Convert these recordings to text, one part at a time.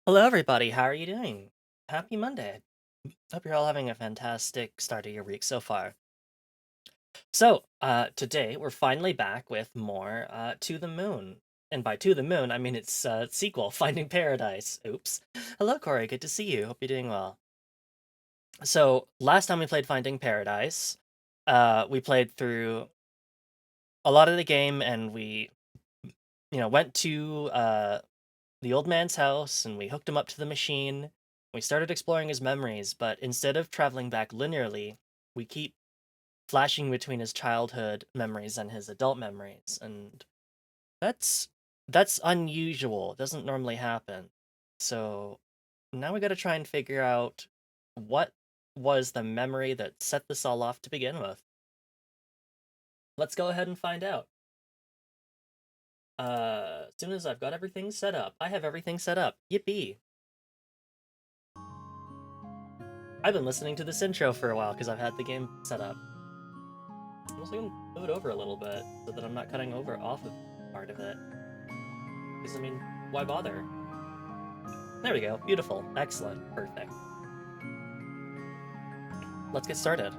Hello, everybody. How are you doing? Happy Monday. Hope you're all having a fantastic start of your week so far. So, today we're finally back with more To the Moon. And by To the Moon, I mean its sequel, Finding Paradise. Oops. Hello, Corey. Good to see you. Hope you're doing well. So, last time we played Finding Paradise, we played through a lot of the game and we, went to the old man's house and we hooked him up to the machine. We started exploring his memories, but instead of traveling back linearly, we keep flashing between his childhood memories and his adult memories, and that's that's unusual. It doesn't normally happen. So now we got to try and figure out what was the memory that set this all off to begin with. Let's go ahead and find out. As soon as I've got everything set up, I have everything set up. Yippee! I've been listening to this intro for a while because I've had the game set up. I'm also gonna move it over a little bit so that I'm not cutting over off of part of it. Because, I mean, why bother? There we go. Beautiful. Excellent. Perfect. Let's get started.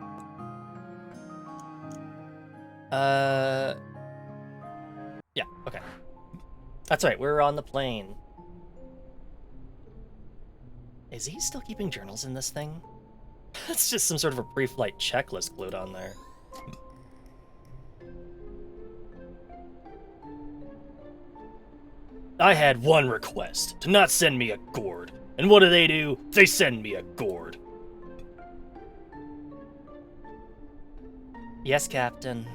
Yeah, okay. That's right, we're on the plane. Is he still keeping journals in this thing? It's just some sort of a pre-flight checklist glued on there. I had one request, to not send me a gourd. And what do? They send me a gourd. Yes, Captain.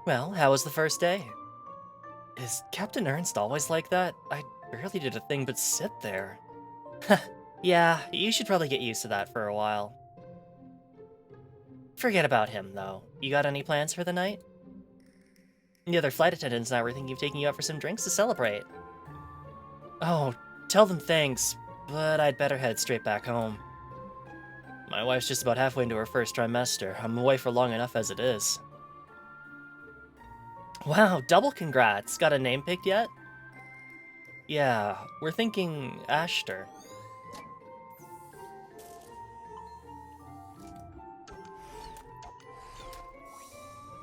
Well, how was the first day? Is Captain Ernst always like that? I barely did a thing but sit there. Yeah, you should probably get used to that for a while. Forget about him, though. You got any plans for the night? The other flight attendants and I were thinking of taking you out for some drinks to celebrate. Oh, tell them thanks, but I'd better head straight back home. My wife's just about halfway into her first trimester. I'm away for long enough as it is. Wow, double congrats. Got a name picked yet? Yeah, we're thinking Ashter.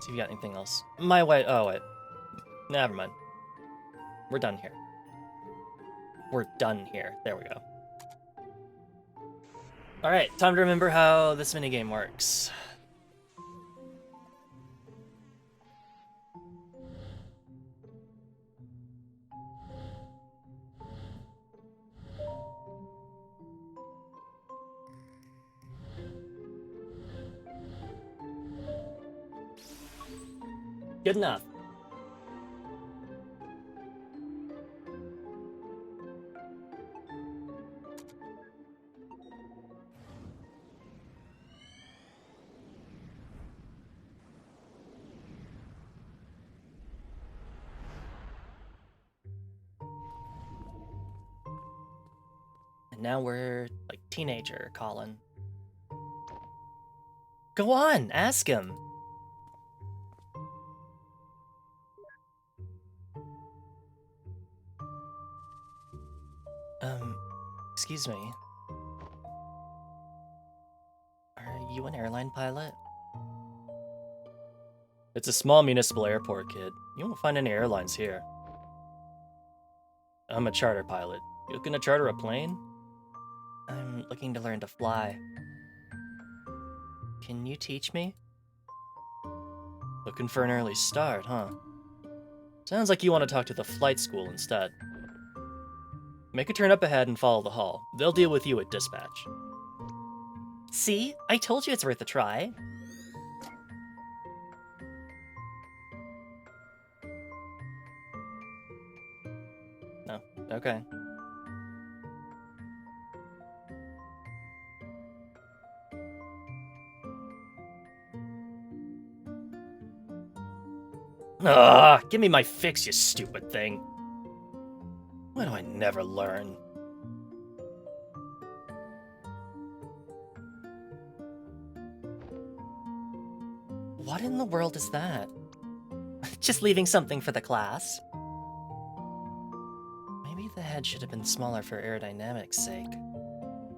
See if you got anything else. My wife. Oh, wait. Never mind. We're done here. We're done here. There we go. Alright, time to remember how this minigame works. Good enough. And now we're, like, teenager Colin. Go on, ask him. Excuse me. Are you an airline pilot? It's a small municipal airport, kid. You won't find any airlines here. I'm a charter pilot. You looking to charter a plane? I'm looking to learn to fly. Can you teach me? Looking for an early start, huh? Sounds like you want to talk to the flight school instead. Make a turn up ahead and follow the hall. They'll deal with you at dispatch. See? I told you it's worth a try. No. Okay. Ugh, give me my fix, you stupid thing. Why do I never learn? What in the world is that? Just leaving something for the class. Maybe the head should have been smaller for aerodynamics' sake.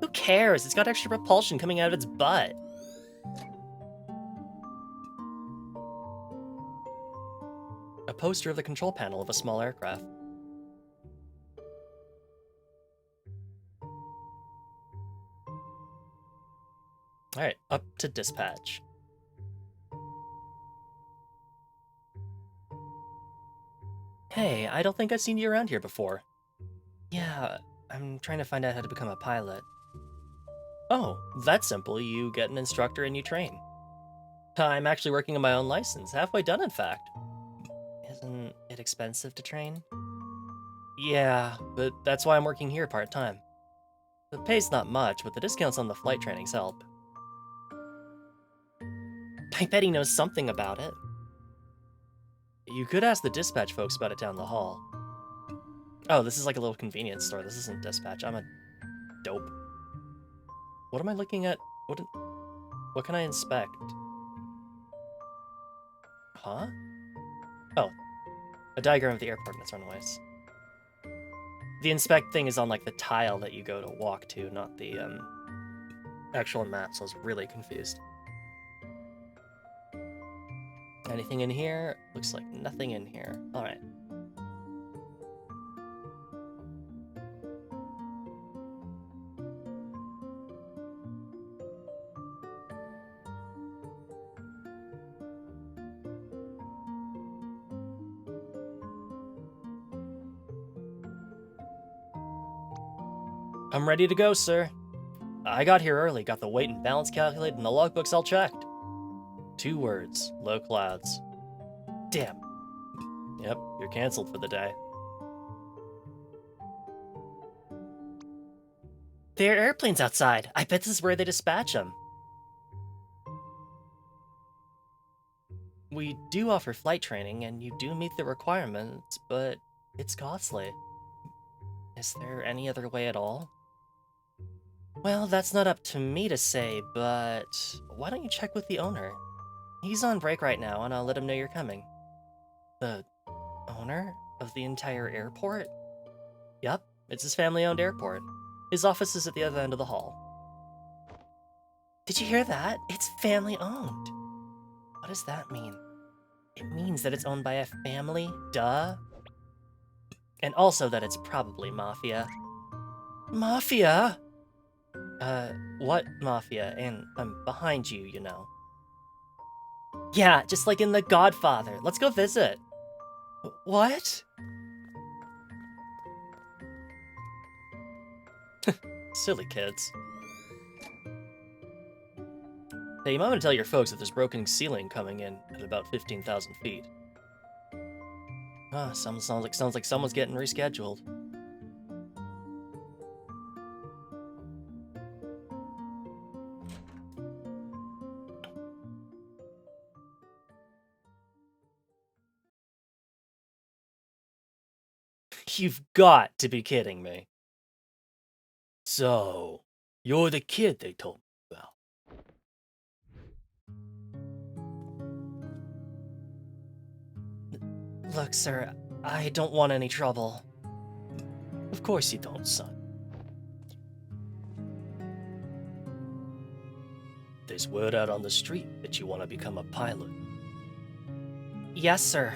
Who cares? It's got extra propulsion coming out of its butt. A poster of the control panel of a small aircraft. Alright, up to dispatch. Hey, I don't think I've seen you around here before. Yeah, I'm trying to find out how to become a pilot. Oh, that's simple. You get an instructor and you train. I'm actually working on my own license. Halfway done, in fact. Isn't it expensive to train? Yeah, but that's why I'm working here part-time. The pay's not much, but the discounts on the flight trainings help. I bet he knows something about it. You could ask the dispatch folks about it down the hall. Oh, this is like a little convenience store. This isn't dispatch. I'm a dope. What am I looking at? What can I inspect? Huh? Oh, a diagram of the airport and its runways. The inspect thing is on like the tile that you go to walk to, not the actual map, so I was really confused. Anything in here? Looks like nothing in here. Alright. I'm ready to go, sir. I got here early, got the weight and balance calculated, and the logbooks all checked. 2 words, low clouds. Damn. Yep, you're canceled for the day. There are airplanes outside. I bet this is where they dispatch them. We do offer flight training, and you do meet the requirements, but it's costly. Is there any other way at all? Well, that's not up to me to say, but why don't you check with the owner? He's on break right now, and I'll let him know you're coming. The owner of the entire airport? Yep, it's his family-owned airport. His office is at the other end of the hall. Did you hear that? It's family-owned. What does that mean? It means that it's owned by a family, duh. And also that it's probably mafia. Mafia? What mafia? And I'm behind you, you know. Yeah, just like in The Godfather. Let's go visit. What? Silly kids. Hey, you might want to tell your folks that there's broken ceiling coming in at about 15,000 feet. Ah, sounds like someone's getting rescheduled. You've got to be kidding me. So, you're the kid they told me about. Look, sir, I don't want any trouble. Of course you don't, son. There's word out on the street that you want to become a pilot. Yes, sir.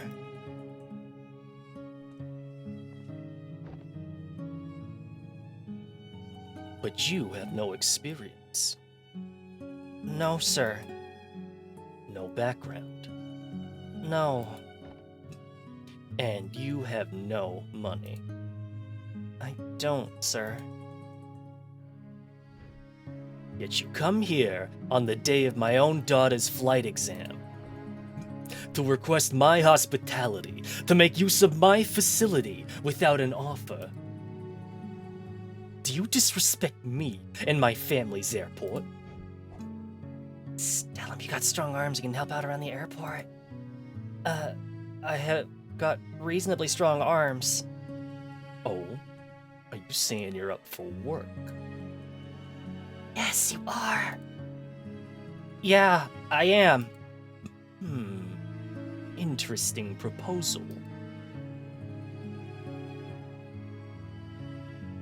But you have no experience. No, sir. No background. No. And you have no money. I don't, sir. Yet you come here on the day of my own daughter's flight exam to request my hospitality, to make use of my facility without an offer. Do you disrespect me and my family's airport? Just tell him you got strong arms and can help out around the airport. I have got reasonably strong arms. Oh? Are you saying you're up for work? Yes, you are. Yeah, I am. Interesting proposal.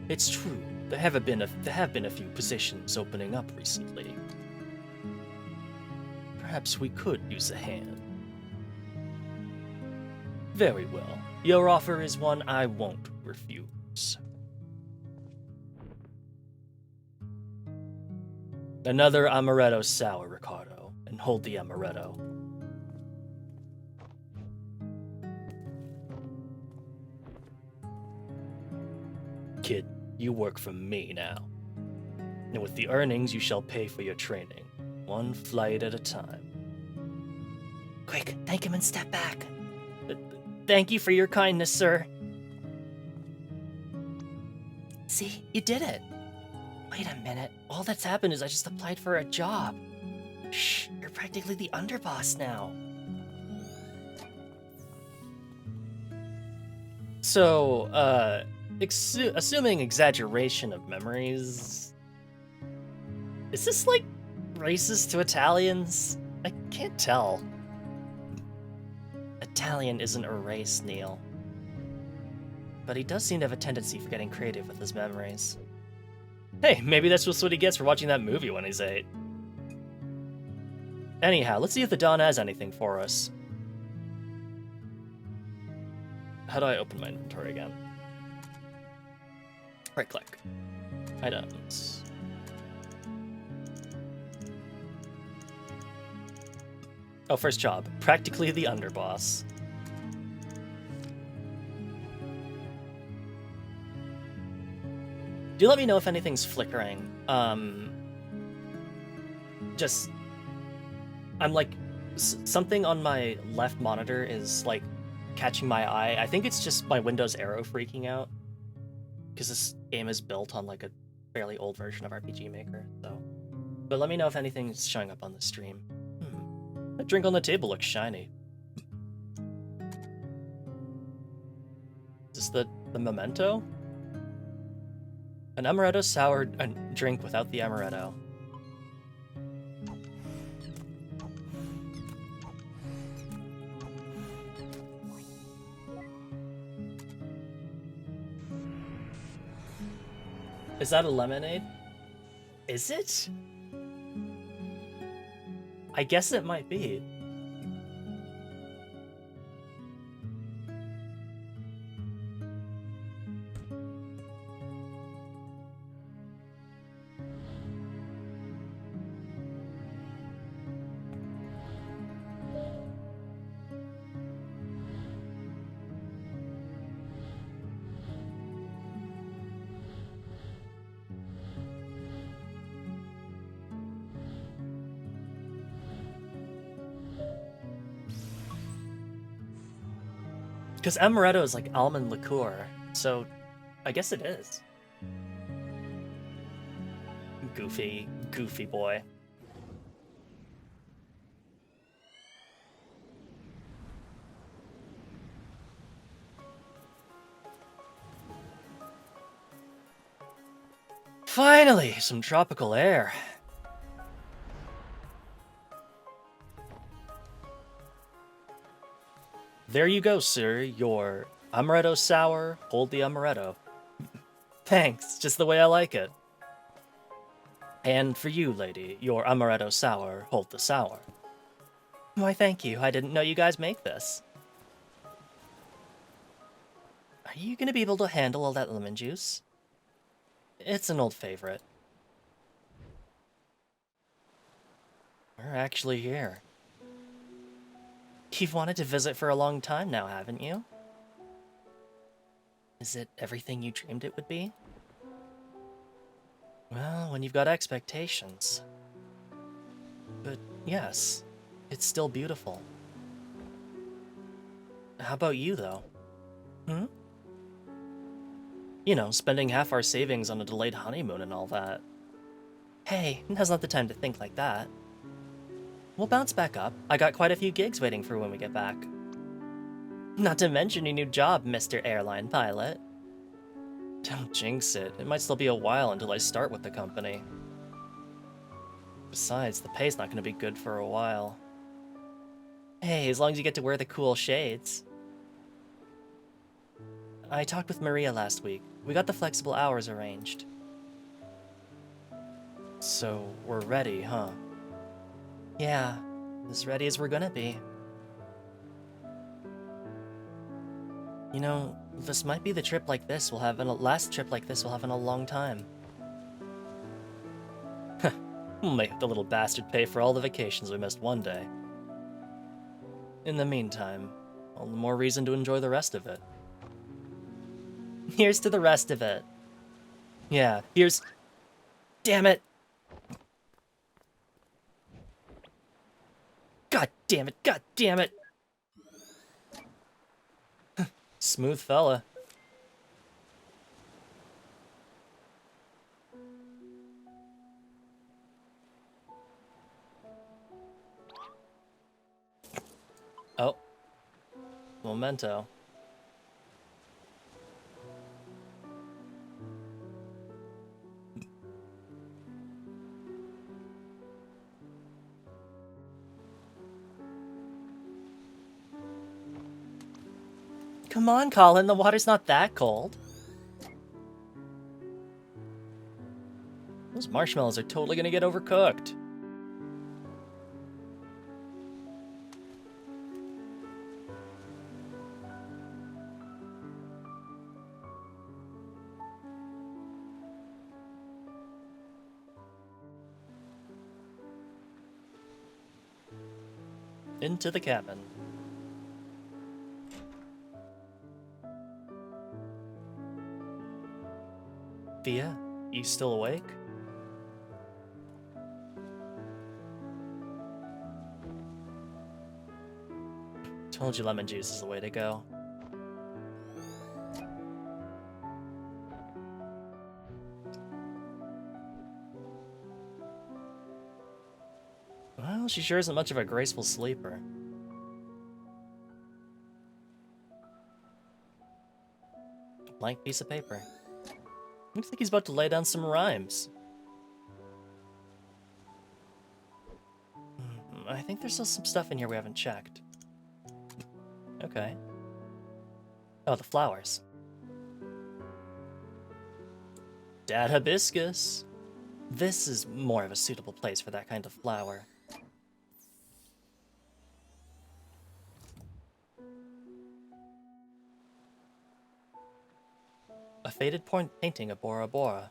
It's true, there have been a few positions opening up recently. Perhaps we could use a hand. Very well. Your offer is one I won't refuse. Another amaretto sour, Ricardo, and hold the amaretto. Kid, you work for me now. And with the earnings, you shall pay for your training, one flight at a time. Quick, thank him and step back. Thank you for your kindness, sir. See, you did it. Wait a minute, all that's happened is I just applied for a job. Shh, you're practically the underboss now. So, assuming exaggeration of memories, is this like racist to Italians? I can't tell. Italian isn't a race, Neil. But he does seem to have a tendency for getting creative with his memories. Hey, maybe that's just what he gets for watching that movie when he's 8. Anyhow, let's see if the Don has anything for us. How do I open my inventory again? Right click. Items. Oh, first job. Practically the underboss. Do let me know if anything's flickering. Just... I'm like... something on my left monitor is like catching my eye. I think it's just my Windows arrow freaking out. Because this game is built on like a fairly old version of RPG Maker, so... But let me know if anything's showing up on the stream. That drink on the table looks shiny. Is this the memento? An amaretto sour drink without the amaretto. Is that a lemonade? Is it? I guess it might be. Because amaretto is like almond liqueur, so I guess it is. Goofy boy. Finally, some tropical air. There you go, sir. Your amaretto sour. Hold the amaretto. Thanks, just the way I like it. And for you, lady, your amaretto sour. Hold the sour. Why, thank you. I didn't know you guys make this. Are you gonna be able to handle all that lemon juice? It's an old favorite. We're actually here. You've wanted to visit for a long time now, haven't you? Is it everything you dreamed it would be? Well, when you've got expectations. But yes, it's still beautiful. How about you, though? You know, spending half our savings on a delayed honeymoon and all that. Hey, now's not the time to think like that. We'll bounce back up. I got quite a few gigs waiting for when we get back. Not to mention your new job, Mr. Airline Pilot. Don't jinx it. It might still be a while until I start with the company. Besides, the pay's not going to be good for a while. Hey, as long as you get to wear the cool shades. I talked with Maria last week. We got the flexible hours arranged. So, we're ready, huh? Yeah, as ready as we're gonna be. You know, this might be the trip like this we'll have in a last trip like this we'll have in a long time. We'll make the little bastard pay for all the vacations we missed one day. In the meantime, all the more reason to enjoy the rest of it. Here's to the rest of it. Yeah, here's... Damn it! God damn it, god damn it! Smooth fella. Oh. Memento. Come on, Colin, the water's not that cold. Those marshmallows are totally gonna get overcooked. Into the cabin. Fia, you still awake? Told you lemon juice is the way to go. Well, she sure isn't much of a graceful sleeper. Blank piece of paper. Looks like he's about to lay down some rhymes. I think there's still some stuff in here we haven't checked. Okay. Oh, the flowers. Dad hibiscus. This is more of a suitable place for that kind of flower. A faded painting of Bora Bora.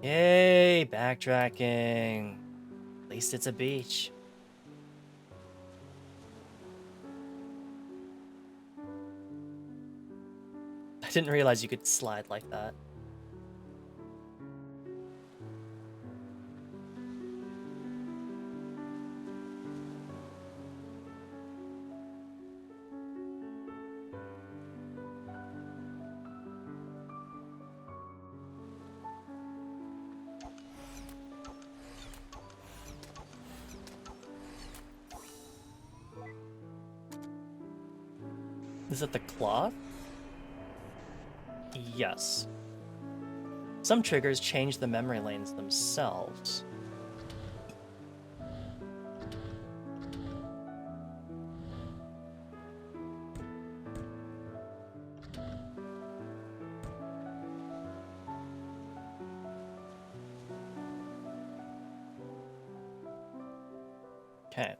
Yay, backtracking. At least it's a beach. I didn't realize you could slide like that. Is it the cloth? Yes. Some triggers change the memory lanes themselves. Okay.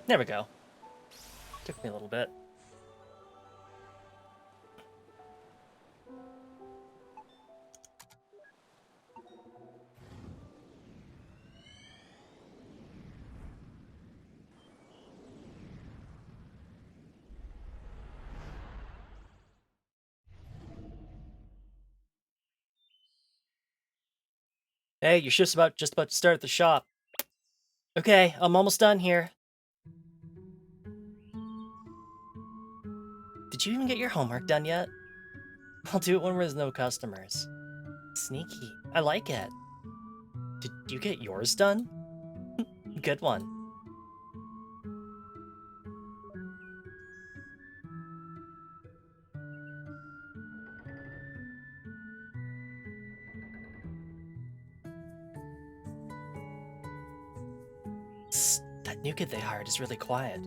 There we go. Took me a little bit. Hey, your shift's just about to start at the shop. Okay, I'm almost done here. Did you even get your homework done yet? I'll do it when there's no customers. Sneaky. I like it. Did you get yours done? Good one. That new kid they hired is really quiet.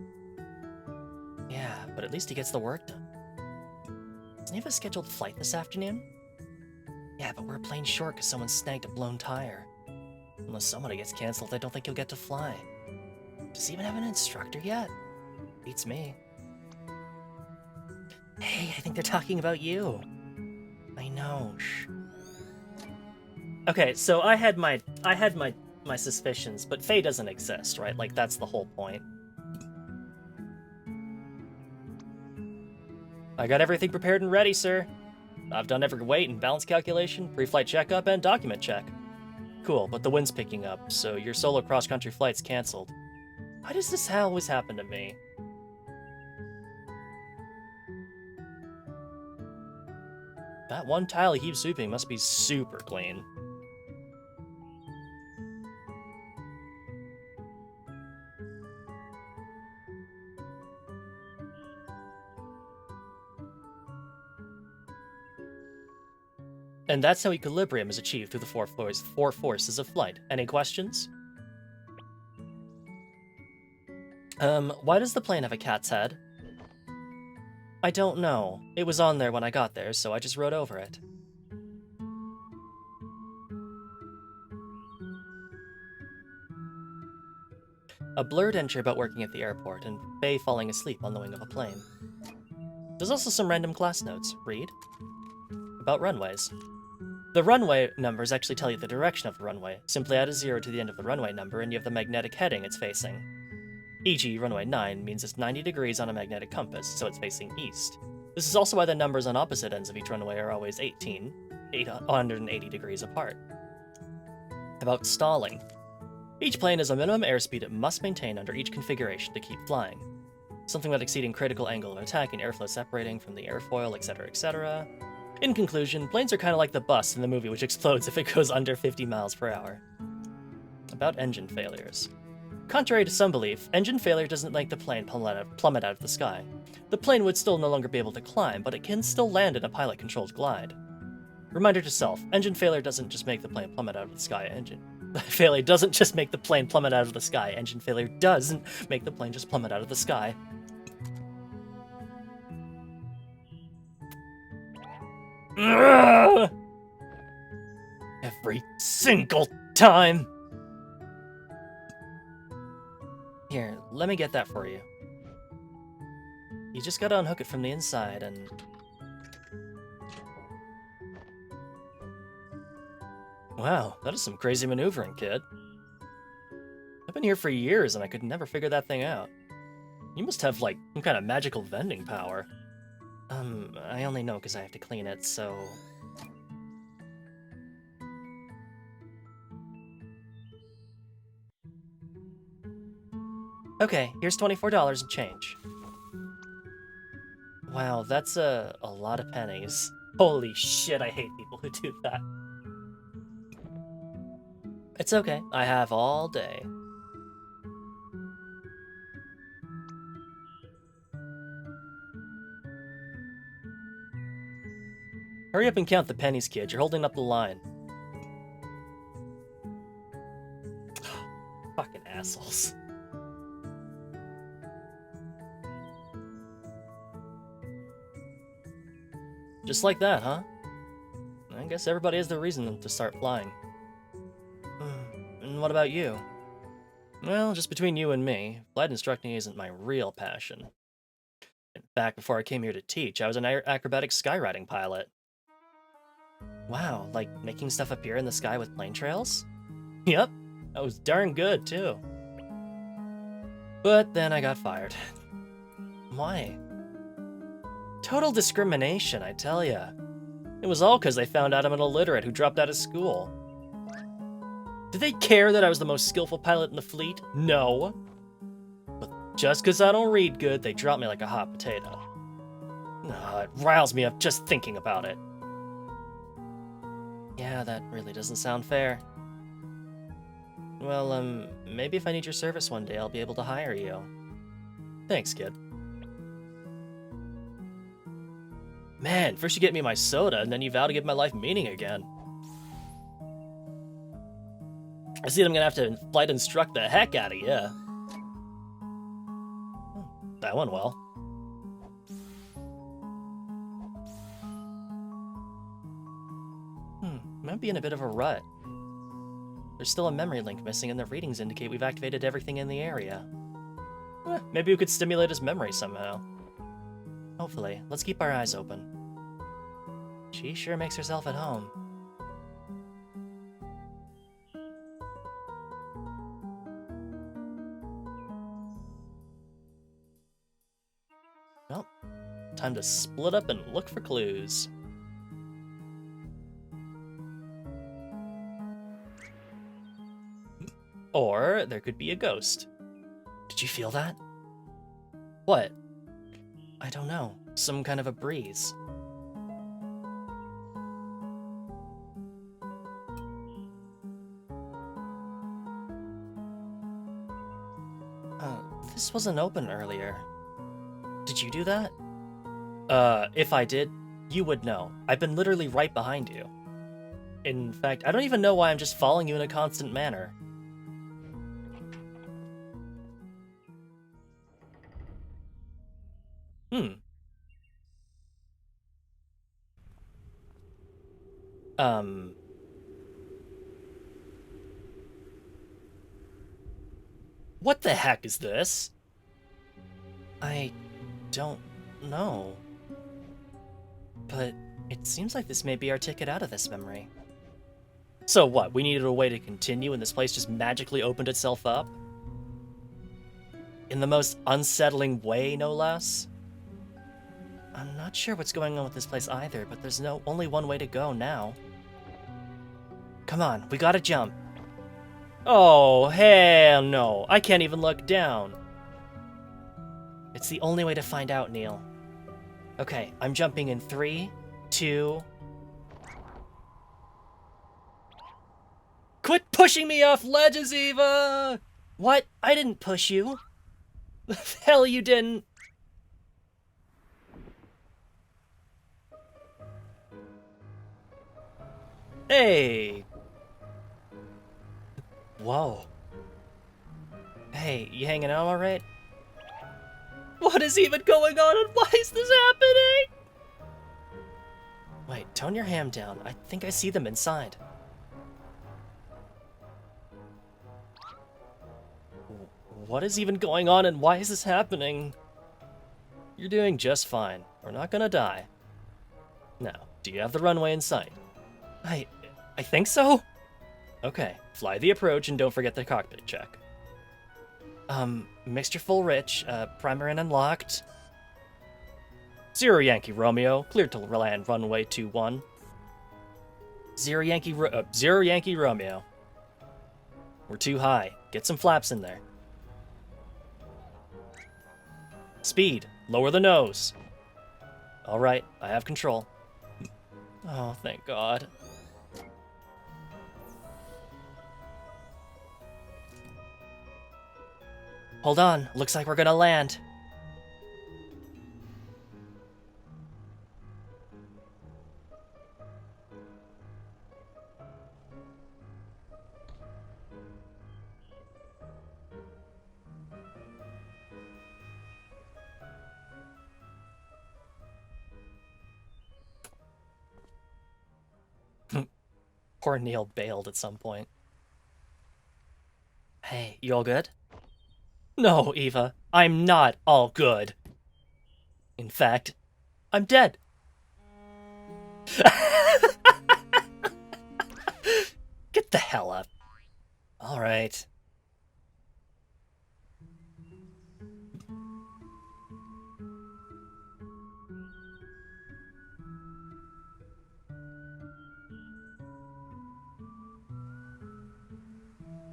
Yeah, but at least he gets the work done. Doesn't he have a scheduled flight this afternoon? Yeah, but we're a plane short because someone snagged a blown tire. Unless somebody gets canceled, I don't think he'll get to fly. Does he even have an instructor yet? Beats me. Hey, I think they're talking about you. I know. Shh. Okay, so I had my suspicions, but Faye doesn't exist, right? Like that's the whole point. I got everything prepared and ready, sir. I've done every weight and balance calculation, pre-flight checkup, and document check. Cool, but the wind's picking up, so your solo cross-country flight's canceled. Why does this always happen to me? That one tile he keeps sweeping must be super clean. And that's how equilibrium is achieved through the four forces of flight. Any questions? Why does the plane have a cat's head? I don't know. It was on there when I got there, so I just wrote over it. A blurred entry about working at the airport, and Faye falling asleep on the wing of a plane. There's also some random class notes. Read. About runways. The runway numbers actually tell you the direction of the runway. Simply add a 0 to the end of the runway number and you have the magnetic heading it's facing. E.g., runway 9 means it's 90 degrees on a magnetic compass, so it's facing east. This is also why the numbers on opposite ends of each runway are always 880 degrees apart. About stalling. Each plane has a minimum airspeed it must maintain under each configuration to keep flying. Something about exceeding critical angle of attack and airflow separating from the airfoil, etc., etc. In conclusion, planes are kind of like the bus in the movie which explodes if it goes under 50 miles per hour. About engine failures. Contrary to some belief, engine failure doesn't make the plane plummet out of the sky. The plane would still no longer be able to climb, but it can still land in a pilot-controlled glide. Reminder to self, engine failure doesn't just make the plane plummet out of the sky. Engine failure doesn't just make the plane plummet out of the sky. Engine failure doesn't make the plane just plummet out of the sky. Ugh! Every single time! Here, let me get that for you. You just gotta unhook it from the inside and... Wow, that is some crazy maneuvering, kid. I've been here for years and I could never figure that thing out. You must have, like, some kind of magical vending power. I only know because I have to clean it, so... Okay, here's $24 and change. Wow, that's a lot of pennies. Holy shit, I hate people who do that. It's okay, I have all day. Hurry up and count the pennies, kid. You're holding up the line. Fucking assholes. Just like that, huh? I guess everybody has their reason to start flying. And what about you? Well, just between you and me, flight instructing isn't my real passion. In fact, before I came here to teach, I was an acrobatic skywriting pilot. Wow, like making stuff appear in the sky with plane trails? Yep, that was darn good, too. But then I got fired. Why? Total discrimination, I tell ya. It was all because they found out I'm an illiterate who dropped out of school. Did they care that I was the most skillful pilot in the fleet? No. But just because I don't read good, they drop me like a hot potato. It riles me up just thinking about it. Yeah, that really doesn't sound fair. Well, maybe if I need your service one day, I'll be able to hire you. Thanks, kid. Man, first you get me my soda, and then you vow to give my life meaning again. I see that I'm gonna have to flight instruct the heck out of you. That went well. Might be in a bit of a rut. There's still a memory link missing, and the readings indicate we've activated everything in the area. Maybe we could stimulate his memory somehow. Hopefully. Let's keep our eyes open. She sure makes herself at home. Well, time to split up and look for clues. Or there could be a ghost. Did you feel that? What? I don't know. Some kind of a breeze. This wasn't open earlier. Did you do that? If I did, you would know. I've been literally right behind you. In fact, I don't even know why I'm just following you in a constant manner. What the heck is this? I don't know. But it seems like this may be our ticket out of this memory. So what, we needed a way to continue and this place just magically opened itself up? In the most unsettling way, no less? I'm not sure what's going on with this place either, but there's only one way to go now. Come on, we gotta jump. Oh, hell no. I can't even look down. It's the only way to find out, Neil. Okay, I'm jumping in 3, 2... Quit pushing me off ledges, Eva! What? I didn't push you. The hell you didn't. Hey. Whoa. Hey, you hanging out all right? What is even going on and why is this happening? Wait, tone your ham down. I think I see them inside. What is even going on and why is this happening? You're doing just fine. We're not gonna die. Now, do you have the runway in sight? I think so? Okay, fly the approach and don't forget the cockpit check. Mixture full rich, primer and unlocked. 0 Yankee Romeo, clear to land runway 21. 0 Yankee Romeo. We're too high. Get some flaps in there. Speed, lower the nose. Alright, I have control. Oh, thank God. Hold on, looks like we're gonna land. Poor Neil bailed at some point. Hey, you all good? No, Eva, I'm not all good. In fact, I'm dead. Get the hell up. All right.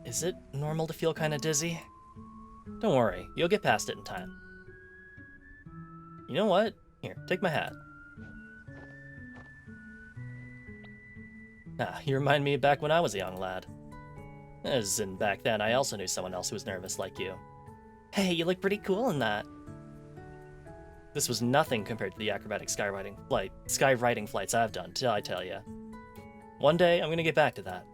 Is it normal to feel kind of dizzy? Don't worry, you'll get past it in time. You know what? Here, take my hat. Ah, you remind me of back when I was a young lad. As in back then, I also knew someone else who was nervous like you. Hey, you look pretty cool in that. This was nothing compared to the acrobatic skywriting flights I've done, till I tell ya. One day, I'm gonna get back to that.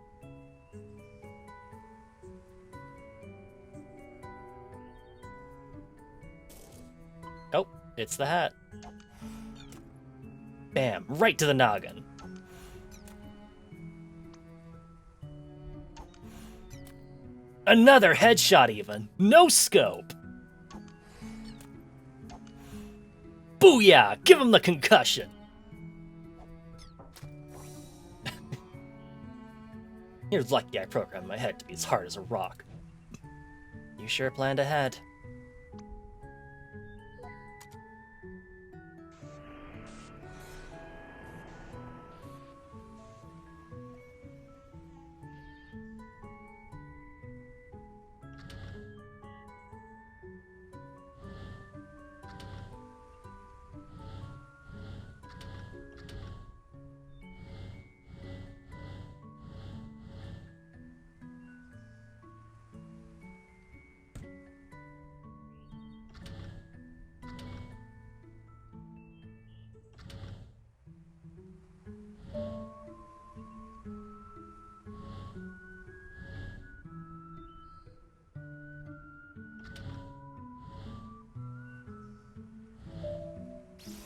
Oh, it's the hat. Bam, right to the noggin. Another headshot even. No scope. Booyah! Give him the concussion. You're lucky I programmed my head to be as hard as a rock. You sure planned ahead.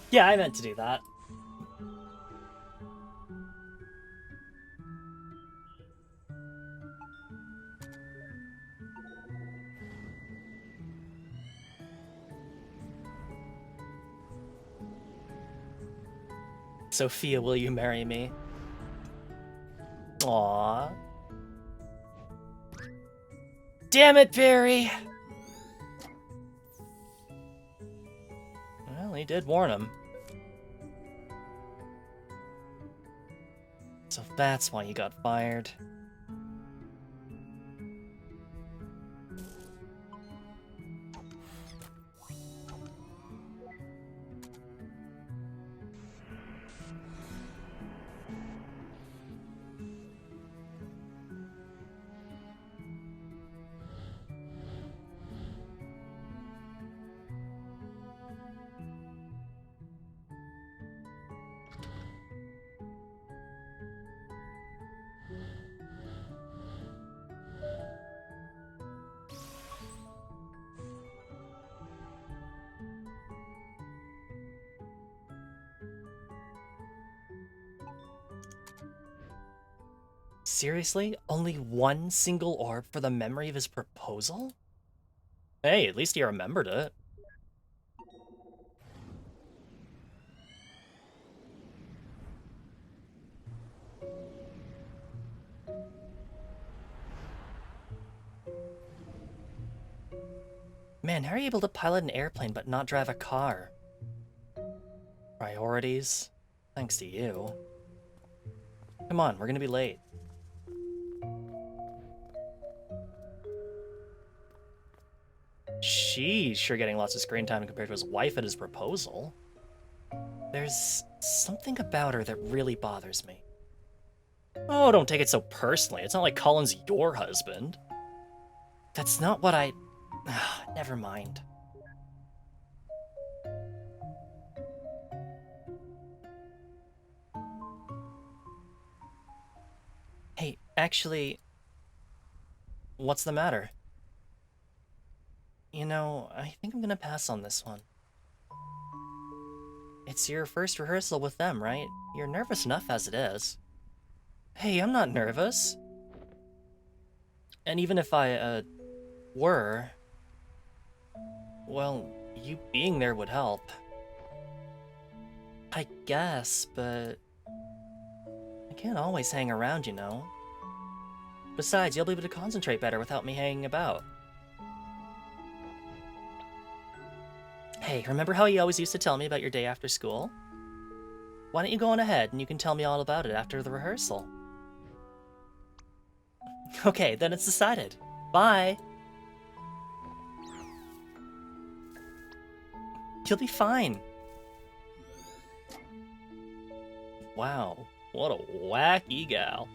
Yeah, I meant to do that. Sophia, will you marry me? Aww. Damn it, Barry! Well, he did warn him. So that's why you got fired. Seriously? Only one single orb for the memory of his proposal? Hey, at least he remembered it. Man, how are you able to pilot an airplane but not drive a car? Priorities? Thanks to you. Come on, we're gonna be late. She's sure getting lots of screen time compared to his wife at his proposal. There's something about her that really bothers me. Oh, don't take it so personally. It's not like Colin's your husband. That's not what I... Never mind. Hey, actually... What's the matter? You know, I think I'm gonna pass on this one. It's your first rehearsal with them, right? You're nervous enough as it is. Hey, I'm not nervous. And even if I, were... Well, you being there would help. I guess, but... I can't always hang around, you know. Besides, you'll be able to concentrate better without me hanging about. Hey, remember how you always used to tell me about your day after school? Why don't you go on ahead and you can tell me all about it after the rehearsal? Okay, then it's decided. Bye. You'll be fine. Wow, what a wacky gal.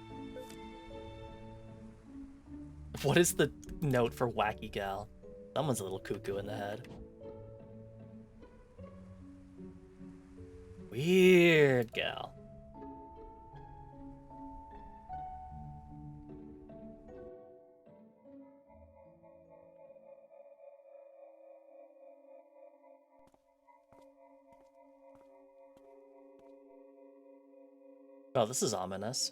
What is the note for wacky gal? Someone's a little cuckoo in the head. Weird gal. Well, this is ominous.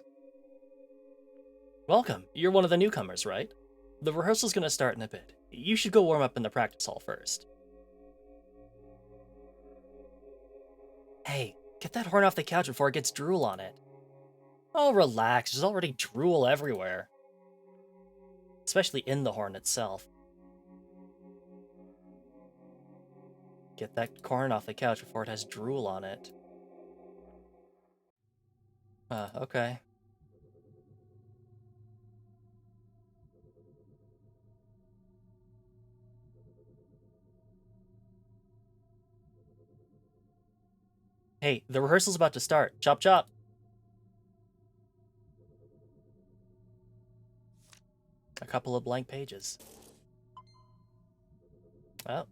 Welcome. You're one of the newcomers, right? The rehearsal's gonna start in a bit. You should go warm up in the practice hall first. Hey, get that horn off the couch before it gets drool on it. Oh, relax. There's already drool everywhere. Especially in the horn itself. Get that horn off the couch before it has drool on it. Okay. Hey, the rehearsal's about to start. Chop chop. A couple of blank pages. Oh.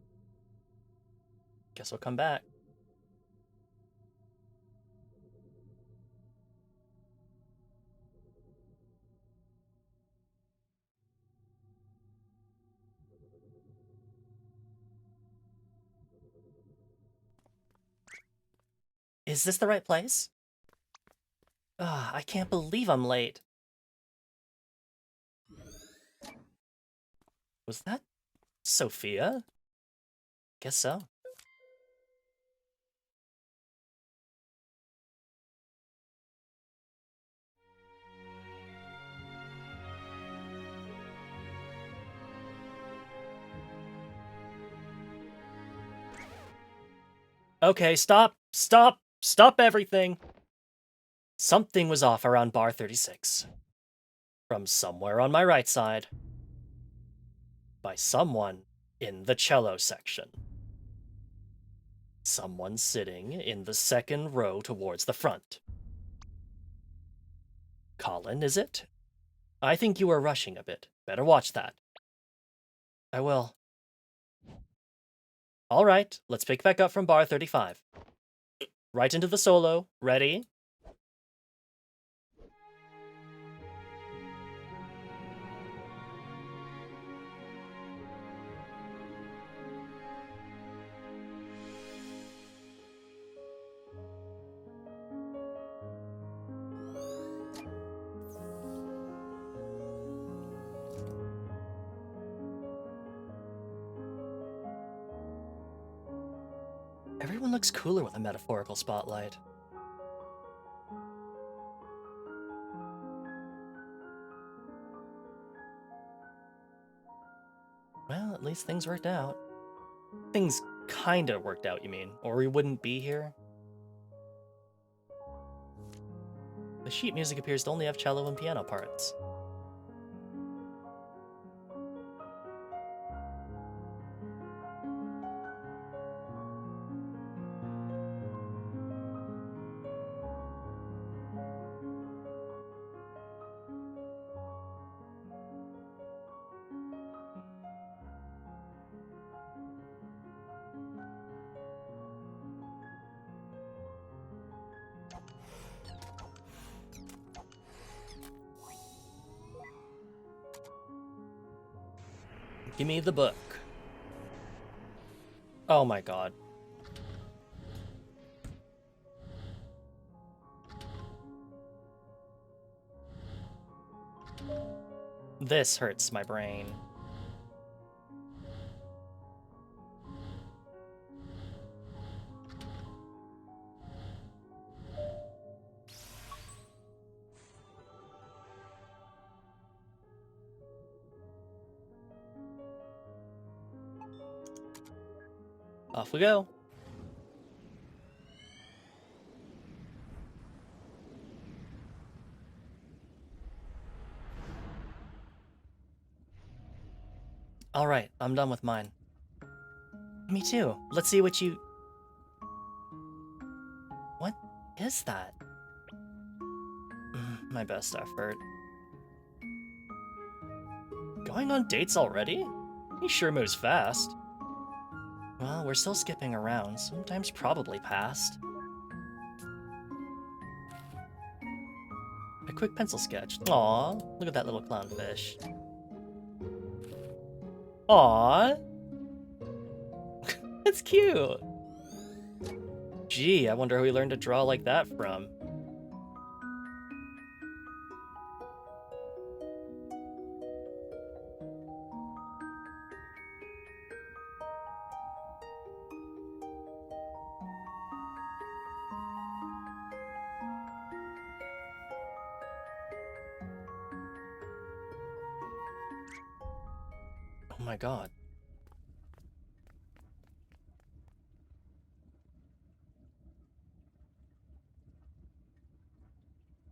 Guess we'll come back. Is this the right place? I can't believe I'm late. Was that Sophia? Guess so. Okay, stop, stop, stop everything. Something was off around bar 36. From somewhere on my right side. By someone in the cello section. Someone sitting in the second row towards the front. Colin, is it? I think you are rushing a bit. Better watch that. I will. All right, let's pick back up from bar 35. Right into the solo. Ready? Everyone looks cooler with a metaphorical spotlight. Well, at least things worked out. Things kinda worked out, you mean? Or we wouldn't be here? The sheet music appears to only have cello and piano parts. Give me the book. Oh my god. This hurts my brain. Off we go. Alright, I'm done with mine. Me too. Let's see what you... What is that? My best effort. Going on dates already? He sure moves fast. Well, we're still skipping around, sometimes probably past. A quick pencil sketch. Aw, look at that little clownfish. Aw, that's cute. Gee, I wonder who he learned to draw like that from. Oh my god.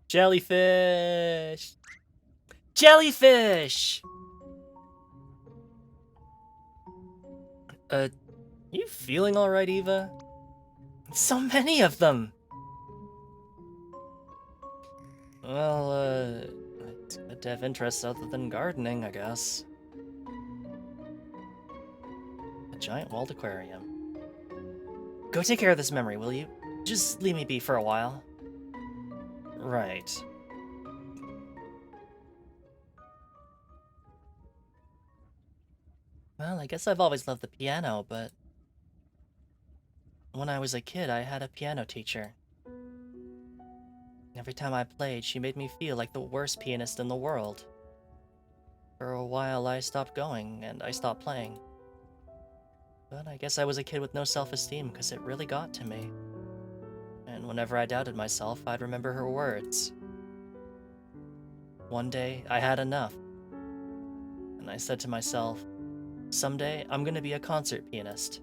Jellyfish! Jellyfish! You feeling alright, Eva? So many of them! Well, it's good to have interests other than gardening, I guess. A giant walled aquarium. Go take care of this memory, will you? Just leave me be for a while. Right. Well, I guess I've always loved the piano, but... when I was a kid, I had a piano teacher. Every time I played, she made me feel like the worst pianist in the world. For a while, I stopped going, and I stopped playing. But I guess I was a kid with no self-esteem, because it really got to me. And whenever I doubted myself, I'd remember her words. One day, I had enough. And I said to myself, someday, I'm gonna be a concert pianist.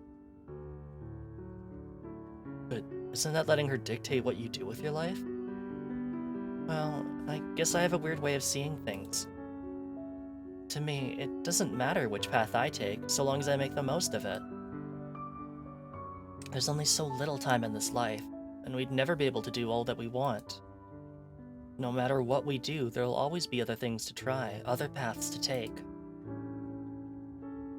But isn't that letting her dictate what you do with your life? Well, I guess I have a weird way of seeing things. To me, it doesn't matter which path I take, so long as I make the most of it. There's only so little time in this life, and we'd never be able to do all that we want. No matter what we do, there'll always be other things to try, other paths to take.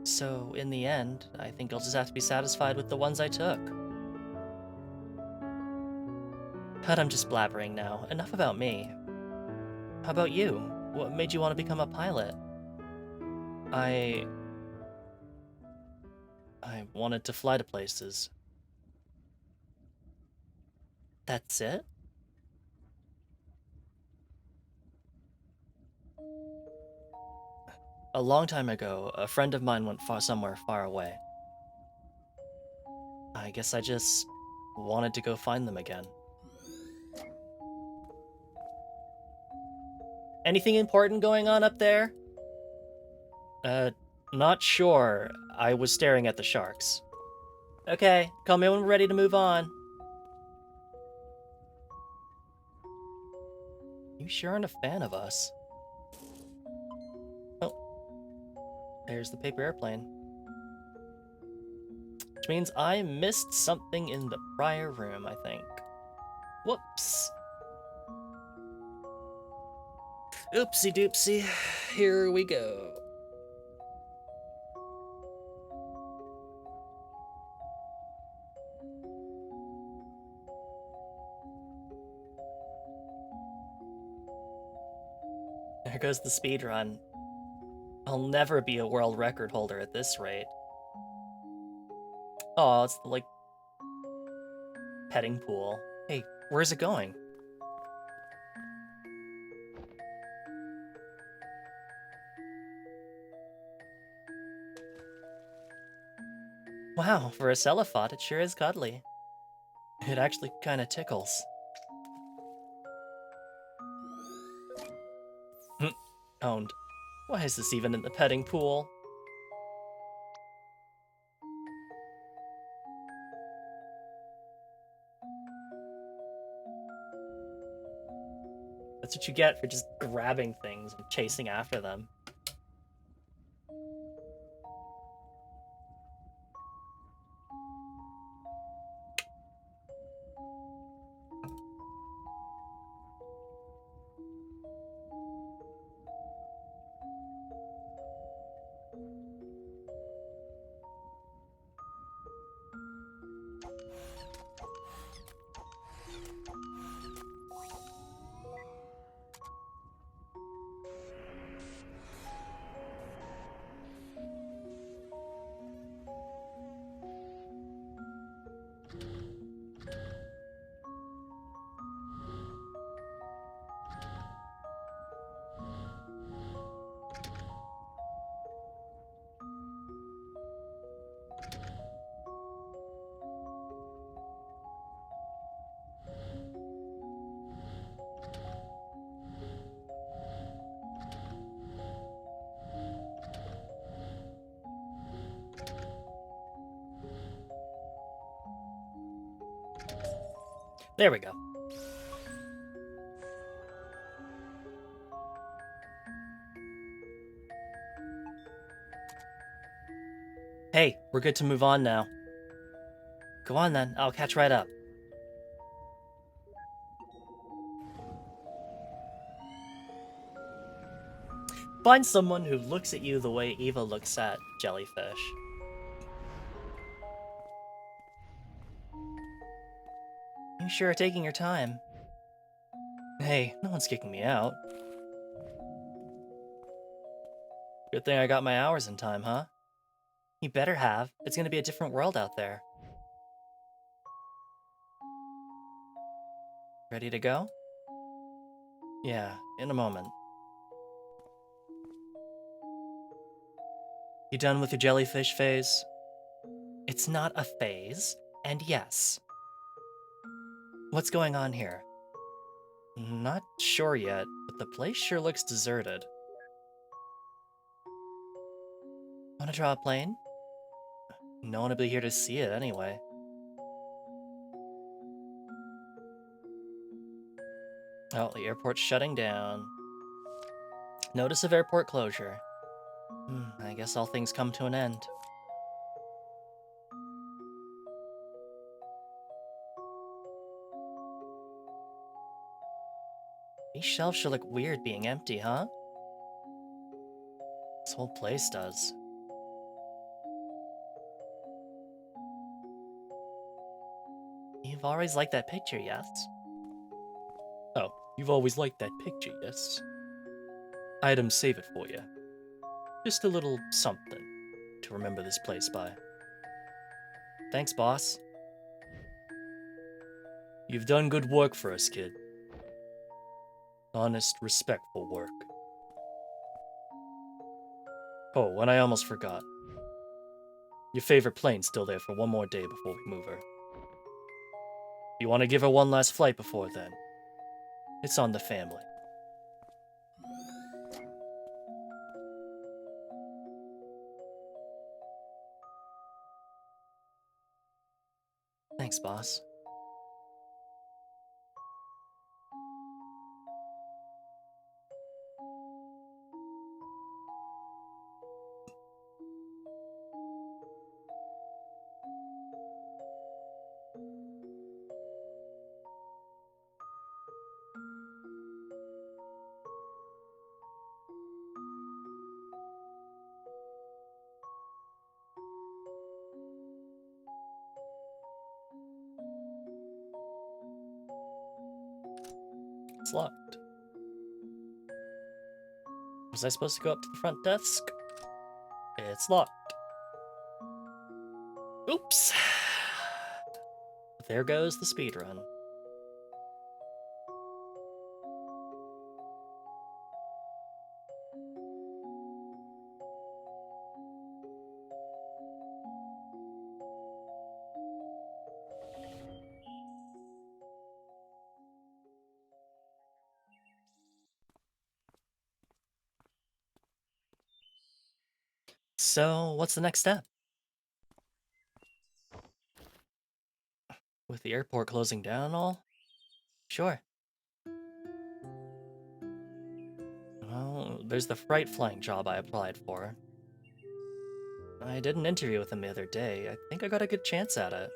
So, in the end, I think I'll just have to be satisfied with the ones I took. But I'm just blabbering now. Enough about me. How about you? What made you want to become a pilot? I wanted to fly to places. That's it? A long time ago, a friend of mine went somewhere far away. I guess I just wanted to go find them again. Anything important going on up there? Not sure. I was staring at the sharks. Okay, call me when we're ready to move on. You sure aren't a fan of us. Oh, there's the paper airplane. Which means I missed something in the prior room, I think. Whoops. Oopsie doopsie. Here we go. There goes the speed run. I'll never be a world record holder at this rate. Oh, it's the, like, petting pool. Hey, where's it going? Wow, for a cephalophod, it sure is cuddly. It actually kinda tickles. Owned. Why is this even in the petting pool? That's what you get for just grabbing things and chasing after them. There we go. Hey, we're good to move on now. Go on then, I'll catch right up. Find someone who looks at you the way Eva looks at jellyfish. You sure are taking your time. Hey, no one's kicking me out. Good thing I got my hours in time, huh? You better have. It's gonna be a different world out there. Ready to go? Yeah, in a moment. You done with your jellyfish phase? It's not a phase, and yes. What's going on here? Not sure yet, but the place sure looks deserted. Wanna draw a plane? No one will be here to see it anyway. Oh, the airport's shutting down. Notice of airport closure. I guess all things come to an end. These shelves sure look weird being empty, huh? This whole place does. You've always liked that picture, yes? Oh, you've always liked that picture, yes? Item save it for you. Just a little something to remember this place by. Thanks, boss. You've done good work for us, kid. Honest, respectful work. Oh, and I almost forgot. Your favorite plane's still there for one more day before we move her. You want to give her one last flight before then? It's on the family. Thanks, boss. It's locked. Was I supposed to go up to the front desk? It's locked. Oops. There goes the speedrun. So, what's the next step? With the airport closing down and all? Sure. Well, there's the freight flying job I applied for. I did an interview with them the other day. I think I got a good chance at it.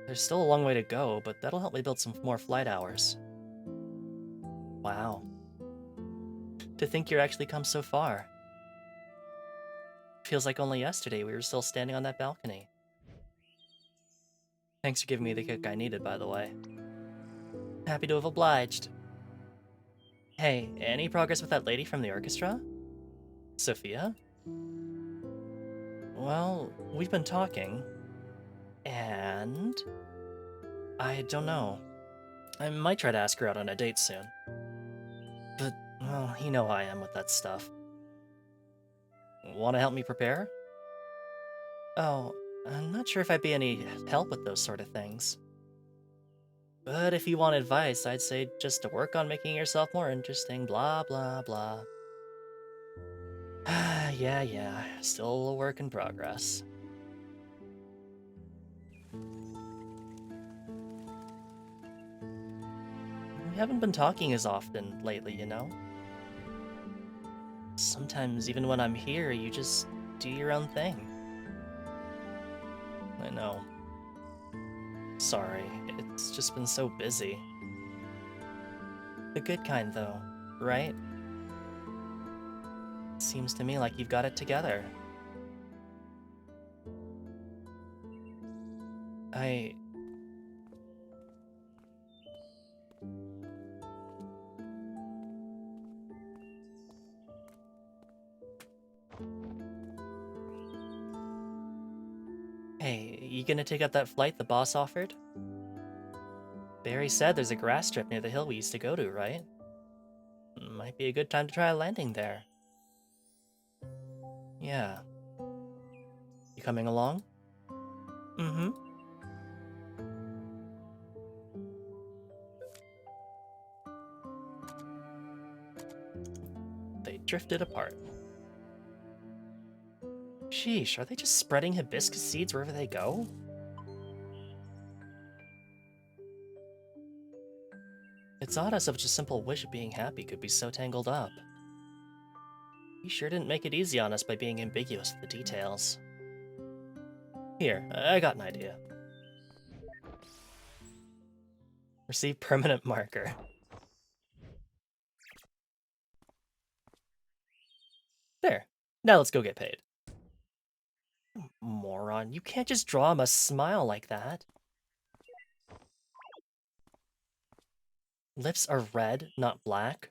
There's still a long way to go, but that'll help me build some more flight hours. Wow. To think you're actually come so far. Feels like only yesterday we were still standing on that balcony. Thanks for giving me the kick I needed, by the way. Happy to have obliged. Hey, any progress with that lady from the orchestra? Sophia? Well, we've been talking, and I don't know. I might try to ask her out on a date soon. But, well, you know how I am with that stuff. Want to help me prepare? Oh, I'm not sure if I'd be any help with those sort of things. But if you want advice, I'd say just to work on making yourself more interesting, blah blah blah. Yeah, still a work in progress. We haven't been talking as often lately, you know? Sometimes, even when I'm here, you just do your own thing. I know. Sorry, it's just been so busy. The good kind, though, right? Seems to me like you've got it together. I... Hey, you gonna take up that flight the boss offered? Barry said there's a grass strip near the hill we used to go to, right? Might be a good time to try a landing there. Yeah. You coming along? Mm-hmm. They drifted apart. Sheesh, are they just spreading hibiscus seeds wherever they go? It's odd how such a simple wish of being happy could be so tangled up. He sure didn't make it easy on us by being ambiguous with the details. Here, I got an idea. Receive permanent marker. There. Now let's go get paid. Moron, you can't just draw him a smile like that. Lips are red, not black.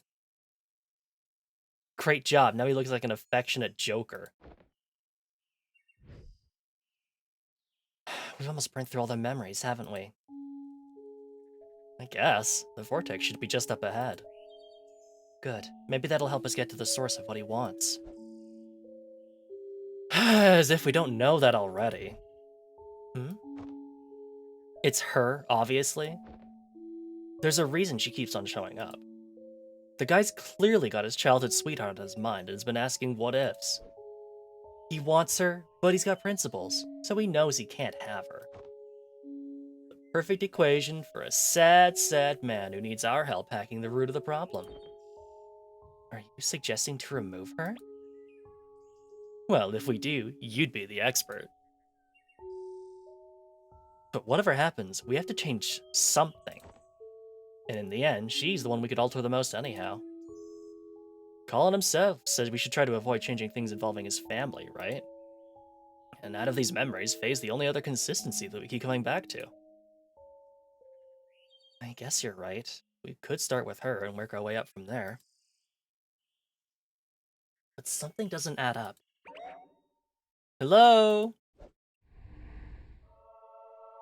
Great job, now he looks like an affectionate joker. We've almost burned through all the memories, haven't we? I guess. The vortex should be just up ahead. Good. Maybe that'll help us get to the source of what he wants. As if we don't know that already. Hmm? It's her, obviously. There's a reason she keeps on showing up. The guy's clearly got his childhood sweetheart on his mind and has been asking what ifs. He wants her, but he's got principles, so he knows he can't have her. The perfect equation for a sad, sad man who needs our help hacking the root of the problem. Are you suggesting to remove her? Well, if we do, you'd be the expert. But whatever happens, we have to change something. And in the end, she's the one we could alter the most anyhow. Colin himself said we should try to avoid changing things involving his family, right? And out of these memories, Faye's the only other consistency that we keep coming back to. I guess you're right. We could start with her and work our way up from there. But something doesn't add up. Hello?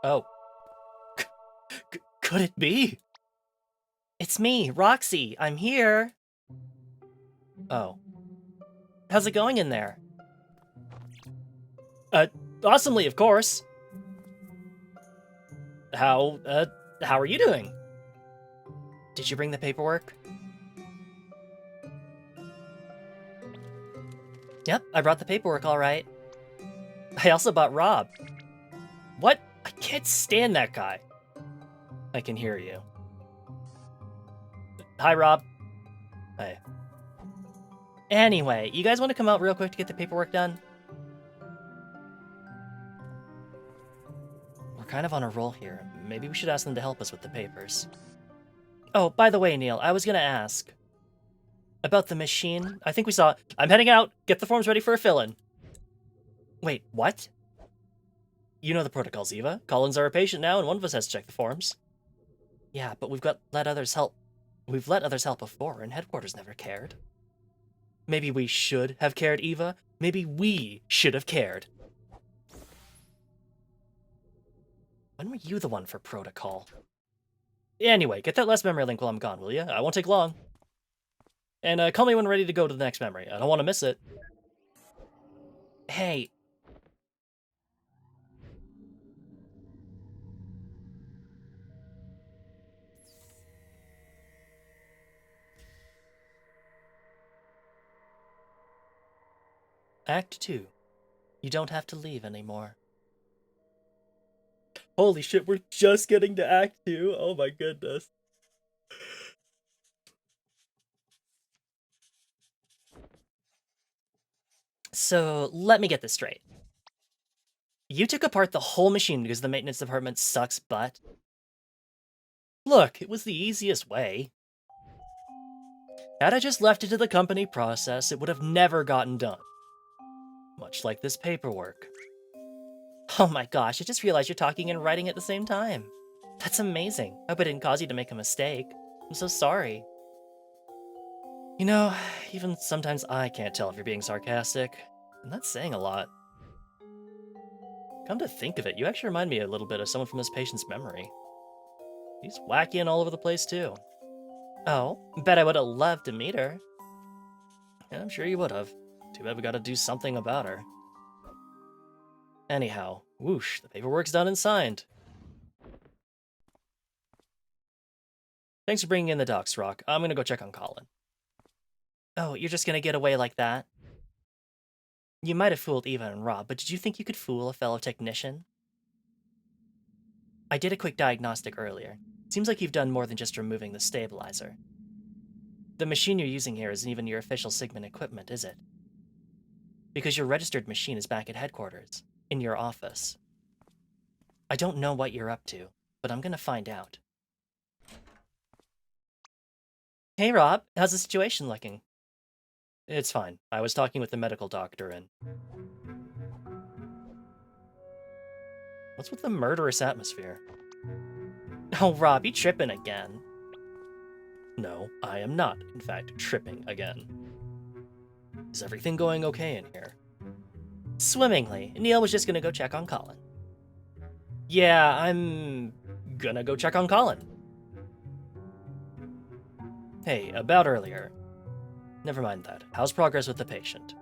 Oh. Could it be? It's me, Roxy. I'm here. Oh. How's it going in there? Awesomely, of course. How are you doing? Did you bring the paperwork? Yep, I brought the paperwork all right. I also bought Rob. What? I can't stand that guy. I can hear you. Hi, Rob. Hey. Anyway, you guys want to come out real quick to get the paperwork done? We're kind of on a roll here. Maybe we should ask them to help us with the papers. Oh, by the way, Neil, I was gonna ask. About the machine. I think we saw... I'm heading out! Get the forms ready for a fill-in. Wait, what? You know the protocols, Eva. Collins are a patient now, and one of us has to check the forms. Yeah, but we've let others help. We've let others help before, and headquarters never cared. Maybe we should have cared, Eva. Maybe we should have cared. When were you the one for protocol? Anyway, get that last memory link while I'm gone, will you? I won't take long. And call me when ready to go to the next memory. I don't want to miss it. Hey. Act 2. You don't have to leave anymore. Holy shit, we're just getting to Act 2? Oh my goodness. So, let me get this straight. You took apart the whole machine because the maintenance department sucks butt? Look, it was the easiest way. Had I just left it to the company process, it would have never gotten done. Much like this paperwork. Oh my gosh, I just realized you're talking and writing at the same time. That's amazing. I hope I didn't cause you to make a mistake. I'm so sorry. You know, even sometimes I can't tell if you're being sarcastic. And that's saying a lot. Come to think of it, you actually remind me a little bit of someone from this patient's memory. He's wacky and all over the place too. Oh, bet I would have loved to meet her. Yeah, I'm sure you would have. Too bad we gotta do something about her. Anyhow, whoosh, the paperwork's done and signed. Thanks for bringing in the docs, Rock. I'm gonna go check on Colin. Oh, you're just gonna get away like that? You might have fooled Eva and Rob, but did you think you could fool a fellow technician? I did a quick diagnostic earlier. Seems like you've done more than just removing the stabilizer. The machine you're using here isn't even your official Sigmund equipment, is it? Because your registered machine is back at headquarters, in your office. I don't know what you're up to, but I'm gonna find out. Hey Rob, how's the situation looking? It's fine. I was talking with the medical doctor and... What's with the murderous atmosphere? Oh, Rob, you tripping again. No, I am not, in fact, tripping again. Is everything going okay in here? Swimmingly. Neil was just gonna go check on Colin. Yeah, I'm gonna go check on Colin. Hey, about earlier. Never mind that. How's progress with the patient?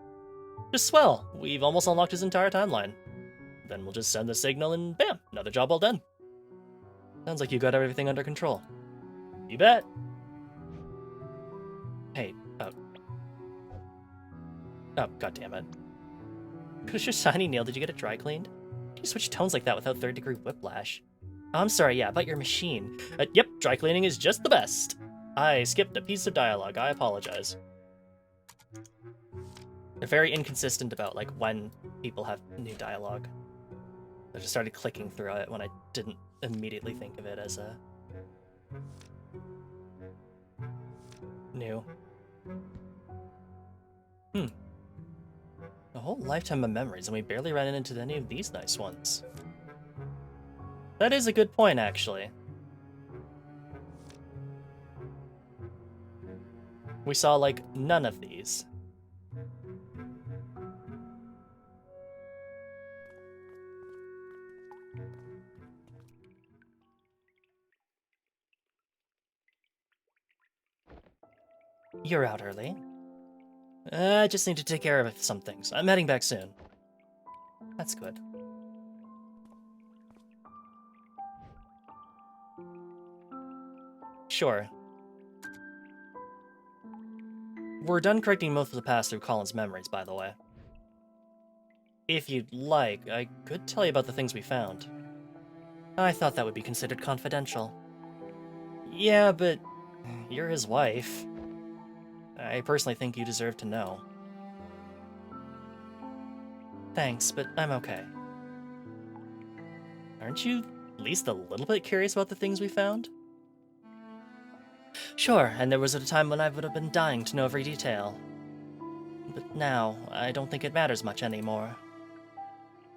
Just swell. We've almost unlocked his entire timeline. Then we'll just send the signal and bam, another job well done. Sounds like you got everything under control. You bet. Hey, oh, goddammit. Who's your shiny Neil? Did you get it dry cleaned? Can you switch tones like that without third-degree whiplash? Oh, I'm sorry, yeah, about your machine. Yep, dry cleaning is just the best. I skipped a piece of dialogue. I apologize. They're very inconsistent about, like, when people have new dialogue. I just started clicking through it when I didn't immediately think of it as a... new. A whole lifetime of memories, and we barely ran into any of these nice ones. That is a good point, actually. We saw, like, none of these. You're out early. I just need to take care of some things. I'm heading back soon. That's good. Sure. We're done correcting most of the past through Colin's memories, by the way. If you'd like, I could tell you about the things we found. I thought that would be considered confidential. Yeah, but you're his wife. I personally think you deserve to know. Thanks, but I'm okay. Aren't you at least a little bit curious about the things we found? Sure, and there was a time when I would have been dying to know every detail. But now, I don't think it matters much anymore.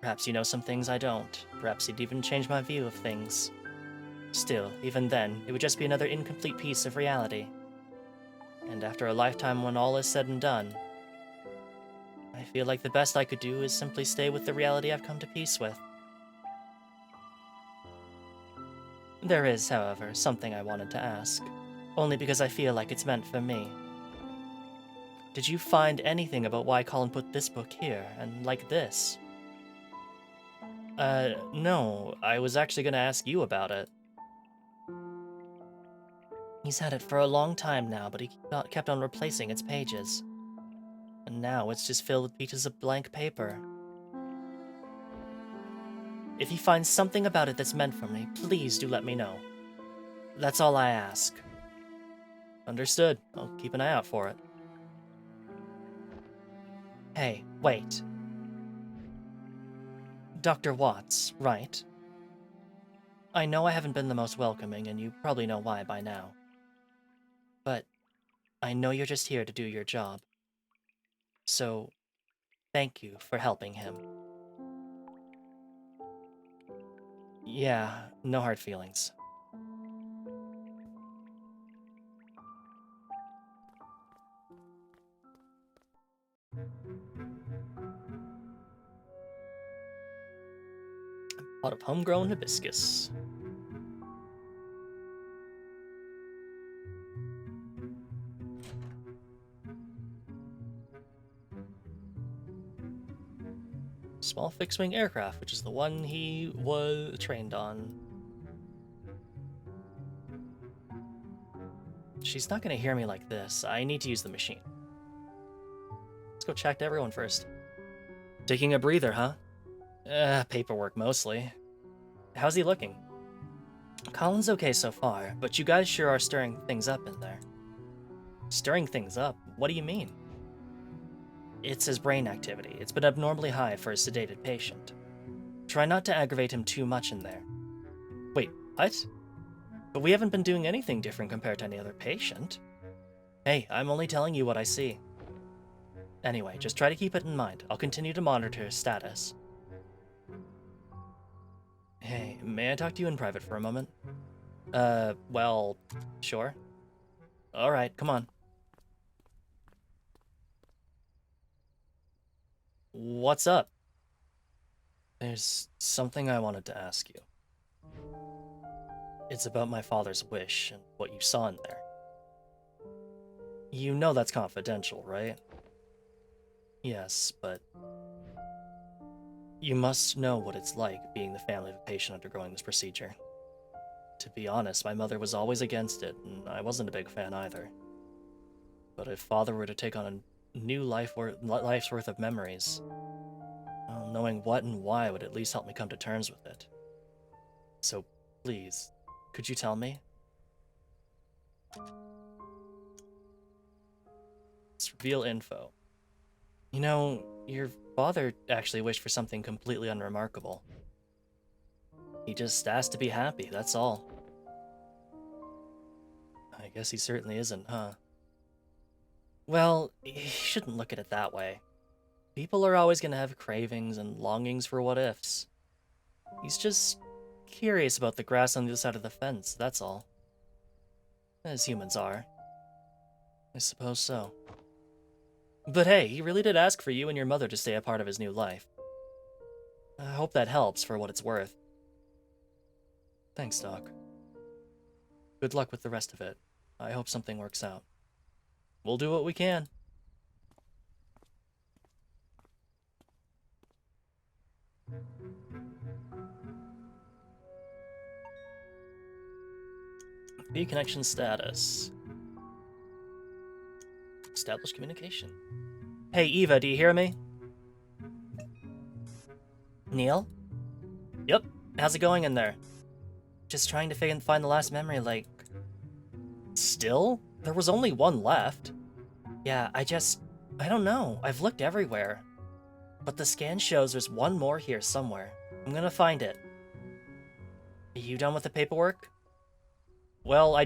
Perhaps you know some things I don't. Perhaps you'd even change my view of things. Still, even then, it would just be another incomplete piece of reality. And after a lifetime when all is said and done, I feel like the best I could do is simply stay with the reality I've come to peace with. There is, however, something I wanted to ask. Only because I feel like it's meant for me. Did you find anything about why Colin put this book here, and like this? No. I was actually gonna ask you about it. He's had it for a long time now, but he kept on replacing its pages. And now it's just filled with pieces of blank paper. If he finds something about it that's meant for me, please do let me know. That's all I ask. Understood. I'll keep an eye out for it. Hey, wait. Dr. Watts, right? I know I haven't been the most welcoming, and you probably know why by now. But I know you're just here to do your job. So, thank you for helping him. Yeah, no hard feelings. Pot of homegrown hibiscus. Small fixed-wing aircraft, which is the one he was trained on. She's not gonna hear me like this. I need to use the machine. Let's go check to everyone first. Taking a breather, huh? Paperwork mostly. How's he looking? Colin's okay so far, but you guys sure are stirring things up in there. Stirring things up? What do you mean? It's his brain activity. It's been abnormally high for a sedated patient. Try not to aggravate him too much in there. Wait, what? But we haven't been doing anything different compared to any other patient. Hey, I'm only telling you what I see. Anyway, just try to keep it in mind. I'll continue to monitor his status. Hey, may I talk to you in private for a moment? Well, sure. Alright, come on. What's up? There's something I wanted to ask you. It's about my father's wish and what you saw in there. You know that's confidential, right? Yes, but you must know what it's like being the family of a patient undergoing this procedure. To be honest, my mother was always against it, and I wasn't a big fan either. But if father were to take on a new life's worth of memories, well, knowing what and why would at least help me come to terms with it. So, please, could you tell me? Let's reveal info. You know, your father actually wished for something completely unremarkable. He just asked to be happy, that's all. I guess he certainly isn't, huh? Well, you shouldn't look at it that way. People are always gonna have cravings and longings for what-ifs. He's just curious about the grass on the other side of the fence, that's all. As humans are. I suppose so. But hey, he really did ask for you and your mother to stay a part of his new life. I hope that helps for what it's worth. Thanks, Doc. Good luck with the rest of it. I hope something works out. We'll do what we can. B connection status. Establish communication. Hey, Eva, do you hear me? Neil? Yep. How's it going in there? Just trying to find the last memory, like... Still? There was only one left. Yeah, I don't know. I've looked everywhere. But the scan shows there's one more here somewhere. I'm gonna find it. Are you done with the paperwork? Well,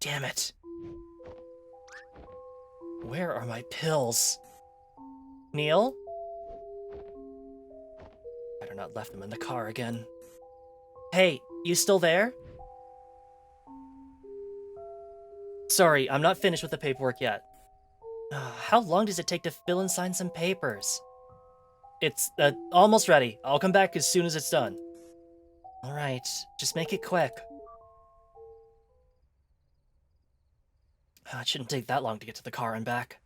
Damn it. Where are my pills? Neil? Better not left them in the car again. Hey, you still there? Sorry, I'm not finished with the paperwork yet. How long does it take to fill and sign some papers? It's, almost ready. I'll come back as soon as it's done. Alright, just make it quick. It shouldn't take that long to get to the car and back.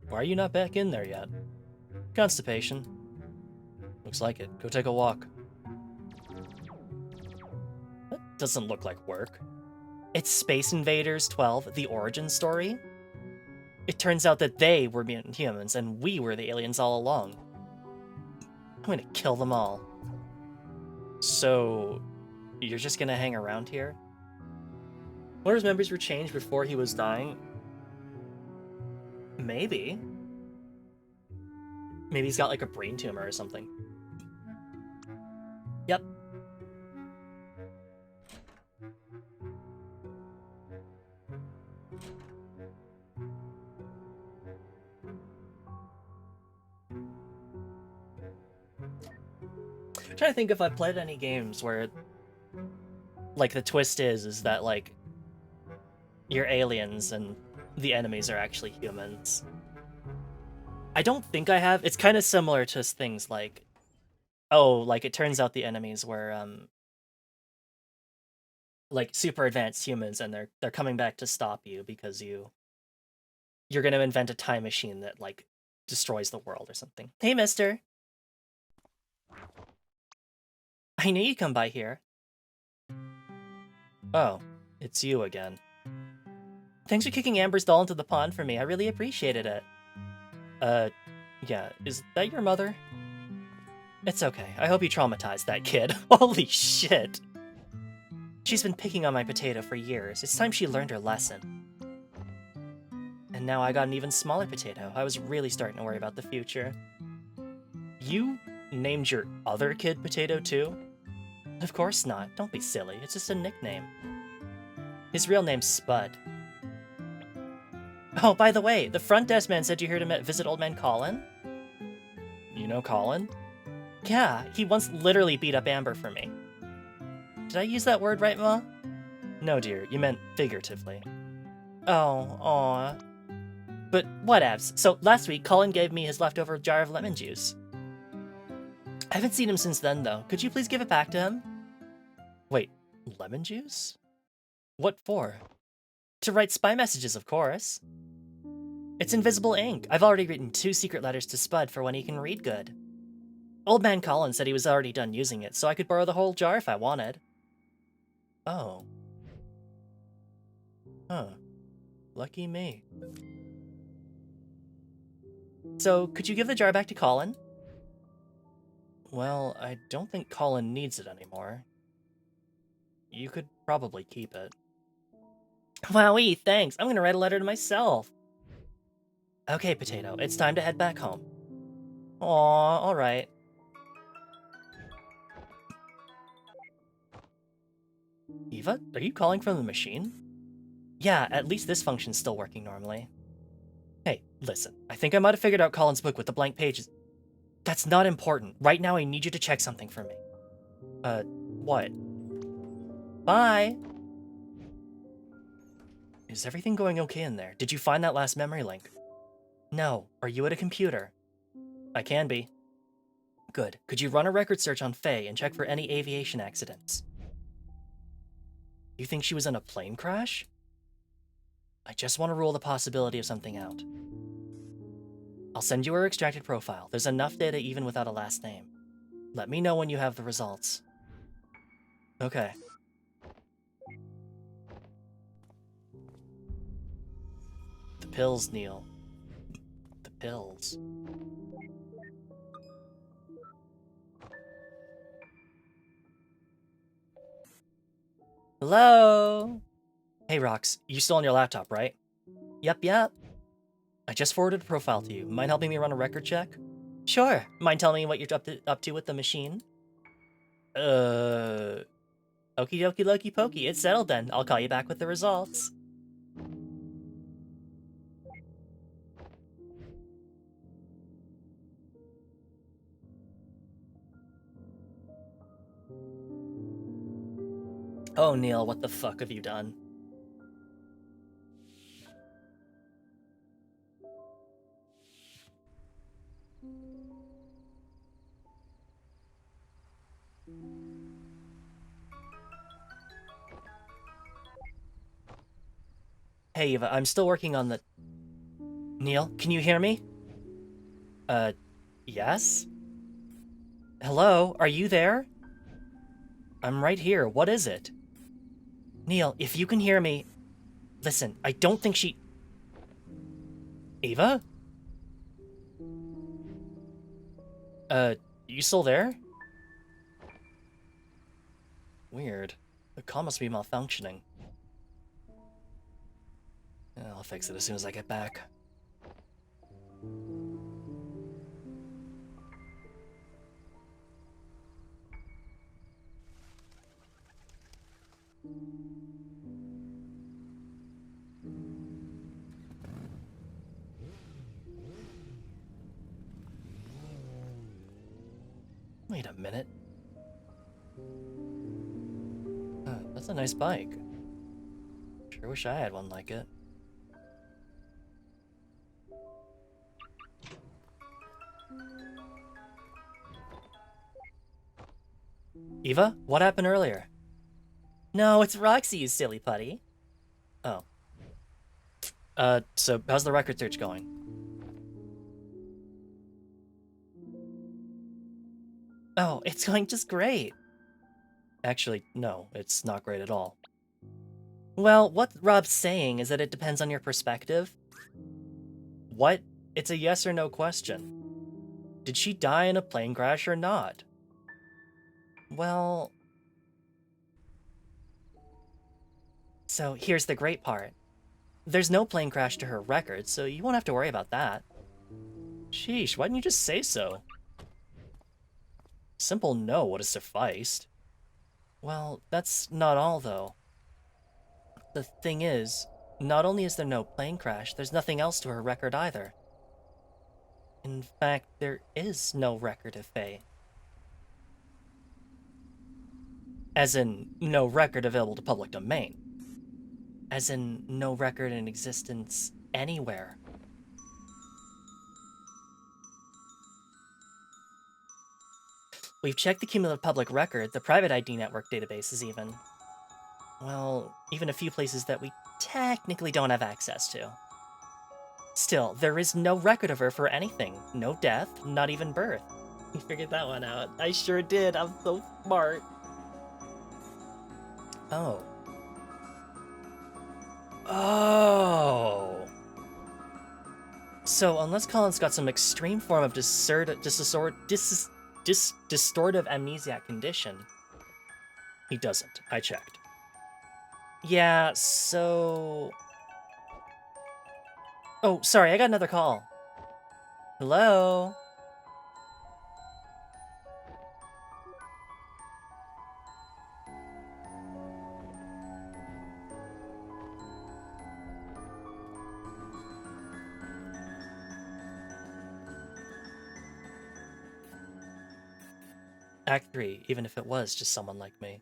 Why are you not back in there yet? Constipation. Looks like it. Go take a walk. That doesn't look like work. It's Space Invaders 12, The Origin Story. It turns out that they were mutant humans and we were the aliens all along. I'm gonna kill them all. So, you're just gonna hang around here? One of his memories were changed before he was dying? Maybe. Maybe he's got like a brain tumor or something. Yep. I'm trying to think if I've played any games where like the twist is that like you're aliens and the enemies are actually humans. I don't think I have. It's kind of similar to things like, oh, like it turns out the enemies were like super advanced humans and they're coming back to stop you because you're going to invent a time machine that like destroys the world or something. Hey, mister. I knew you'd come by here. Oh, it's you again. Thanks for kicking Amber's doll into the pond for me. I really appreciated it. Yeah, is that your mother? It's okay. I hope you traumatized that kid. Holy shit. She's been picking on my potato for years. It's time she learned her lesson. And now I got an even smaller potato. I was really starting to worry about the future. You named your other kid Potato too? Of course not. Don't be silly. It's just a nickname. His real name's Spud. Oh, by the way, the front desk man said you're here to visit old man Colin? You know Colin? Yeah, he once literally beat up Amber for me. Did I use that word right, Ma? No, dear, you meant figuratively. Oh, aw. But whatevs. So last week, Colin gave me his leftover jar of lemon juice. I haven't seen him since then, though. Could you please give it back to him? Wait, lemon juice? What for? To write spy messages, of course. It's invisible ink. I've already written 2 secret letters to Spud for when he can read good. Old man Colin said he was already done using it, so I could borrow the whole jar if I wanted. Oh. Huh. Lucky me. So, could you give the jar back to Colin? Well, I don't think Colin needs it anymore. You could probably keep it. Wowee, thanks. I'm gonna write a letter to myself. Okay, Potato, it's time to head back home. Aw, alright. Eva, are you calling from the machine? Yeah, at least this function's still working normally. Hey, listen, I think I might have figured out Colin's book with the blank pages. That's not important. Right now I need you to check something for me. What? Bye! Is everything going okay in there? Did you find that last memory link? No. Are you at a computer? I can be. Good. Could you run a record search on Faye and check for any aviation accidents? You think she was in a plane crash? I just want to rule the possibility of something out. I'll send you her extracted profile. There's enough data even without a last name. Let me know when you have the results. Okay. The pills, Neil. The pills. Hello? Hey, Rox, you still on your laptop, right? Yep. I just forwarded a profile to you. Mind helping me run a record check? Sure. Mind telling me what you're up to with the machine? Okie dokie lokey pokey. It's settled then. I'll call you back with the results. Oh, Neil, what the fuck have you done? Hey, Eva, I'm still working on the... Neil, can you hear me? Yes? Hello, are you there? I'm right here. What is it? Neil, if you can hear me, listen, I don't think she... Ava? You still there? Weird. The call must be malfunctioning. I'll fix it as soon as I get back. Wait a minute. That's a nice bike. Sure wish I had one like it. Eva, what happened earlier? No, it's Roxy, you silly putty. Oh. So how's the record search going? Oh, it's going just great. Actually, no, it's not great at all. Well, what Rob's saying is that it depends on your perspective. What? It's a yes or no question. Did she die in a plane crash or not? Well... So here's the great part. There's no plane crash to her record, so you won't have to worry about that. Sheesh, why didn't you just say so? Simple no would have sufficed. Well, that's not all, though. The thing is, not only is there no plane crash, there's nothing else to her record either. In fact, there is no record of Faye. As in, no record available to public domain. As in, no record in existence anywhere. We've checked the cumulative public record, the private ID network databases even. Well, even a few places that we technically don't have access to. Still, there is no record of her for anything. No death, not even birth. You figured that one out. I sure did. I'm so smart. Oh. Oh. So, unless Colin's got some extreme form of distortive amnesiac condition, he doesn't. I checked. Yeah, so... Oh, sorry, I got another call. Hello? Act 3, even if it was just someone like me.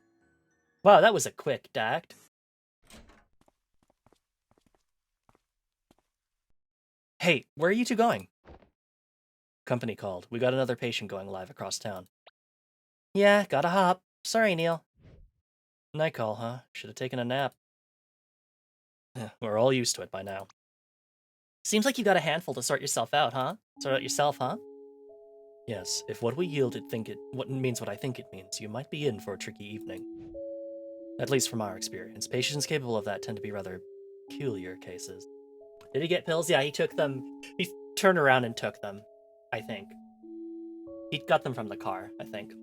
Wow, that was a quick act. Hey, where are you two going? Company called. We got another patient going live across town. Yeah, gotta hop. Sorry, Neil. Night call, huh? Should have taken a nap. We're all used to it by now. Seems like you got a handful to sort yourself out, huh? Sort out yourself, huh? Yes, if what we yielded what means what I think it means, you might be in for a tricky evening. At least from our experience, patients capable of that tend to be rather peculiar cases. Did he get pills? Yeah, he took them. He turned around and took them, I think. He got them from the car, I think.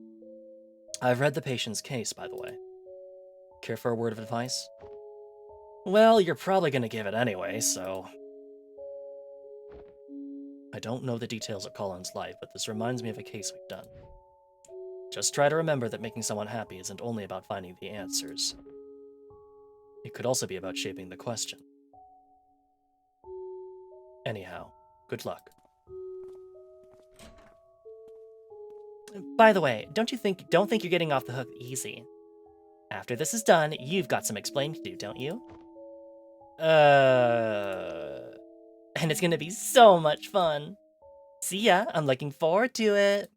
I've read the patient's case, by the way. Care for a word of advice? Well, you're probably gonna give it anyway, so... I don't know the details of Colin's life, but this reminds me of a case we've done. Just try to remember that making someone happy isn't only about finding the answers. It could also be about shaping the question. Anyhow, good luck. By the way, don't think you're getting off the hook easy. After this is done, you've got some explaining to do, don't you? And it's gonna be so much fun. See ya, I'm looking forward to it.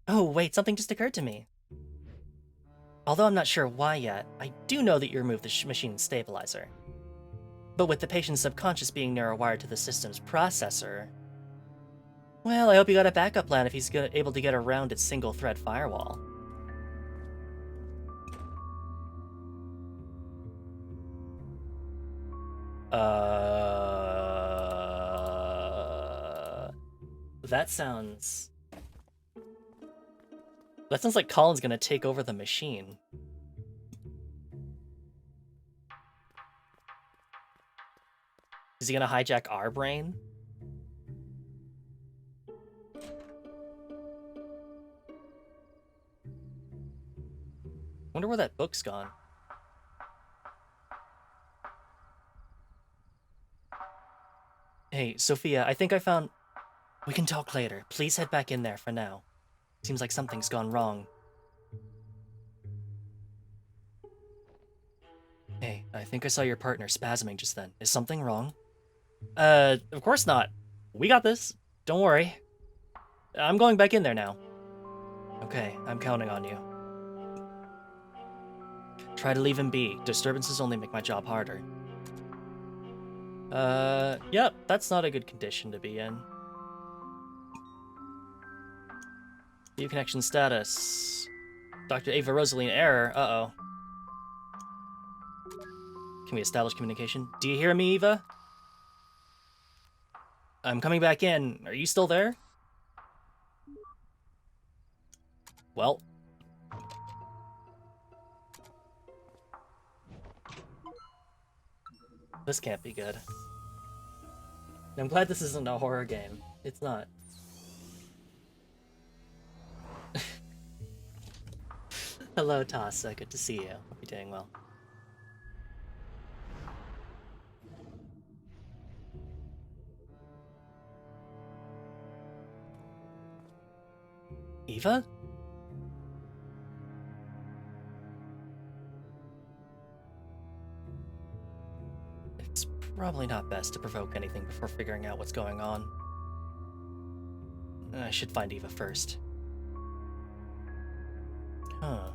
Oh, wait, something just occurred to me. Although I'm not sure why yet, I do know that you removed the machine's stabilizer. But with the patient's subconscious being narrow-wired to the system's processor... Well, I hope you got a backup plan if he's able to get around its single-thread firewall. That sounds... That sounds like Colin's gonna take over the machine. Is he gonna hijack our brain? Wonder where that book's gone. Hey, Sophia, I think I found... We can talk later. Please head back in there for now. Seems like something's gone wrong. Hey, I think I saw your partner spasming just then. Is something wrong? Of course not. We got this. Don't worry. I'm going back in there now. Okay, I'm counting on you. Try to leave him be. Disturbances only make my job harder. Yep, that's not a good condition to be in. View connection status. Dr. Ava Rosaline error. Uh-oh. Can we establish communication? Do you hear me, Eva? I'm coming back in. Are you still there? Well. This can't be good. I'm glad this isn't a horror game. It's not. Hello, Tassa. Good to see you. Hope you're doing well. Eva? It's probably not best to provoke anything before figuring out what's going on. I should find Eva first. Huh.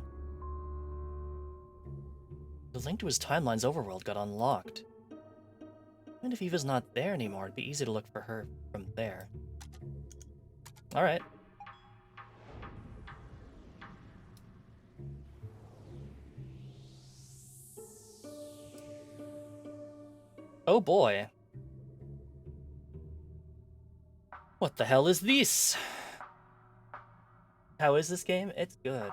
The link to his timeline's overworld got unlocked. And if Eva's not there anymore, it'd be easy to look for her from there. Alright. Oh boy. What the hell is this? How is this game? It's good.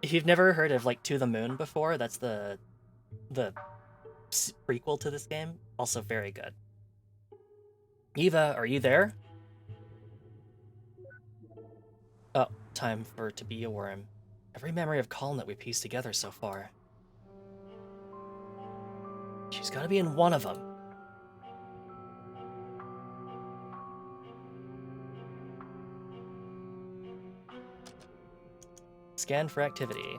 If you've never heard of, like, To the Moon before, that's the prequel to this game. Also very good. Eva, are you there? Oh, time for to be a worm. Every memory of Colin that we pieced together so far. She's gotta be in one of them. Scan for activity.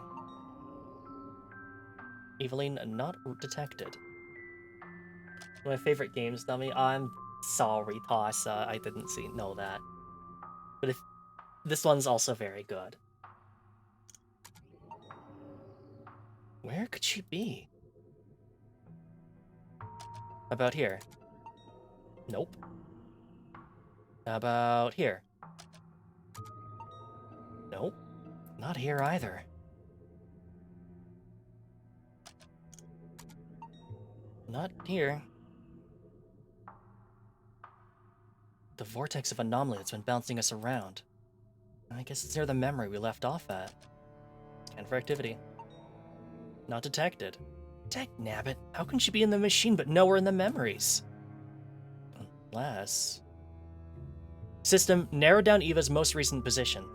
Eveline not detected. One of my favorite games, dummy. I'm sorry, Tassa. I didn't know that. But if this one's also very good. Where could she be? How about here? Nope. How about here? Nope. Not here either. Not here. The vortex of anomaly that's been bouncing us around. I guess it's near the memory we left off at. Scan for activity. Not detected. Dagnabbit, how can she be in the machine but nowhere in the memories? Unless... System, narrow down Eva's most recent position.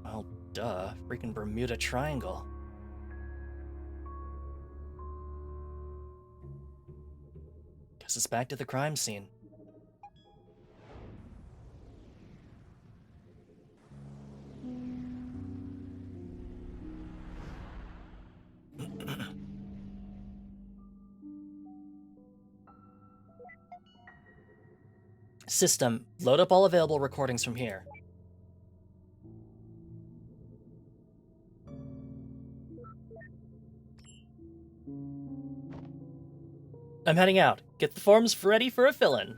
Well, duh. Freaking Bermuda Triangle. Guess it's back to the crime scene. System, load up all available recordings from here. I'm heading out. Get the forms ready for a fill-in.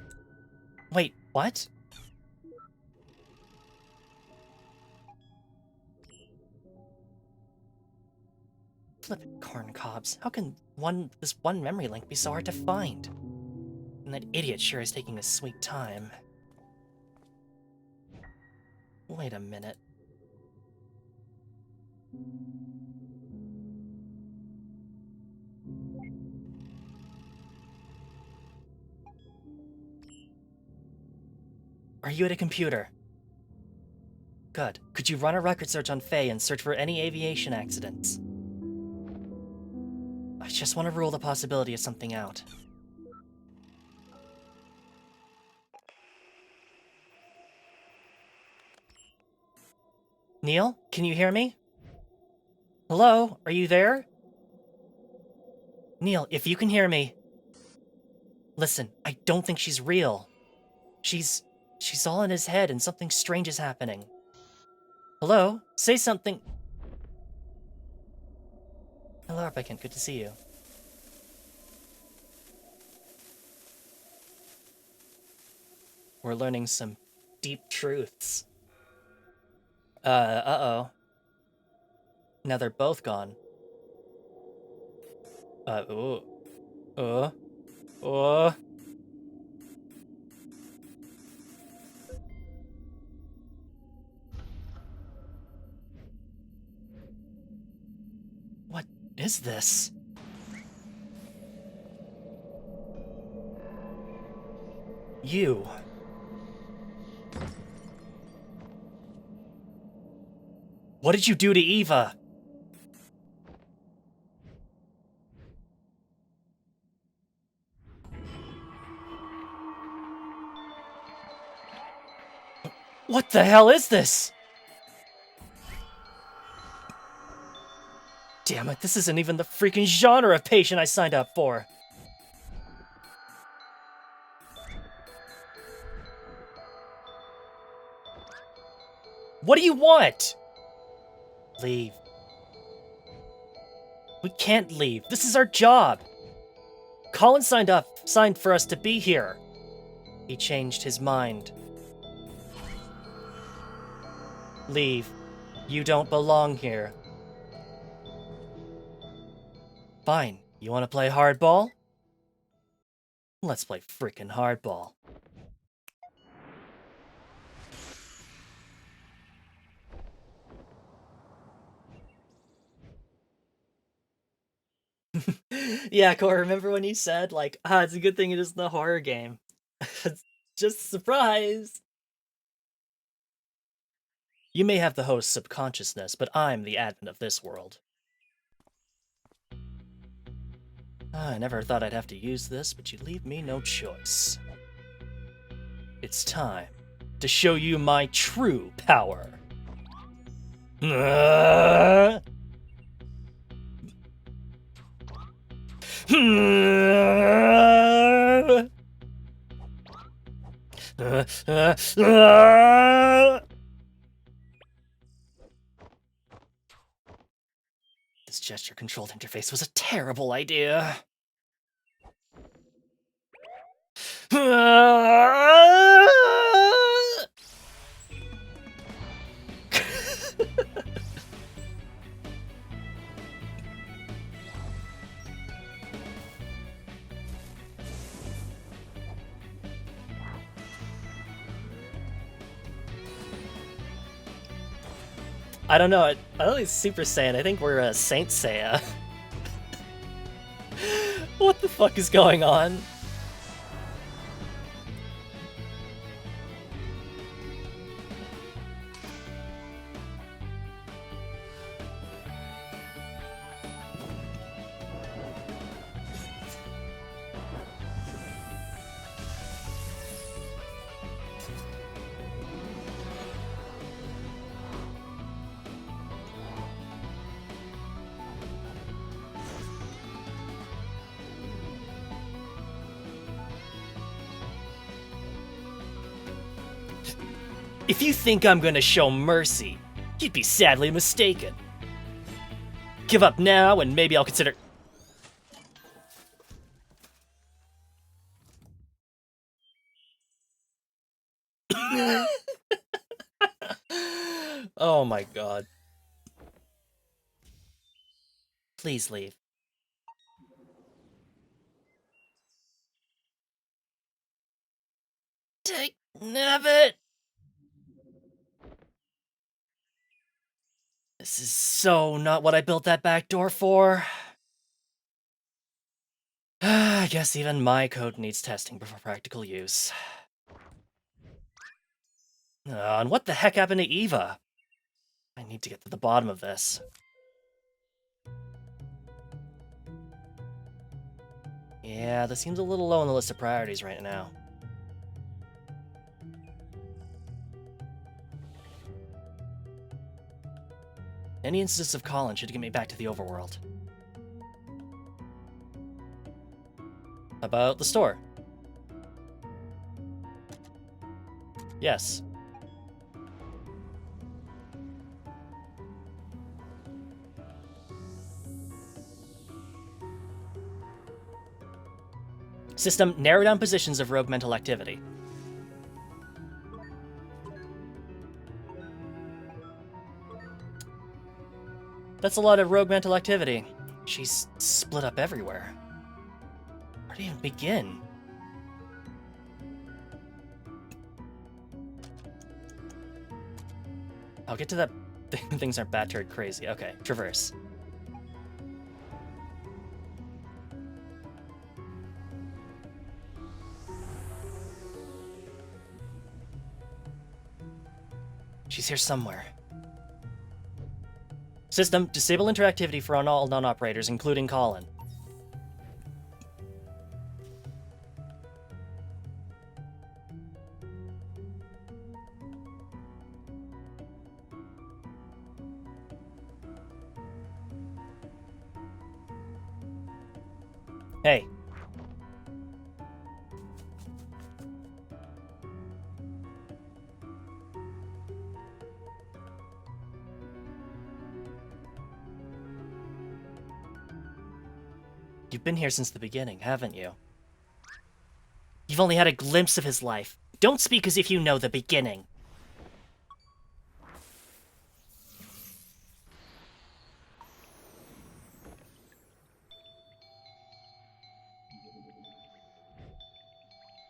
Wait, what? Flippin' corn cobs. How can this one memory link be so hard to find? And that idiot sure is taking his sweet time. Wait a minute. Are you at a computer? Good. Could you run a record search on Faye and search for any aviation accidents? I just want to rule the possibility of something out. Neil, can you hear me? Hello? Are you there? Neil, if you can hear me... Listen, I don't think she's real. She's all in his head and something strange is happening. Hello? Say something... Hello, applicant. Good to see you. We're learning some deep truths. Uh-oh. Now they're both gone. Ooh. What is this? You. What did you do to Eva? What the hell is this? Damn it, this isn't even the freaking genre of patient I signed up for. What do you want? Leave. We can't leave. This is our job. Colin signed for us to be here. He changed his mind. Leave. You don't belong here. Fine. You want to play hardball? Let's play frickin' hardball. Yeah, Cor, remember when you said, like, it's a good thing it isn't a horror game. Just a surprise! You may have the host's subconsciousness, but I'm the admin of this world. I never thought I'd have to use this, but you leave me no choice. It's time to show you my true power. This gesture-controlled interface was a terrible idea. I don't know. I don't think it's Super Saiyan. I think we're Saint Seiya. What the fuck is going on? If you think I'm gonna show mercy, you'd be sadly mistaken. Give up now, and maybe I'll consider... Oh my god. Please leave. Nabbit! This is so not what I built that back door for. I guess even my code needs testing before practical use. And what the heck happened to Eva? I need to get to the bottom of this. Yeah, this seems a little low on the list of priorities right now. Any instance of Colin should get me back to the overworld. About the store? Yes. System, narrow down positions of rogue mental activity. That's a lot of rogue mental activity. She's split up everywhere. Where to even begin? I'll get to that. Things aren't battered crazy. Okay, traverse. She's here somewhere. System, disable interactivity for all non-operators, including Colin. Hey. You've been here since the beginning, haven't you? You've only had a glimpse of his life. Don't speak as if you know the beginning.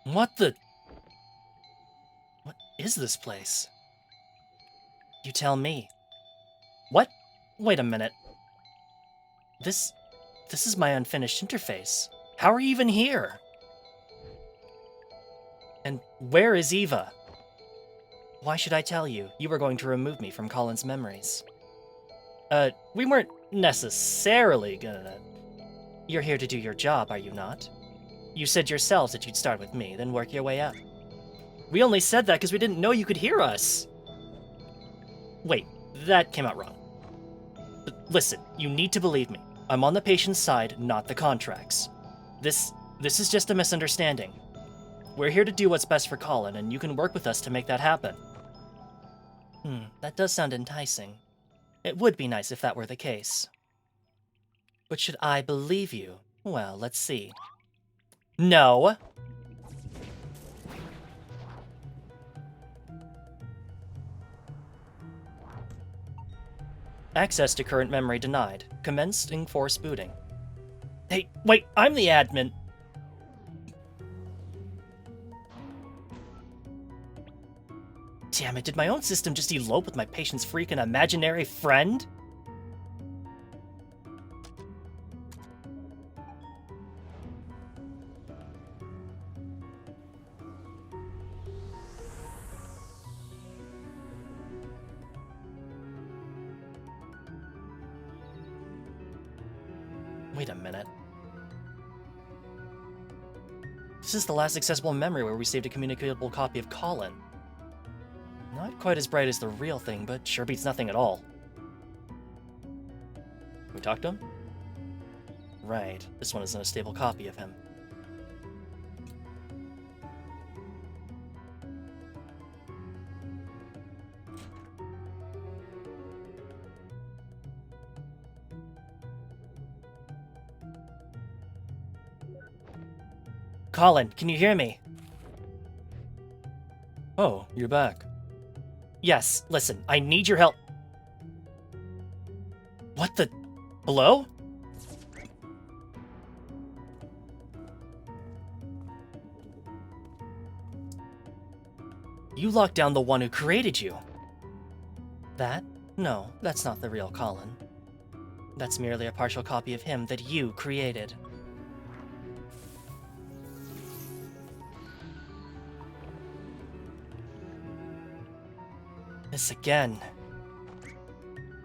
What the... What is this place? You tell me. What? Wait a minute. This is my unfinished interface. How are you even here? And where is Eva? Why should I tell you? You were going to remove me from Colin's memories. We weren't necessarily gonna... You're here to do your job, are you not? You said yourselves that you'd start with me, then work your way up. We only said that because we didn't know you could hear us. Wait, that came out wrong. Listen, you need to believe me. I'm on the patient's side, not the contracts. This is just a misunderstanding. We're here to do what's best for Colin, and you can work with us to make that happen. That does sound enticing. It would be nice if that were the case. But should I believe you? Well, let's see. No! Access to current memory denied. Commencing forced booting. Hey, wait, I'm the admin! Damn it, did my own system just elope with my patient's freaking imaginary friend? Wait a minute. This is the last accessible memory where we saved a communicable copy of Colin. Not quite as bright as the real thing, but sure beats nothing at all. Can we talk to him? Right, this one isn't a stable copy of him. Colin, can you hear me? Oh, you're back. Yes, listen, I need your help. What the... Hello? You locked down the one who created you. That? No, that's not the real Colin. That's merely a partial copy of him that you created. This again.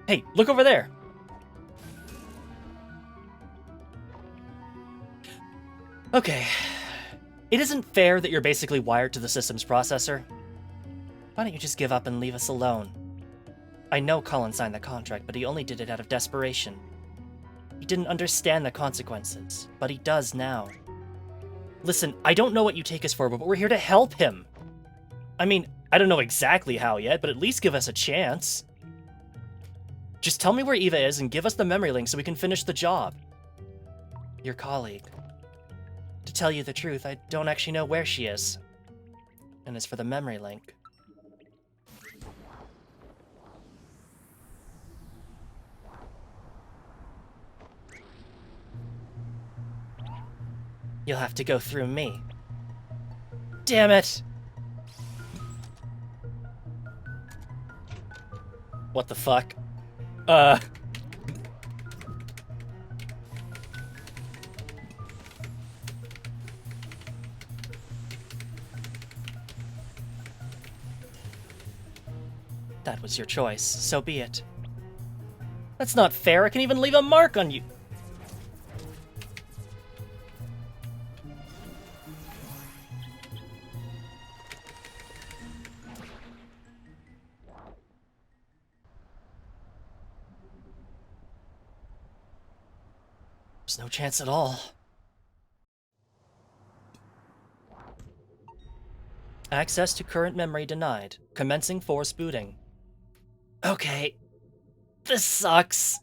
Hey, look over there! Okay. It isn't fair that you're basically wired to the system's processor. Why don't you just give up and leave us alone? I know Colin signed the contract, but he only did it out of desperation. He didn't understand the consequences, but he does now. Listen, I don't know what you take us for, but we're here to help him. I mean, I don't know exactly how yet, but at least give us a chance. Just tell me where Eva is and give us the memory link so we can finish the job. Your colleague. To tell you the truth, I don't actually know where she is. And as for the memory link... You'll have to go through me. Damn it! What the fuck? That was your choice, so be it. That's not fair, I can even leave a mark on you! There's no chance at all. Access to current memory denied. Commencing force booting. Okay. This sucks.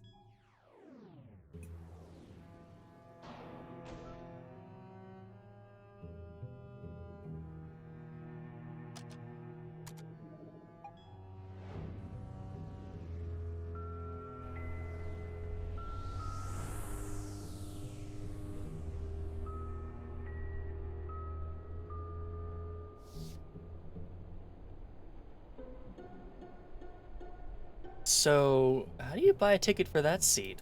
So, how do you buy a ticket for that seat?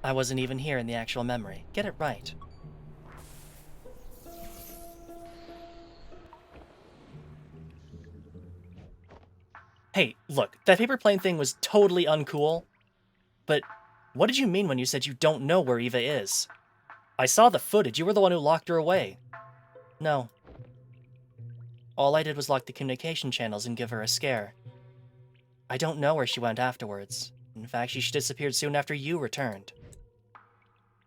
I wasn't even here in the actual memory. Get it right. Hey, look, that paper plane thing was totally uncool. But what did you mean when you said you don't know where Eva is? I saw the footage. You were the one who locked her away. No. All I did was lock the communication channels and give her a scare. I don't know where she went afterwards. In fact, she disappeared soon after you returned.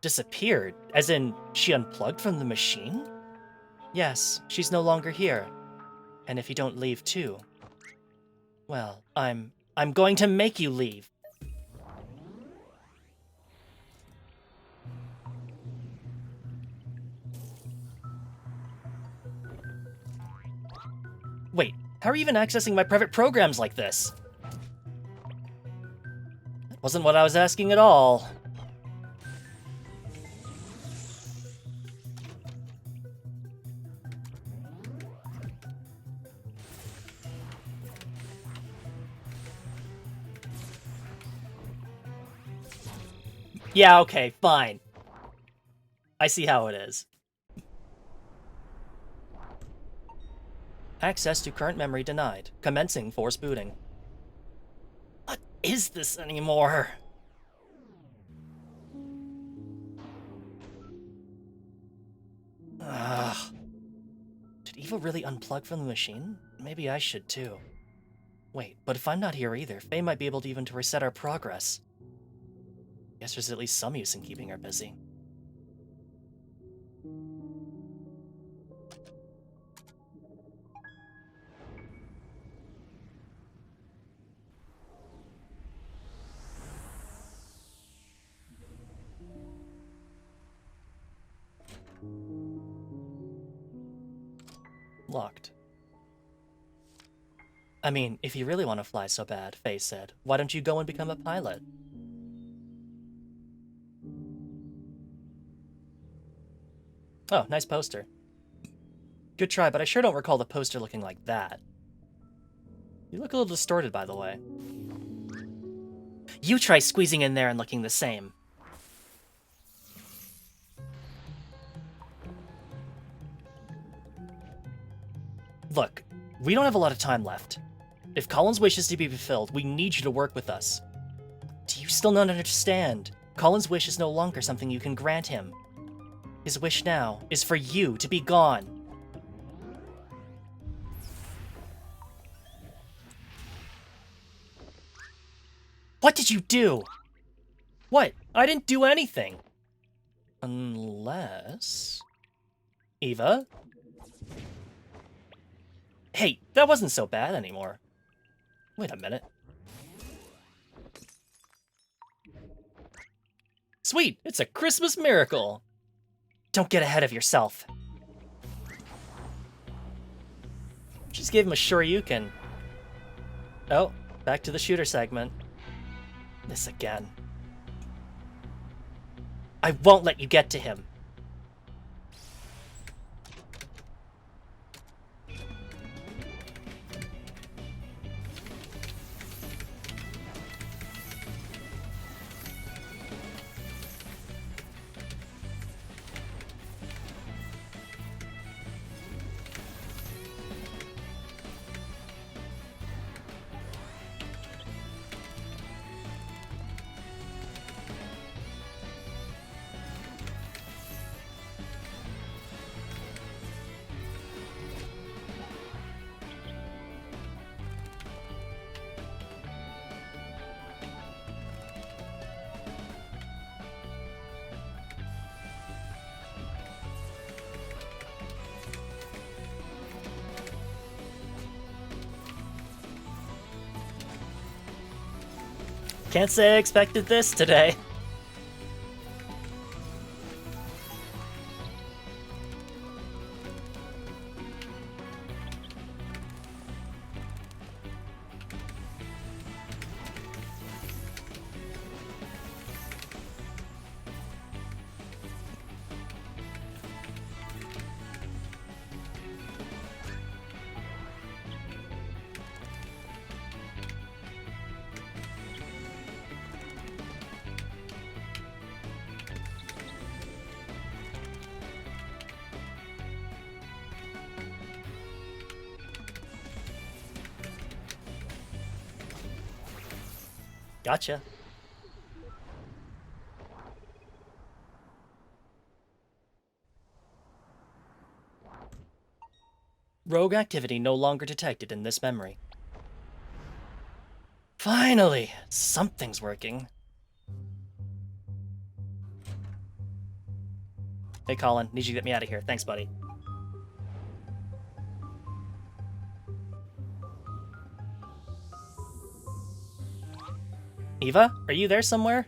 Disappeared? As in, she unplugged from the machine? Yes, she's no longer here. And if you don't leave too... Well, I'm going to make you leave. Wait, how are you even accessing my private programs like this? That wasn't what I was asking at all. Yeah, okay, fine. I see how it is. Access to current memory denied. Commencing force booting. What is this anymore? Ugh. Did Eva really unplug from the machine? Maybe I should too. Wait, but if I'm not here either, Faye might be able to even reset our progress. Guess there's at least some use in keeping her busy. Locked. I mean, if you really want to fly so bad, Faye said, why don't you go and become a pilot? Oh, nice poster. Good try, but I sure don't recall the poster looking like that. You look a little distorted, by the way. You try squeezing in there and looking the same. Look, we don't have a lot of time left. If Colin's wish is to be fulfilled, we need you to work with us. Do you still not understand? Colin's wish is no longer something you can grant him. His wish now is for you to be gone. What did you do? What? I didn't do anything. Unless... Eva? Hey, that wasn't so bad anymore. Wait a minute. Sweet, it's a Christmas miracle. Don't get ahead of yourself. Just gave him a Shoryuken. Oh, back to the shooter segment. This again. I won't let you get to him. Can't say I expected this today. Gotcha. Rogue activity no longer detected in this memory. Finally! Something's working. Hey Colin, need you to get me out of here. Thanks, buddy. Eva, are you there somewhere?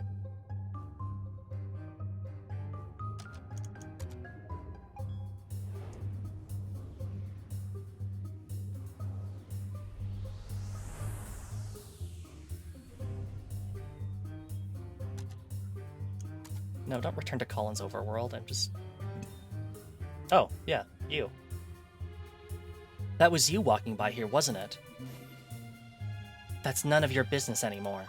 No, don't return to Colin's overworld. I'm just... Oh, yeah, you. That was you walking by here, wasn't it? That's none of your business anymore.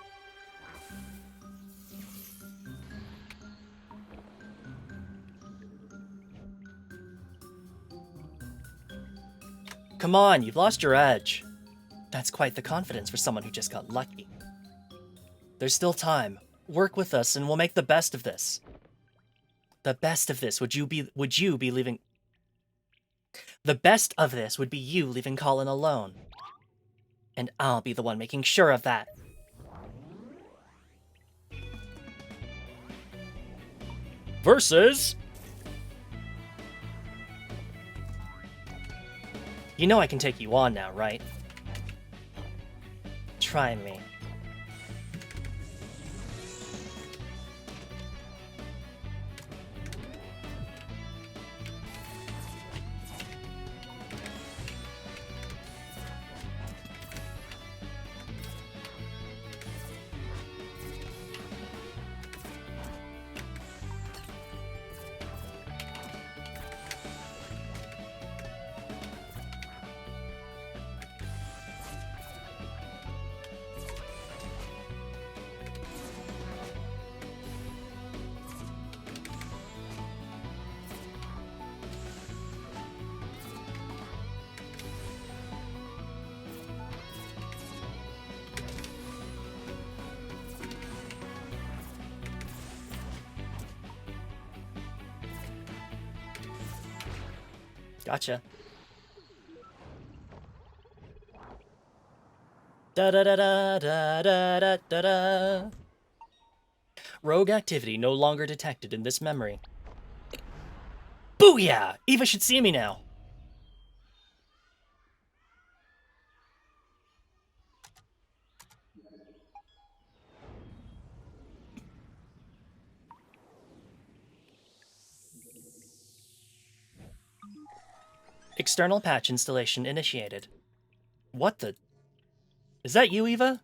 Come on, you've lost your edge. That's quite the confidence for someone who just got lucky. There's still time. Work with us and we'll make the best of this. The best of this would you be leaving... The best of this would be you leaving Colin alone. And I'll be the one making sure of that. Versus... You know I can take you on now, right? Try me. Gotcha. Da da da da da da da da da. Rogue activity no longer detected in this memory. Booyah! Eva should see me now. External patch installation initiated. What the? Is that you, Eva?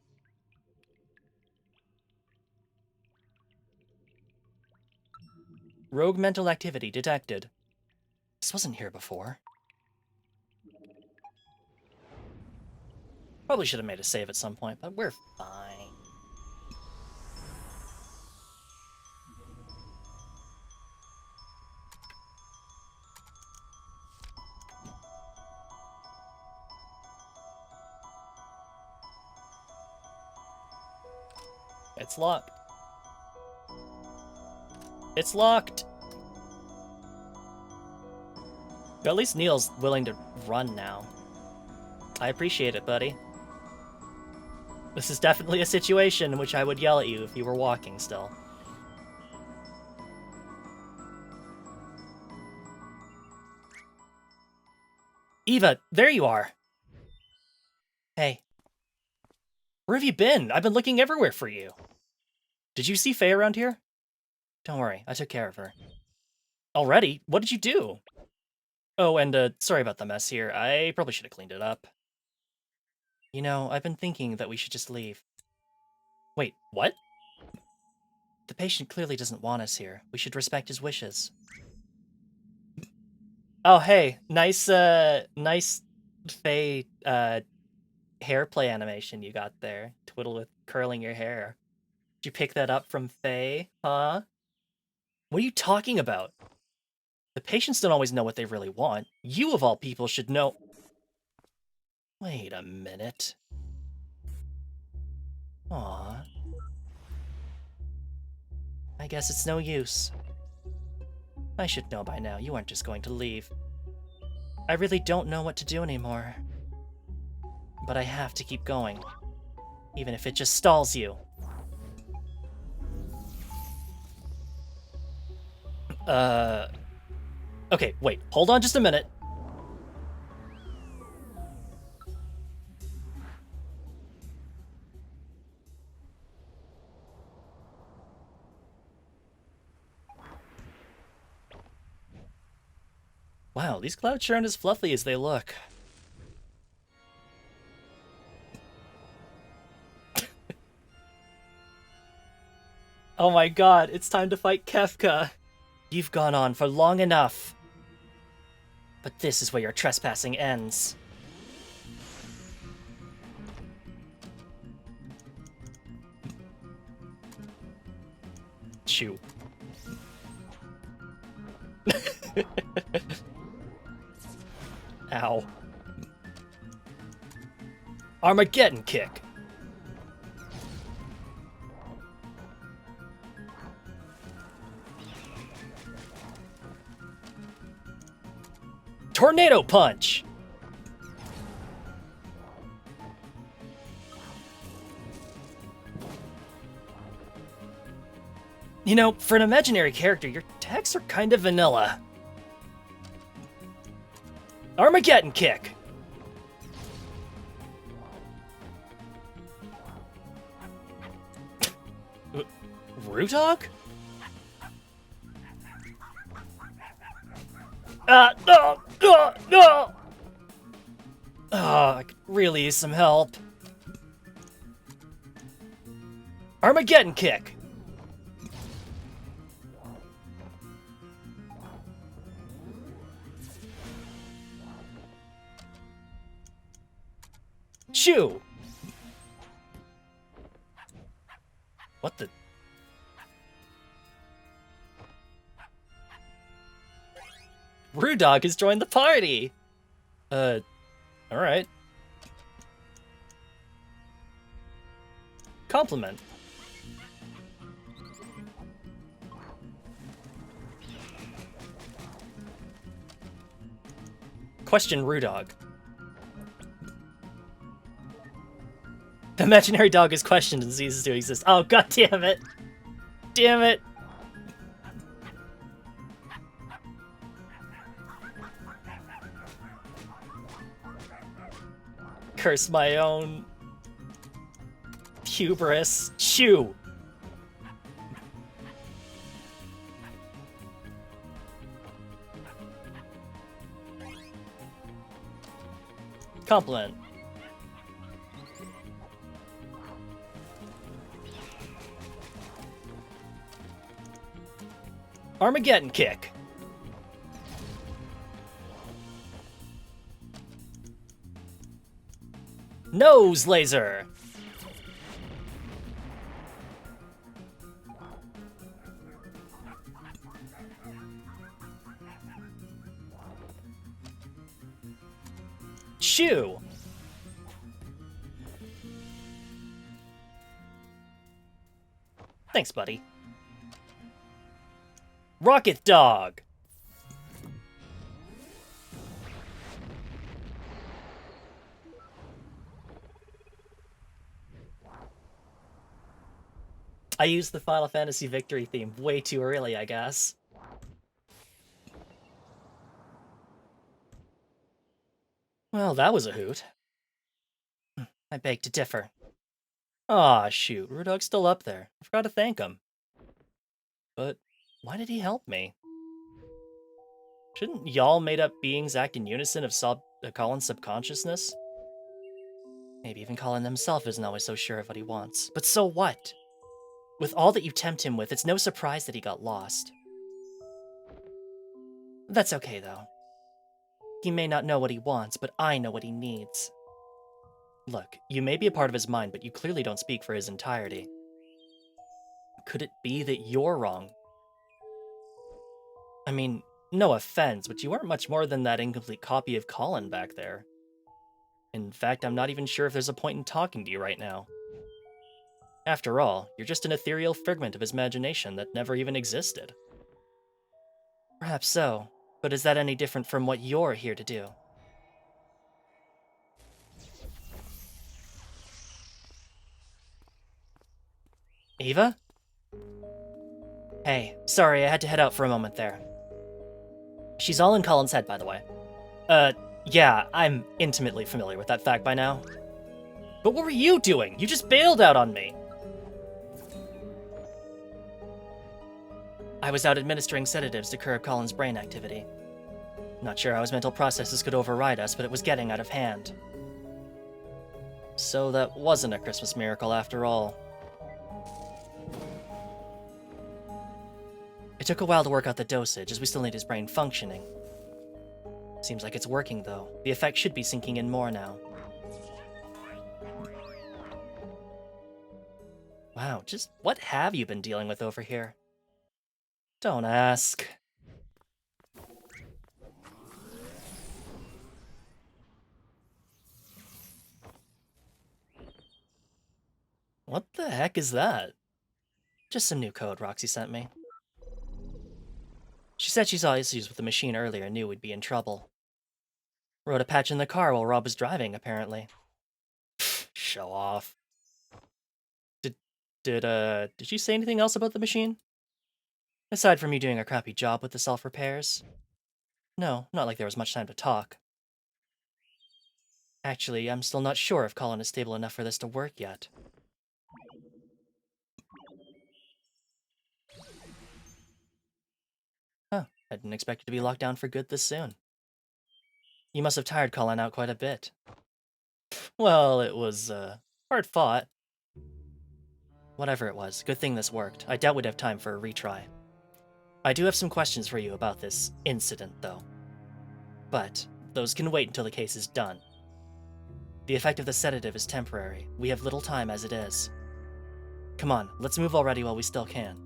Rogue mental activity detected. This wasn't here before. Probably should have made a save at some point, but we're fine. It's locked. It's locked! At least Neil's willing to run now. I appreciate it, buddy. This is definitely a situation in which I would yell at you if you were walking still. Eva, there you are! Hey. Where have you been? I've been looking everywhere for you. Did you see Faye around here? Don't worry, I took care of her. Already? What did you do? Oh, and sorry about the mess here. I probably should have cleaned it up. You know, I've been thinking that we should just leave. Wait, what? The patient clearly doesn't want us here. We should respect his wishes. Oh, hey, nice Faye, hair play animation you got there. Twiddle with curling your hair. Did you pick that up from Faye, huh? What are you talking about? The patients don't always know what they really want. You, of all people, should know... Wait a minute. Aw. I guess it's no use. I should know by now you aren't just going to leave. I really don't know what to do anymore. But I have to keep going. Even if it just stalls you. Okay, wait. Hold on just a minute. Wow, these clouds sure aren't as fluffy as they look. Oh my god, it's time to fight Kefka. You've gone on for long enough. But this is where your trespassing ends. Chew. Ow. Armageddon kick. Tornado punch. You know, for an imaginary character, your attacks are kind of vanilla. Armageddon kick. Rootog? No! No! I could really use some help. Armageddon kick. Shoo! What the? Rudog has joined the party! Alright. Compliment. Question Rudog. The imaginary dog is questioned and ceases to exist. Oh, god damn it! Damn it! Curse my own hubris. Shoo! Compliment. Armageddon kick. Nose laser. Shoo. Thanks, buddy. Rocket Dog! I used the Final Fantasy Victory theme way too early, I guess. Well, that was a hoot. I beg to differ. Aw, shoot, Rudog's still up there. I forgot to thank him. But why did he help me? Shouldn't y'all made-up beings act in unison of Colin's subconsciousness? Maybe even Colin himself isn't always so sure of what he wants. But so what? With all that you tempt him with, it's no surprise that he got lost. That's okay, though. He may not know what he wants, but I know what he needs. Look, you may be a part of his mind, but you clearly don't speak for his entirety. Could it be that you're wrong? I mean, no offense, but you aren't much more than that incomplete copy of Colin back there. In fact, I'm not even sure if there's a point in talking to you right now. After all, you're just an ethereal figment of his imagination that never even existed. Perhaps so, but is that any different from what you're here to do? Eva? Hey, sorry, I had to head out for a moment there. She's all in Colin's head, by the way. Yeah, I'm intimately familiar with that fact by now. But what were you doing? You just bailed out on me! I was out administering sedatives to curb Colin's brain activity. Not sure how his mental processes could override us, but it was getting out of hand. So that wasn't a Christmas miracle after all. It took a while to work out the dosage, as we still need his brain functioning. Seems like it's working, though. The effect should be sinking in more now. Wow, just what have you been dealing with over here? Don't ask. What the heck is that? Just some new code Roxy sent me. She said she saw issues with the machine earlier and knew we'd be in trouble. Wrote a patch in the car while Rob was driving, apparently. Show off. Did she say anything else about the machine? Aside from you doing a crappy job with the self-repairs? No, not like there was much time to talk. Actually, I'm still not sure if Colin is stable enough for this to work yet. Huh, I didn't expect it to be locked down for good this soon. You must have tired Colin out quite a bit. Well, it was, hard fought. Whatever it was, good thing this worked. I doubt we'd have time for a retry. I do have some questions for you about this incident, though. But those can wait until the case is done. The effect of the sedative is temporary. We have little time as it is. Come on, let's move already while we still can.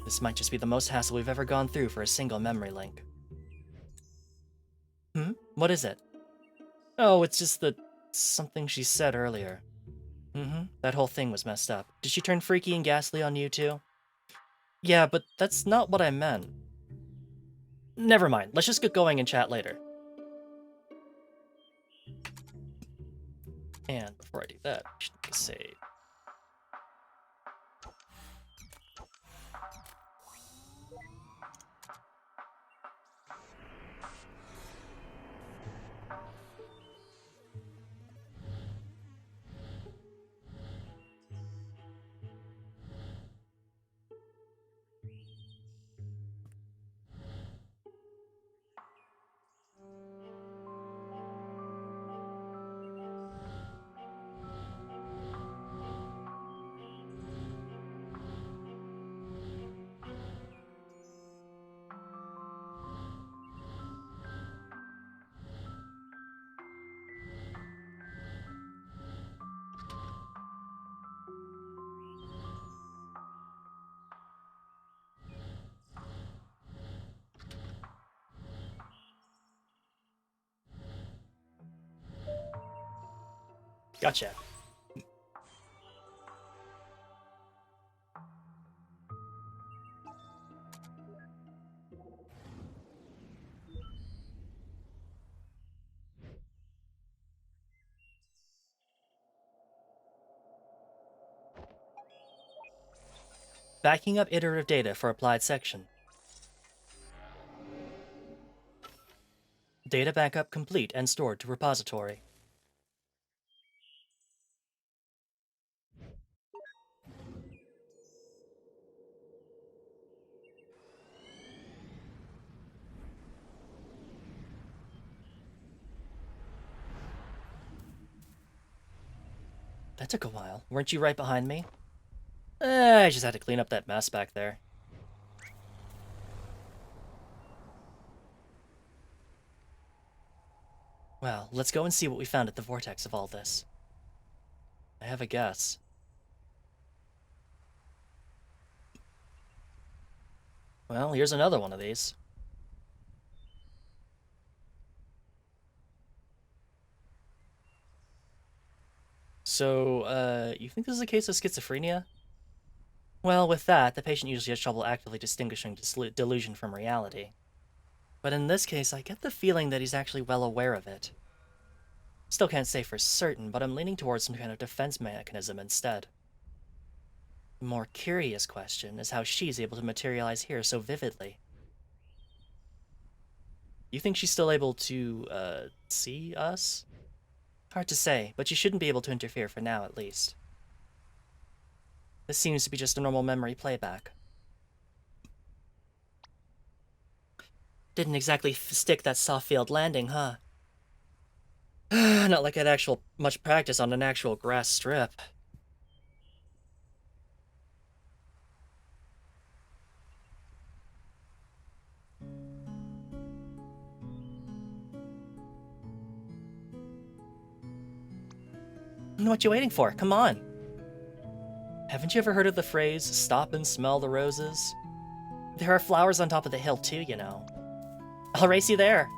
This might just be the most hassle we've ever gone through for a single memory link. What is it? Oh, it's just something she said earlier. That whole thing was messed up. Did she turn freaky and ghastly on you too? Yeah, but that's not what I meant. Never mind, let's just get going and chat later. And before I do that, I should save. Gotcha. Backing up iterative data for applied section. Data backup complete and stored to repository. That took a while. Weren't you right behind me? I just had to clean up that mess back there. Well, let's go and see what we found at the vortex of all this. I have a guess. Well, here's another one of these. So, you think this is a case of schizophrenia? Well, with that, the patient usually has trouble actively distinguishing delusion from reality. But in this case, I get the feeling that he's actually well aware of it. Still can't say for certain, but I'm leaning towards some kind of defense mechanism instead. The more curious question is how she's able to materialize here so vividly. You think she's still able to, see us? Hard to say, but she shouldn't be able to interfere for now, at least. This seems to be just a normal memory playback. Didn't exactly stick that soft field landing, huh? Not like I'd much practice on an actual grass strip. What you waiting for? Come on. Haven't you ever heard of the phrase, stop and smell the roses? There are flowers on top of the hill too, you know. I'll race you there.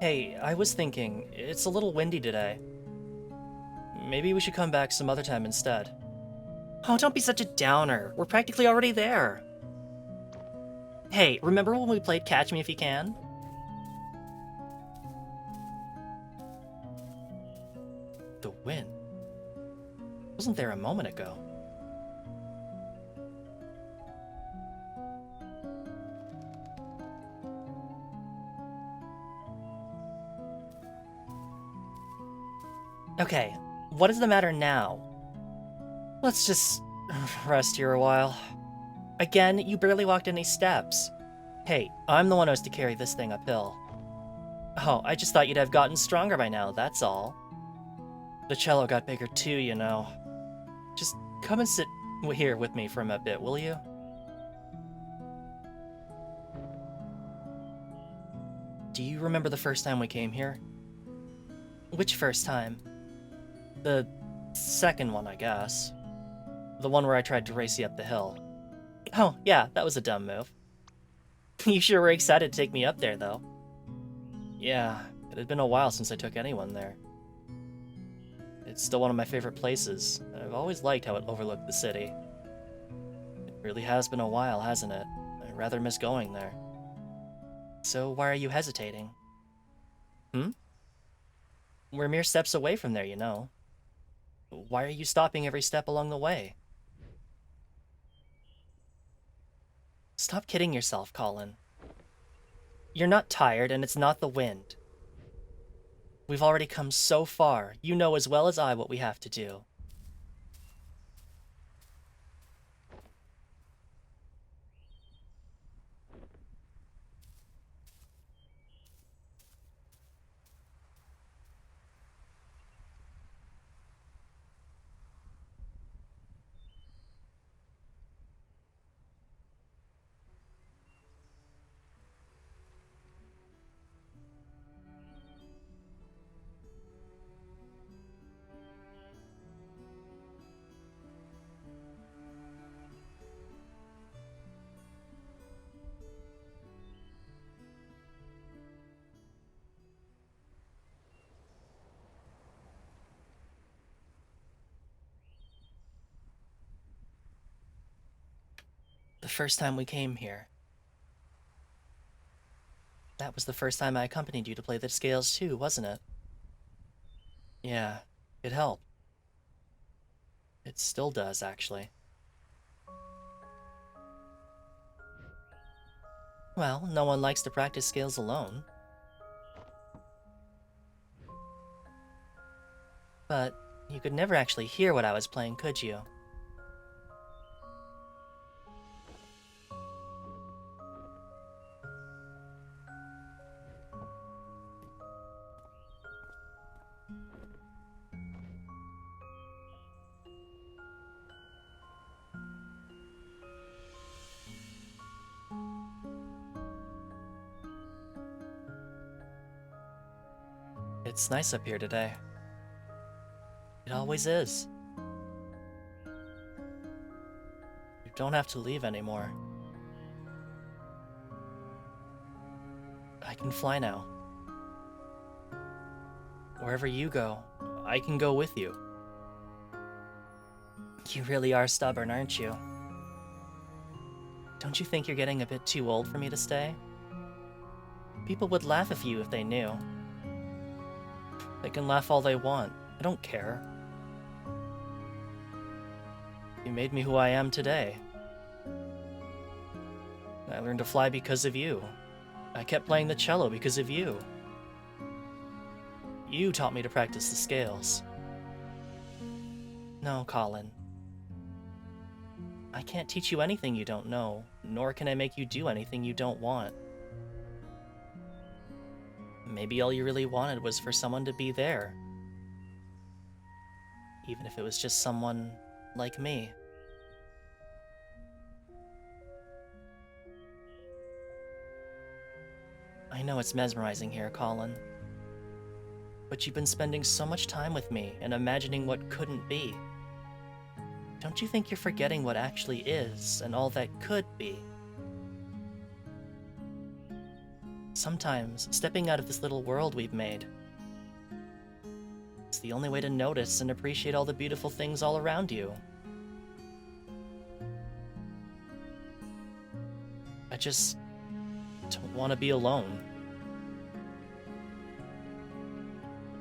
Hey, I was thinking, it's a little windy today. Maybe we should come back some other time instead. Oh, don't be such a downer. We're practically already there. Hey, remember when we played Catch Me If You Can? The wind. Wasn't there a moment ago? Okay, what is the matter now? Let's just rest here a while. Again, you barely walked any steps. Hey, I'm the one who has to carry this thing uphill. Oh, I just thought you'd have gotten stronger by now, that's all. The cello got bigger too, you know. Just come and sit here with me for a bit, will you? Do you remember the first time we came here? Which first time? The second one, I guess. The one where I tried to race you up the hill. Oh, yeah, that was a dumb move. You sure were excited to take me up there, though. Yeah, it had been a while since I took anyone there. It's still one of my favorite places. I've always liked how it overlooked the city. It really has been a while, hasn't it? I rather miss going there. So why are you hesitating? Hmm? We're mere steps away from there, you know. Why are you stopping every step along the way? Stop kidding yourself, Colin. You're not tired, and it's not the wind. We've already come so far. You know as well as I what we have to do. The first time we came here. That was the first time I accompanied you to play the scales too, wasn't it? Yeah, it helped. It still does, actually. Well, no one likes to practice scales alone. But you could never actually hear what I was playing, could you? It's nice up here today. It always is. You don't have to leave anymore. I can fly now. Wherever you go, I can go with you. You really are stubborn, aren't you? Don't you think you're getting a bit too old for me to stay? People would laugh at you if they knew. They can laugh all they want. I don't care. You made me who I am today. I learned to fly because of you. I kept playing the cello because of you. You taught me to practice the scales. No, Colin. I can't teach you anything you don't know, nor can I make you do anything you don't want. Maybe all you really wanted was for someone to be there. Even if it was just someone like me. I know it's mesmerizing here, Colin. But you've been spending so much time with me and imagining what couldn't be. Don't you think you're forgetting what actually is and all that could be? Sometimes, stepping out of this little world we've made, it's the only way to notice and appreciate all the beautiful things all around you. I just don't want to be alone.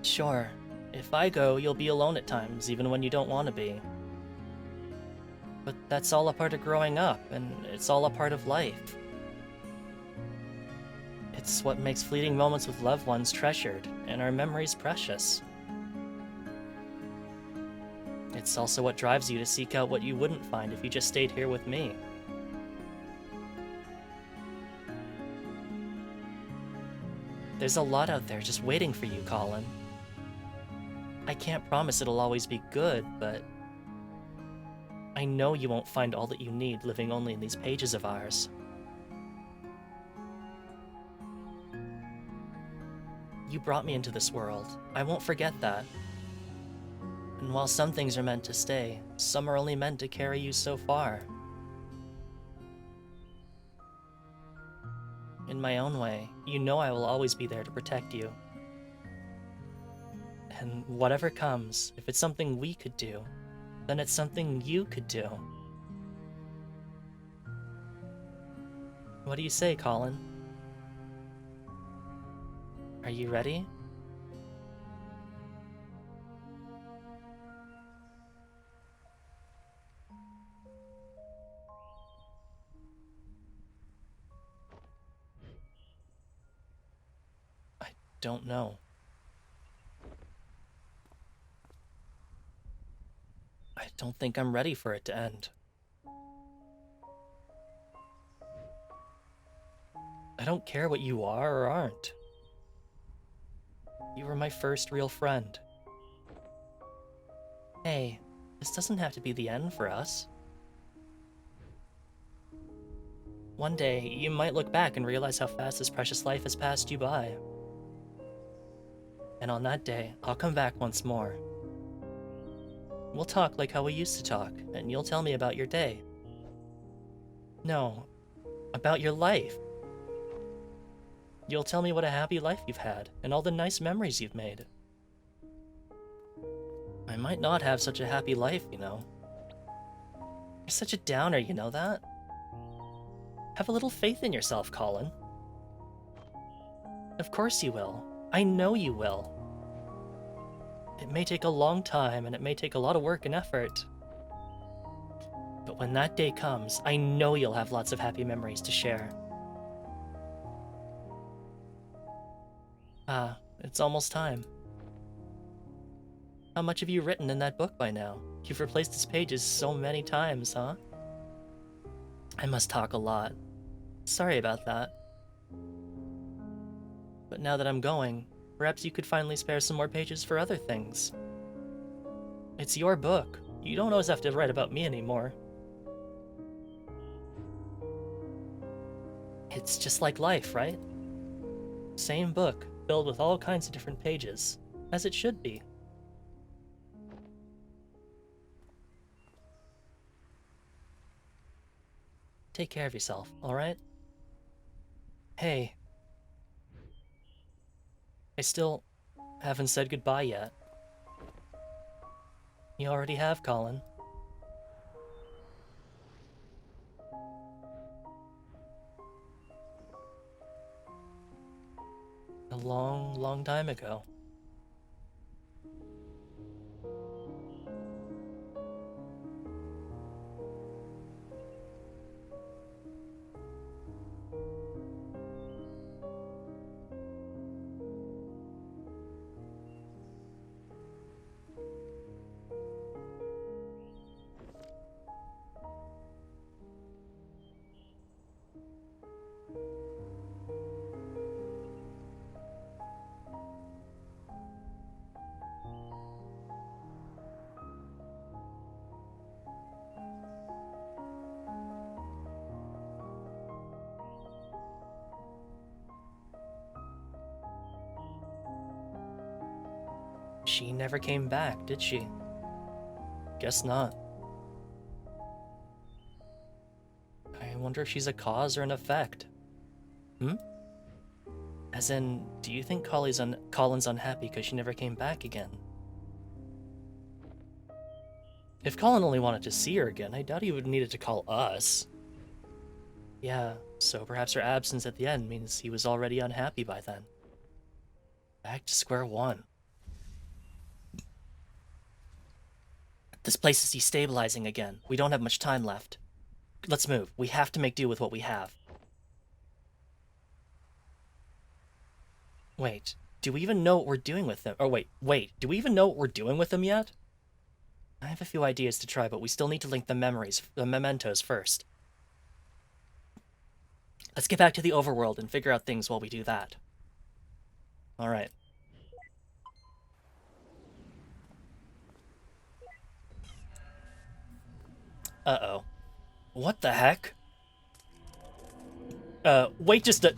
Sure, if I go, you'll be alone at times, even when you don't want to be. But that's all a part of growing up, and it's all a part of life. It's what makes fleeting moments with loved ones treasured, and our memories precious. It's also what drives you to seek out what you wouldn't find if you just stayed here with me. There's a lot out there just waiting for you, Colin. I can't promise it'll always be good, but I know you won't find all that you need living only in these pages of ours. You brought me into this world. I won't forget that. And while some things are meant to stay, some are only meant to carry you so far. In my own way, you know I will always be there to protect you. And whatever comes, if it's something we could do, then it's something you could do. What do you say, Colin? Are you ready? I don't know. I don't think I'm ready for it to end. I don't care what you are or aren't. You were my first real friend. Hey, this doesn't have to be the end for us. One day, you might look back and realize how fast this precious life has passed you by. And on that day, I'll come back once more. We'll talk like how we used to talk, and you'll tell me about your day. No, about your life. You'll tell me what a happy life you've had, and all the nice memories you've made. I might not have such a happy life, you know. You're such a downer, you know that? Have a little faith in yourself, Colin. Of course you will. I know you will. It may take a long time, and it may take a lot of work and effort. But when that day comes, I know you'll have lots of happy memories to share. Ah, it's almost time. How much have you written in that book by now? You've replaced its pages so many times, huh? I must talk a lot. Sorry about that. But now that I'm going, perhaps you could finally spare some more pages for other things. It's your book. You don't always have to write about me anymore. It's just like life, right? Same book, filled with all kinds of different pages, as it should be. Take care of yourself, alright? Hey. I still haven't said goodbye yet. You already have, Colin. A long, long time ago. She never came back, did she? Guess not. I wonder if she's a cause or an effect. Hmm? As in, do you think Colin's unhappy because she never came back again? If Colin only wanted to see her again, I doubt he would have needed to call us. Yeah, so perhaps her absence at the end means he was already unhappy by then. Back to square one. This place is destabilizing again. We don't have much time left. Let's move. We have to make do with what we have. Wait, do we even know what we're doing with them? Oh, wait, do we even know what we're doing with them yet? I have a few ideas to try, but we still need to link the mementos first. Let's get back to the overworld and figure out things while we do that. Alright. Uh-oh. What the heck? Wait just a...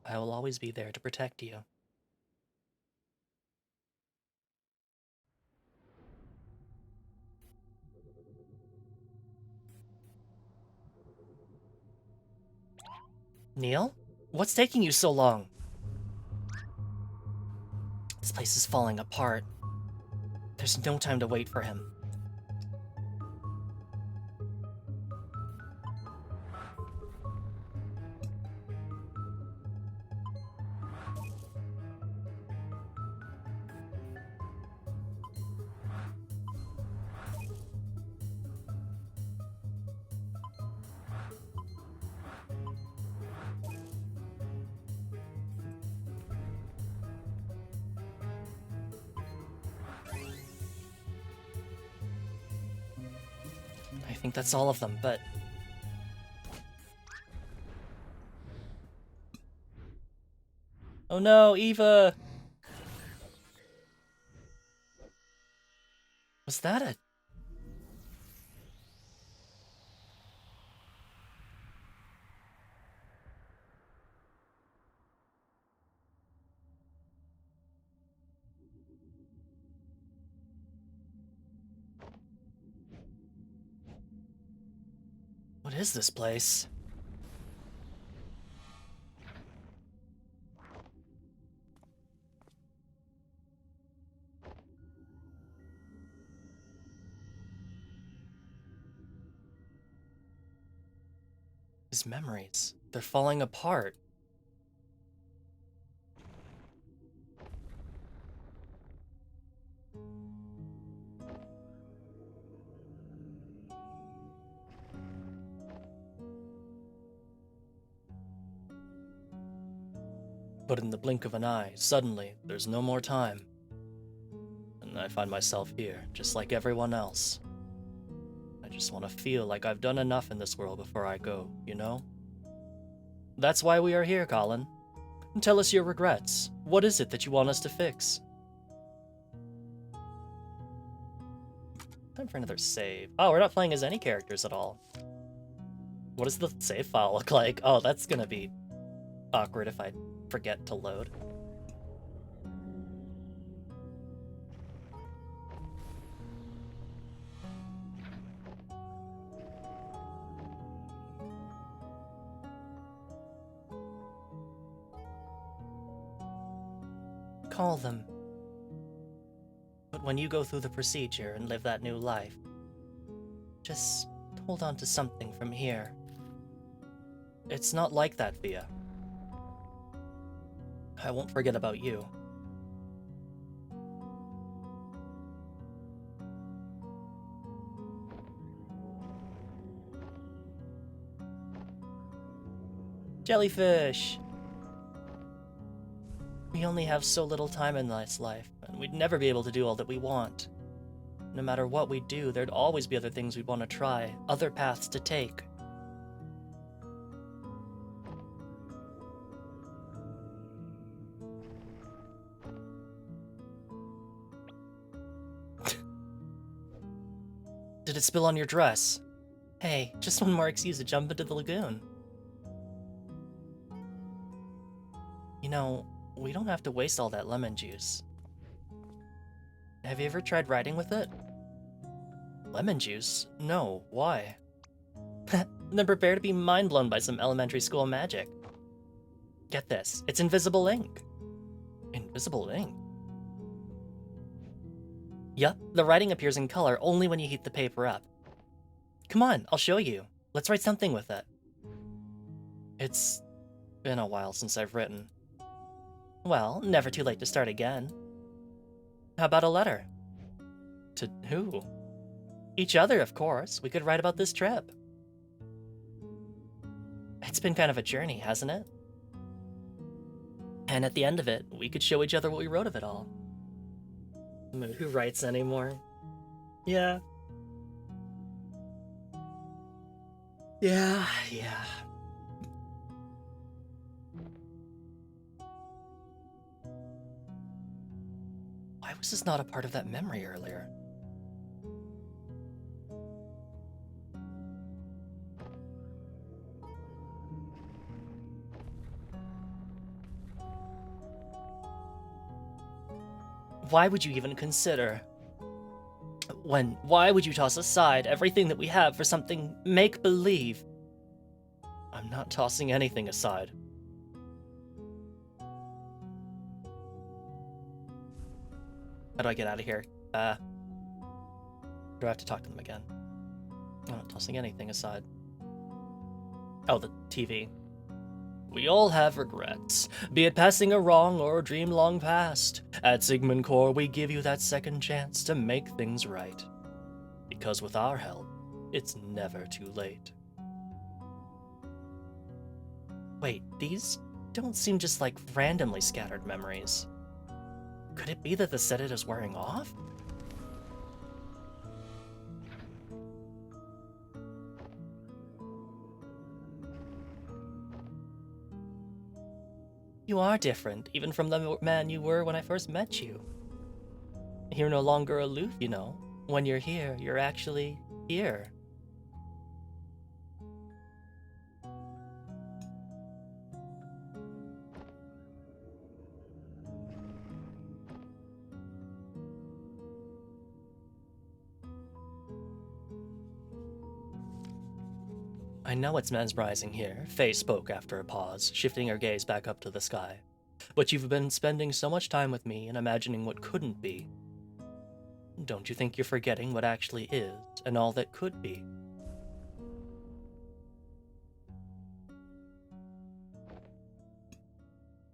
I will always be there to protect you. Neil? What's taking you so long? This place is falling apart. There's no time to wait for him. I think that's all of them, but... Oh no, Eva! Was that a... What is this place? His memories. They're falling apart. But in the blink of an eye, suddenly, there's no more time. And I find myself here, just like everyone else. I just want to feel like I've done enough in this world before I go, you know? That's why we are here, Colin. Tell us your regrets. What is it that you want us to fix? Time for another save. Oh, we're not playing as any characters at all. What does the save file look like? Oh, that's gonna be awkward if I forget to load. Call them. But when you go through the procedure and live that new life, just hold on to something from here. It's not like that, Thea. I won't forget about you. Jellyfish! We only have so little time in this life, and we'd never be able to do all that we want. No matter what we do, there'd always be other things we'd want to try, other paths to take. Did it spill on your dress? Hey, just one more excuse to jump into the lagoon. You know, we don't have to waste all that lemon juice. Have you ever tried riding with it? Lemon juice? No, why? Then prepare to be mind blown by some elementary school magic. Get this, it's invisible ink. Invisible ink? Yup, the writing appears in color only when you heat the paper up. Come on, I'll show you. Let's write something with it. It's been a while since I've written. Well, never too late to start again. How about a letter? To who? Each other, of course. We could write about this trip. It's been kind of a journey, hasn't it? And at the end of it, we could show each other what we wrote of it all. Who writes anymore? Yeah. Yeah. Why was this not a part of that memory earlier? Why would you even consider? Why would you toss aside everything that we have for something make-believe? I'm not tossing anything aside. How do I get out of here? Do I have to talk to them again? I'm not tossing anything aside. Oh, the TV. We all have regrets, be it passing a wrong or a dream long past. At Sigmund Core, we give you that second chance to make things right. Because with our help, it's never too late. Wait, these don't seem just like randomly scattered memories. Could it be that the sedative is wearing off? You are different, even from the man you were when I first met you. You're no longer aloof, you know. When you're here, you're actually here. I know it's mesmerizing here, Faye spoke after a pause, shifting her gaze back up to the sky. But you've been spending so much time with me and imagining what couldn't be. Don't you think you're forgetting what actually is, and all that could be?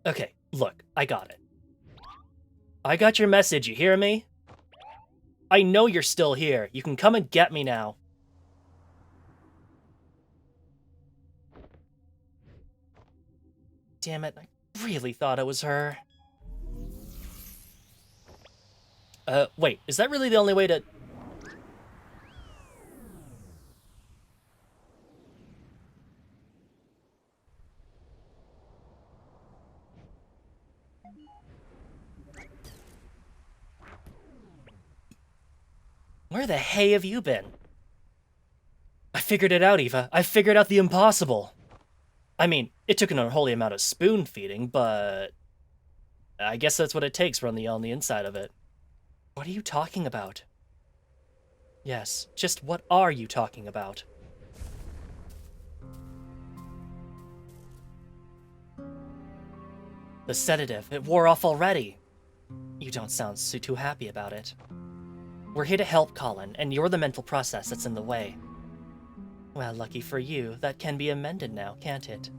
Okay, look, I got it. I got your message, you hear me? I know you're still here. You can come and get me now. Damn it, I really thought it was her. Wait, is that really the only way to... Where the hey have you been? I figured it out, Eva. I figured out the impossible. I mean, it took an unholy amount of spoon feeding, but... I guess that's what it takes on the inside of it. What are you talking about? Yes, just what are you talking about? The sedative, it wore off already. You don't sound too happy about it. We're here to help, Colin, and you're the mental process that's in the way. Well, lucky for you, that can be amended now, can't it?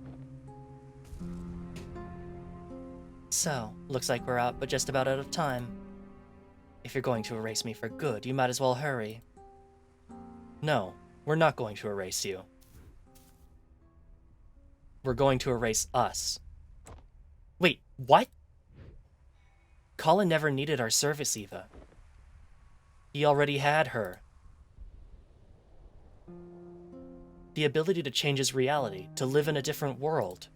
So, looks like we're out, but just about out of time. If you're going to erase me for good, you might as well hurry. No, we're not going to erase you. We're going to erase us. Wait, what? Colin never needed our service, Eva. He already had her. The ability to change his reality, to live in a different world.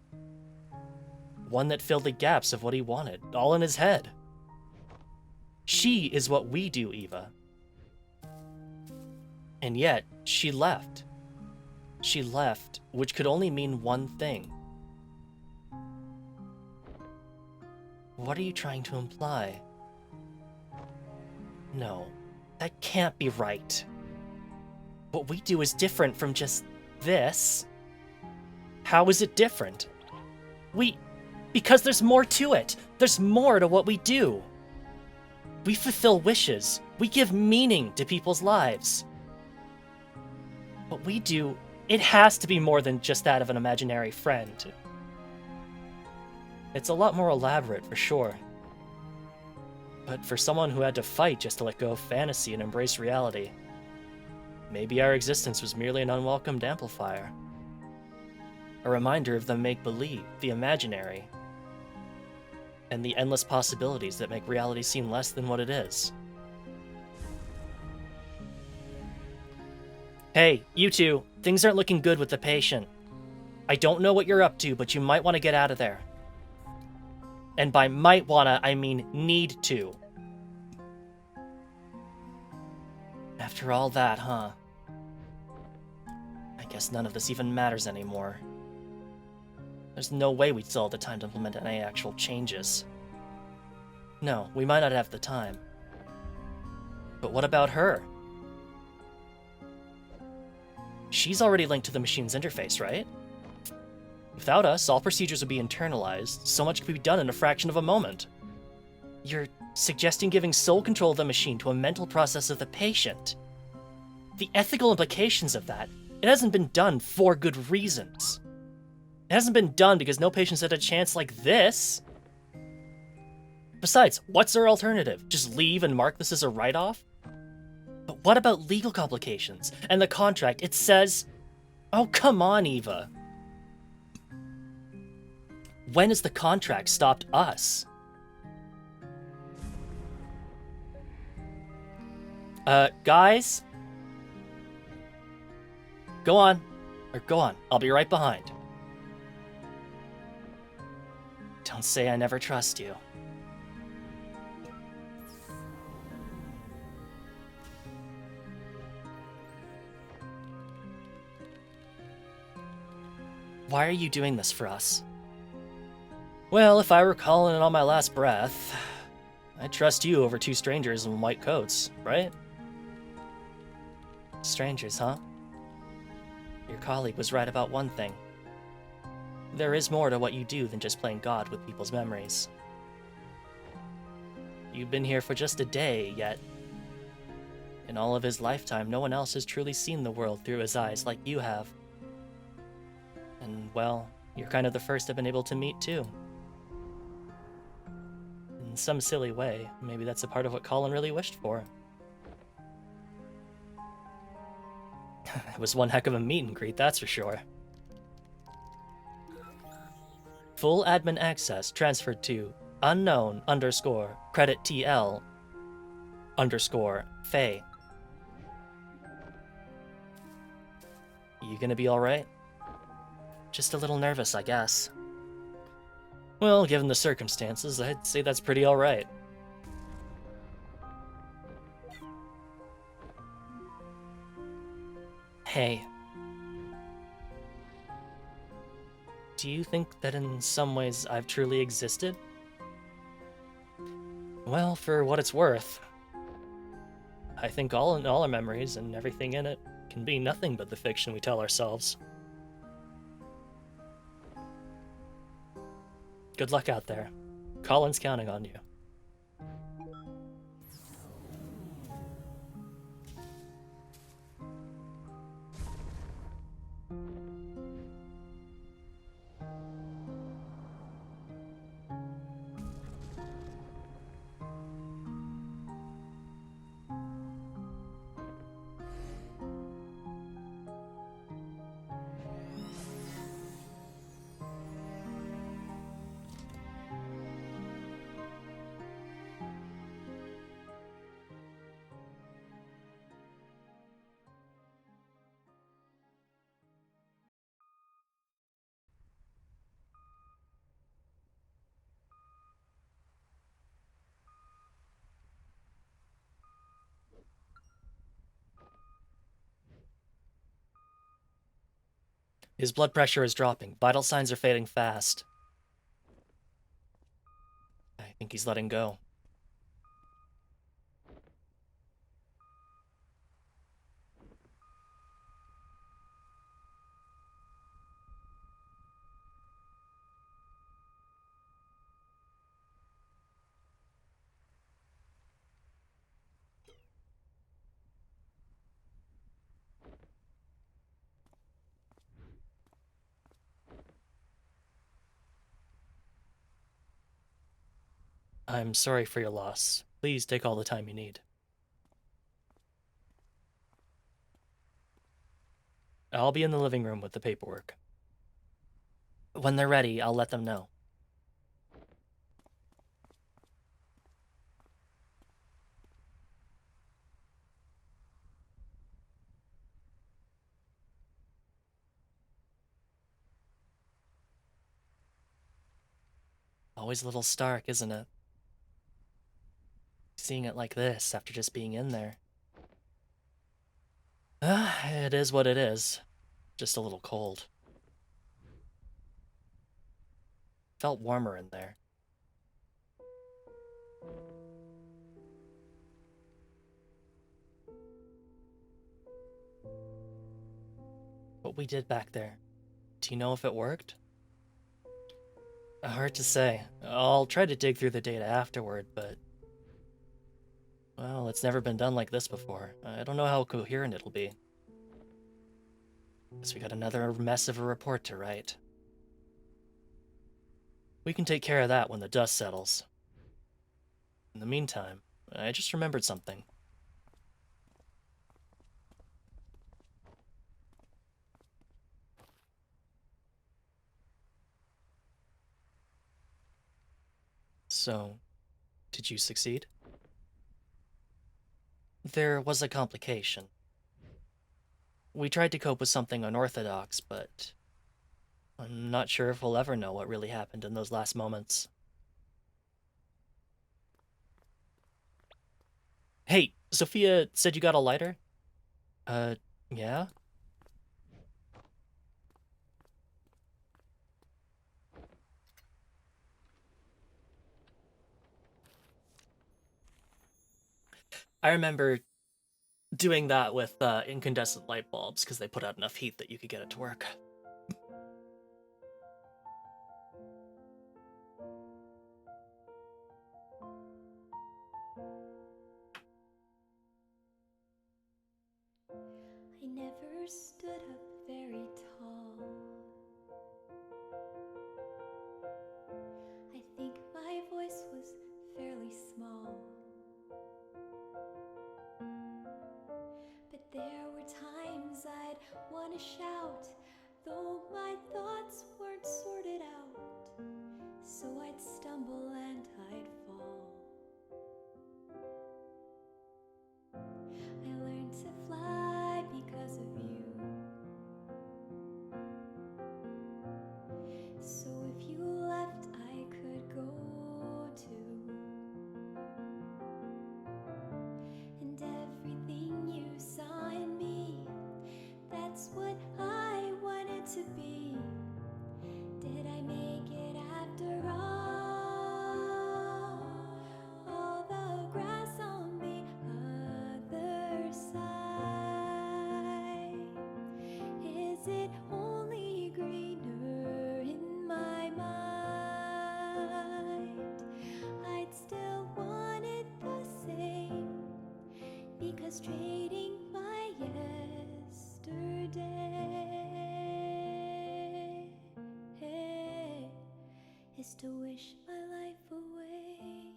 One that filled the gaps of what he wanted, all in his head. She is what we do, Eva. And yet, she left. She left, which could only mean one thing. What are you trying to imply? No, that can't be right. What we do is different from just this. How is it different? Because there's more to it. There's more to what we do. We fulfill wishes. We give meaning to people's lives. What we do, it has to be more than just that of an imaginary friend. It's a lot more elaborate, for sure. But for someone who had to fight just to let go of fantasy and embrace reality, maybe our existence was merely an unwelcomed amplifier. A reminder of the make-believe, the imaginary, and the endless possibilities that make reality seem less than what it is. Hey, you two, things aren't looking good with the patient. I don't know what you're up to, but you might want to get out of there. And by might wanna, I mean need to. After all that, huh? I guess none of this even matters anymore. There's no way we'd still have the time to implement any actual changes. No, we might not have the time. But what about her? She's already linked to the machine's interface, right? Without us, all procedures would be internalized. So much could be done in a fraction of a moment. You're suggesting giving sole control of the machine to a mental process of the patient. The ethical implications of that, it hasn't been done for good reasons. It hasn't been done because no patients had a chance like this. Besides, what's our alternative? Just leave and mark this as a write-off? But what about legal complications? And the contract, it says... Oh, come on, Eva. When has the contract stopped us? Guys? Go on. Or go on. I'll be right behind. Don't say I never trust you. Why are you doing this for us? Well, if I were calling it on my last breath, I'd trust you over two strangers in white coats, right? Strangers, huh? Your colleague was right about one thing. There is more to what you do than just playing God with people's memories. You've been here for just a day, yet in all of his lifetime, no one else has truly seen the world through his eyes like you have. And, well, you're kind of the first I've been able to meet, too. In some silly way, maybe that's a part of what Colin really wished for. It was one heck of a meet and greet, that's for sure. Full admin access transferred to unknown _ credit TL _ Faye. You gonna be alright? Just a little nervous, I guess. Well, given the circumstances, I'd say that's pretty alright. Hey. Do you think that in some ways I've truly existed? Well, for what it's worth, I think all our memories and everything in it can be nothing but the fiction we tell ourselves. Good luck out there. Colin's counting on you. His blood pressure is dropping. Vital signs are fading fast. I think he's letting go. I'm sorry for your loss. Please take all the time you need. I'll be in the living room with the paperwork. When they're ready, I'll let them know. Always a little stark, isn't it? Seeing it like this after just being in there. It is what it is. Just a little cold. Felt warmer in there. what we did back there. Do you know if it worked? Hard to say. I'll try to dig through the data afterward, but... well, it's never been done like this before. I don't know how coherent it'll be. Guess we got another mess of a report to write. We can take care of that when the dust settles. In the meantime, I just remembered something. So, did you succeed? There was a complication. We tried to cope with something unorthodox, but I'm not sure if we'll ever know what really happened in those last moments. Hey, Sophia said you got a lighter? Yeah? I remember doing that with incandescent light bulbs because they put out enough heat that you could get it to work. I never stood up very tall. I think my voice was fairly small. But there were times I'd want to shout, though my thoughts weren't sorted out. So I'd stumble and I'd fall. I learned to fly because of you. So if you left, I could go too. And everything you saw in me, that's what I wanted to be. Did I make it after all? All the grass on the other side, is it only greener in my mind? I'd still want it the same, because trading my yesterday is to wish my life away.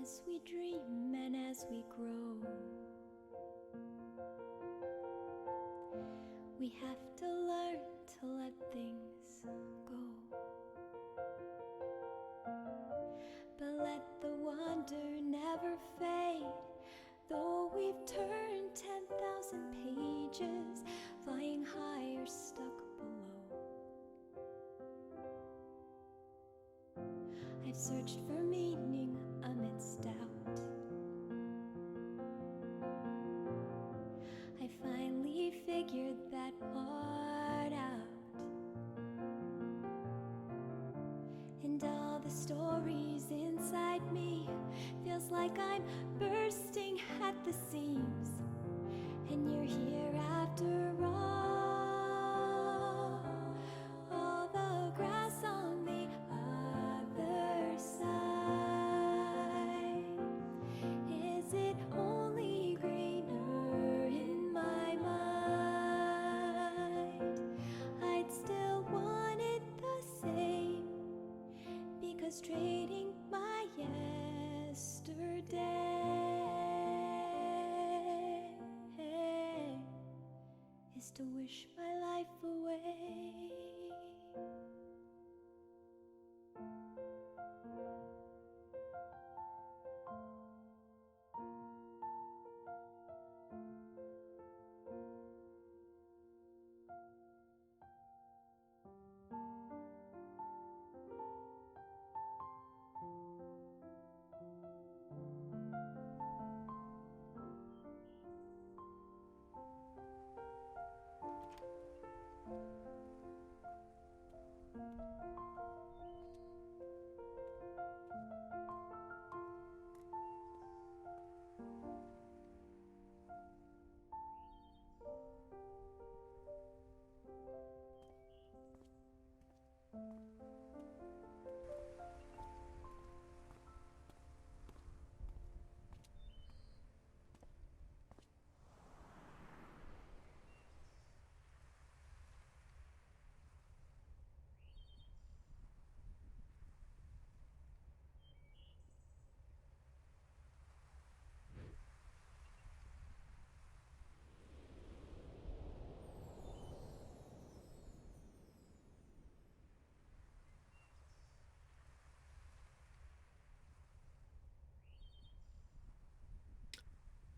As we dream and as we grow, we have to learn to let things go. But let the wonder never fade, though we've turned 10,000 pages, flying high or stuck below. I've searched for meaning amidst doubt. I finally figured that part out. And all the stories inside me feels like I'm bursting at the seams. And you're here after all. All the grass on the other side, is it only greener in my mind? I'd still want it the same, because trading my yesterday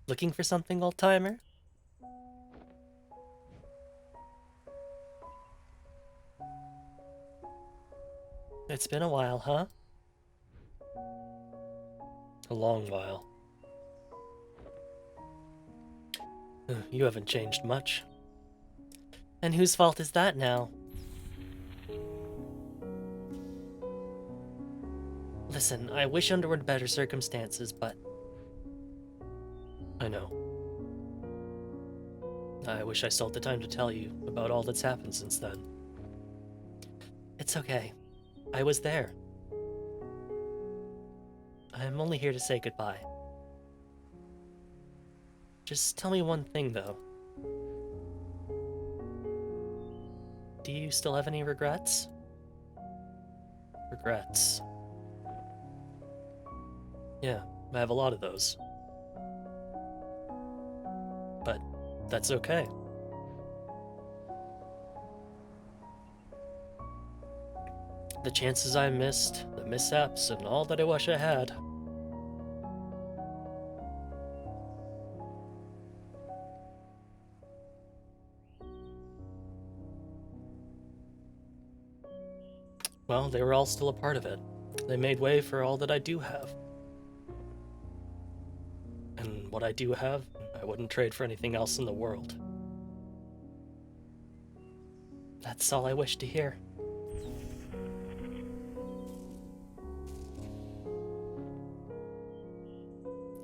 Looking for something, old-timer? It's been a while, huh? A long while. You haven't changed much. And whose fault is that now? Listen, I wish under better circumstances, but... I know. I wish I still had the time to tell you about all that's happened since then. It's okay. I was there. I'm only here to say goodbye. Just tell me one thing, though. Do you still have any regrets? Regrets. Yeah, I have a lot of those. But that's okay. The chances I missed, the mishaps, and all that I wish I had. Well, they were all still a part of it. They made way for all that I do have. And what I do have, I wouldn't trade for anything else in the world. That's all I wish to hear.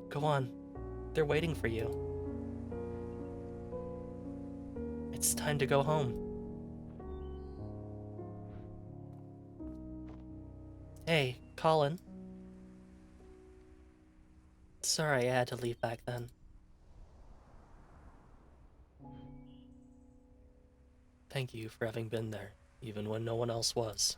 Go on. They're waiting for you. It's time to go home. Hey, Colin. Sorry I had to leave back then. Thank you for having been there, even when no one else was.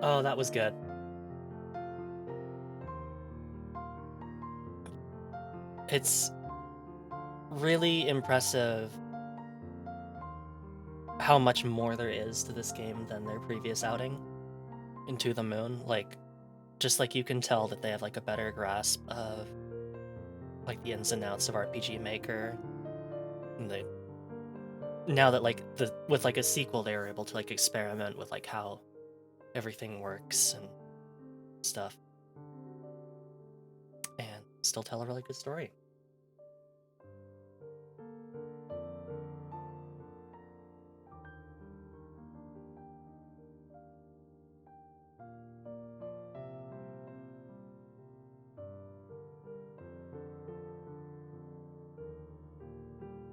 Oh, that was good. It's really impressive how much more there is to this game than their previous outing, Into the Moon. Like, just like you can tell that they have like a better grasp of like the ins and outs of RPG Maker. And they now that like the with like a sequel they were able to like experiment with like how everything works and stuff. And still tell a really good story.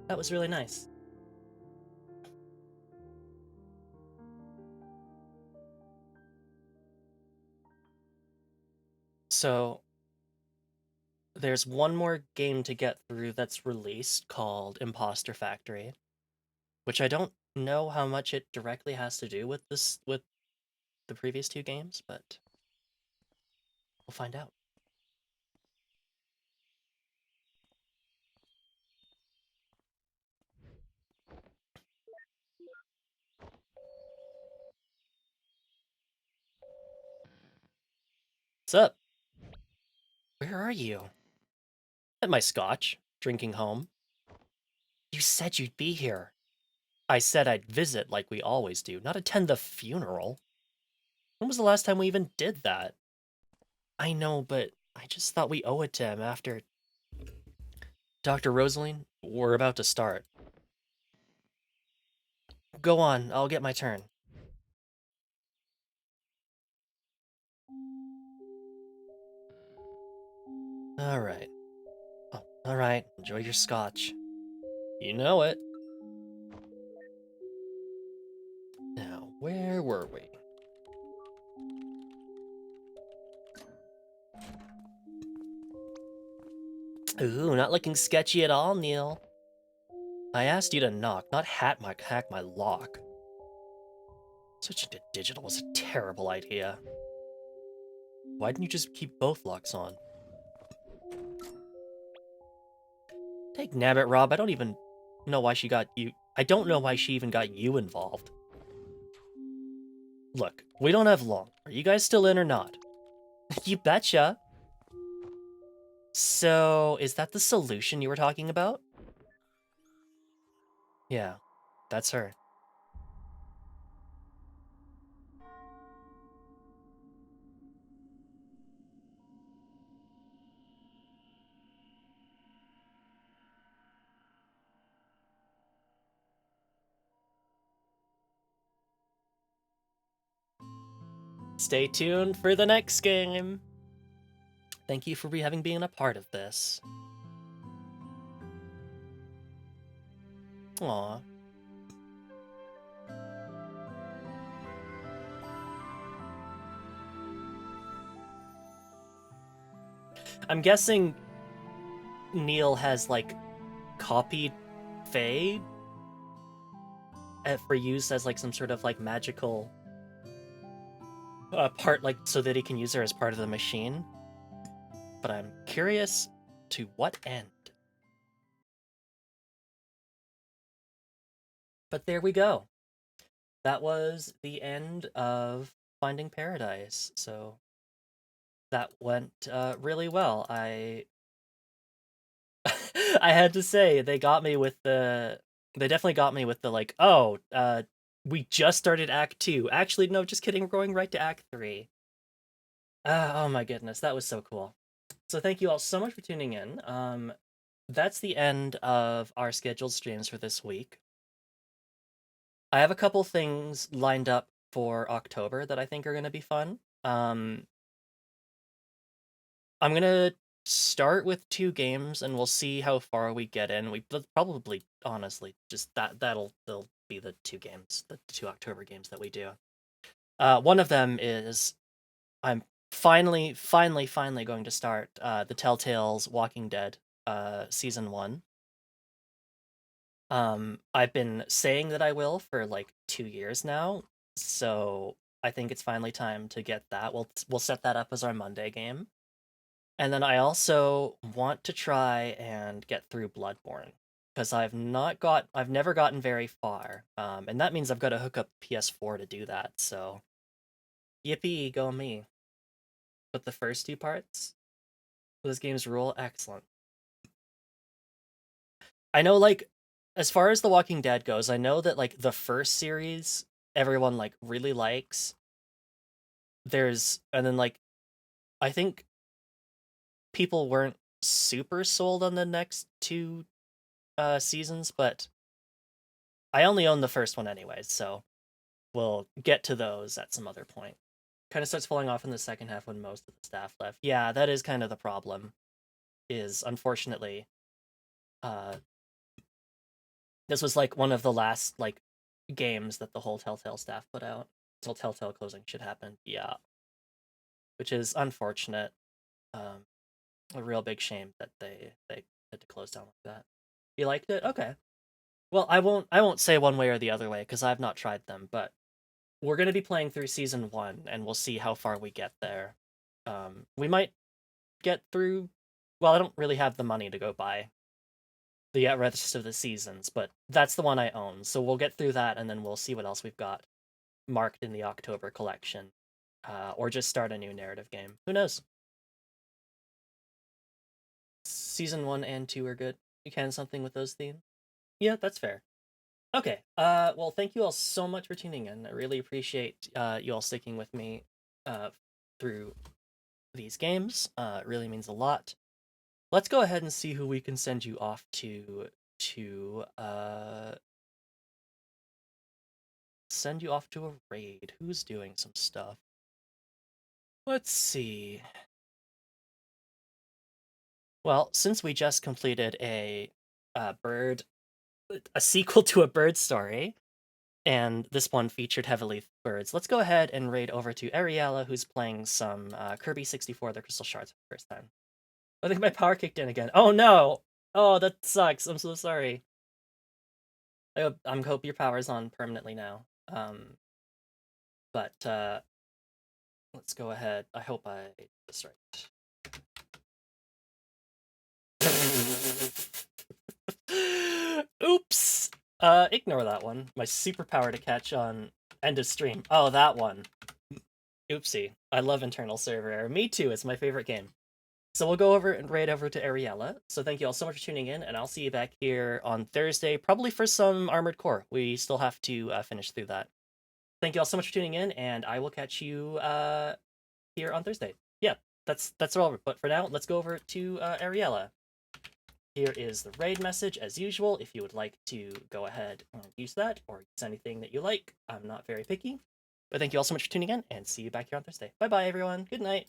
That was really nice. So there's one more game to get through that's released called Imposter Factory, which I don't know how much it directly has to do with the previous two games, but we'll find out. What's up? Where are you? At my scotch, drinking home. You said you'd be here. I said I'd visit like we always do, not attend the funeral. When was the last time we even did that? I know, but I just thought we owe it to him after... Dr. Rosaline, we're about to start. Go on, I'll get my turn. Alright. Oh, alright, enjoy your scotch. You know it. Now, where were we? Ooh, not looking sketchy at all, Neil. I asked you to knock, not hack my lock. Switching to digital was a terrible idea. Why didn't you just keep both locks on? Take nabbit, Rob, I don't even know why she got you... I don't know why she even got you involved. Look, we don't have long. Are you guys still in or not? You betcha. So, is that the solution you were talking about? Yeah, that's her. Stay tuned for the next game. Thank you for having been a part of this. Aw. I'm guessing Neil has, like, copied Faye for use as, like, some sort of, like, magical part, like, so that he can use her as part of the machine. But I'm curious to what end. But there we go. That was the end of Finding Paradise. So that went really well. I had to say they got me with the they definitely got me with the like, oh, we just started Act 2. Actually, no, just kidding. We're going right to Act 3. Oh my goodness, that was so cool. So thank you all so much for tuning in. That's the end of our scheduled streams for this week. I have a couple things lined up for October that I think are going to be fun. I'm gonna start with two games, and we'll see how far we get in. We probably, honestly, just they'll be the two games, the two October games that we do. One of them is I'm finally going to start the Telltale's Walking Dead season 1. I've been saying that I will for like 2 years now, so I think it's finally time to get that. We'll set that up as our Monday game. And then I also want to try and get through Bloodborne because I've never gotten very far. And that means I've got to hook up PS4 to do that. So yippee, go me. But the first two parts, those games rule excellent. I know, like, as far as The Walking Dead goes, I know that like the first series everyone like really likes. And then like I think people weren't super sold on the next two seasons, but I only own the first one anyways, so we'll get to those at some other point. Kind of starts falling off in the second half when most of the staff left. Yeah, that is kind of the problem. Is unfortunately, uh, this was like one of the last like games that the whole Telltale staff put out. So Telltale closing should happen. Yeah, which is unfortunate. Um, A real big shame that they had to close down like that. You liked it? Okay. Well, I won't say one way or the other way because I've not tried them, but we're gonna be playing through season 1, and we'll see how far we get there. We might get through. Well, I don't really have the money to go buy the rest of the seasons, but that's the one I own. So we'll get through that, and then we'll see what else we've got marked in the October collection, or just start a new narrative game. Who knows? Season 1 and 2 are good. You can something with those themes. Yeah, that's fair. Okay. Well, thank you all so much for tuning in. I really appreciate you all sticking with me uh, through these games. It really means a lot. Let's go ahead and see who we can send you off to send you off to a raid. Who's doing some stuff? Let's see. Well, since we just completed a sequel to a bird story, and this one featured heavily birds, let's go ahead and raid over to Ariella, who's playing some Kirby 64, the Crystal Shards for the first time. I think my power kicked in again. Oh no! Oh, that sucks. I'm so sorry. I hope your power's on permanently now. But let's go ahead. I hope I did this right. Oops! Ignore that one. My superpower to catch on end of stream. Oh, that one. Oopsie. I love internal server error. Me too, it's my favorite game. So we'll go over and raid over to Ariella. So thank you all so much for tuning in, and I'll see you back here on Thursday, probably for some Armored Core. We still have to finish through that. Thank you all so much for tuning in, and I will catch you here on Thursday. Yeah, that's all. But for now, let's go over to Ariella. Here is the raid message as usual. If you would like to go ahead and use that, or use anything that you like, I'm not very picky. But thank you all so much for tuning in, and see you back here on Thursday. Bye bye, everyone. Good night.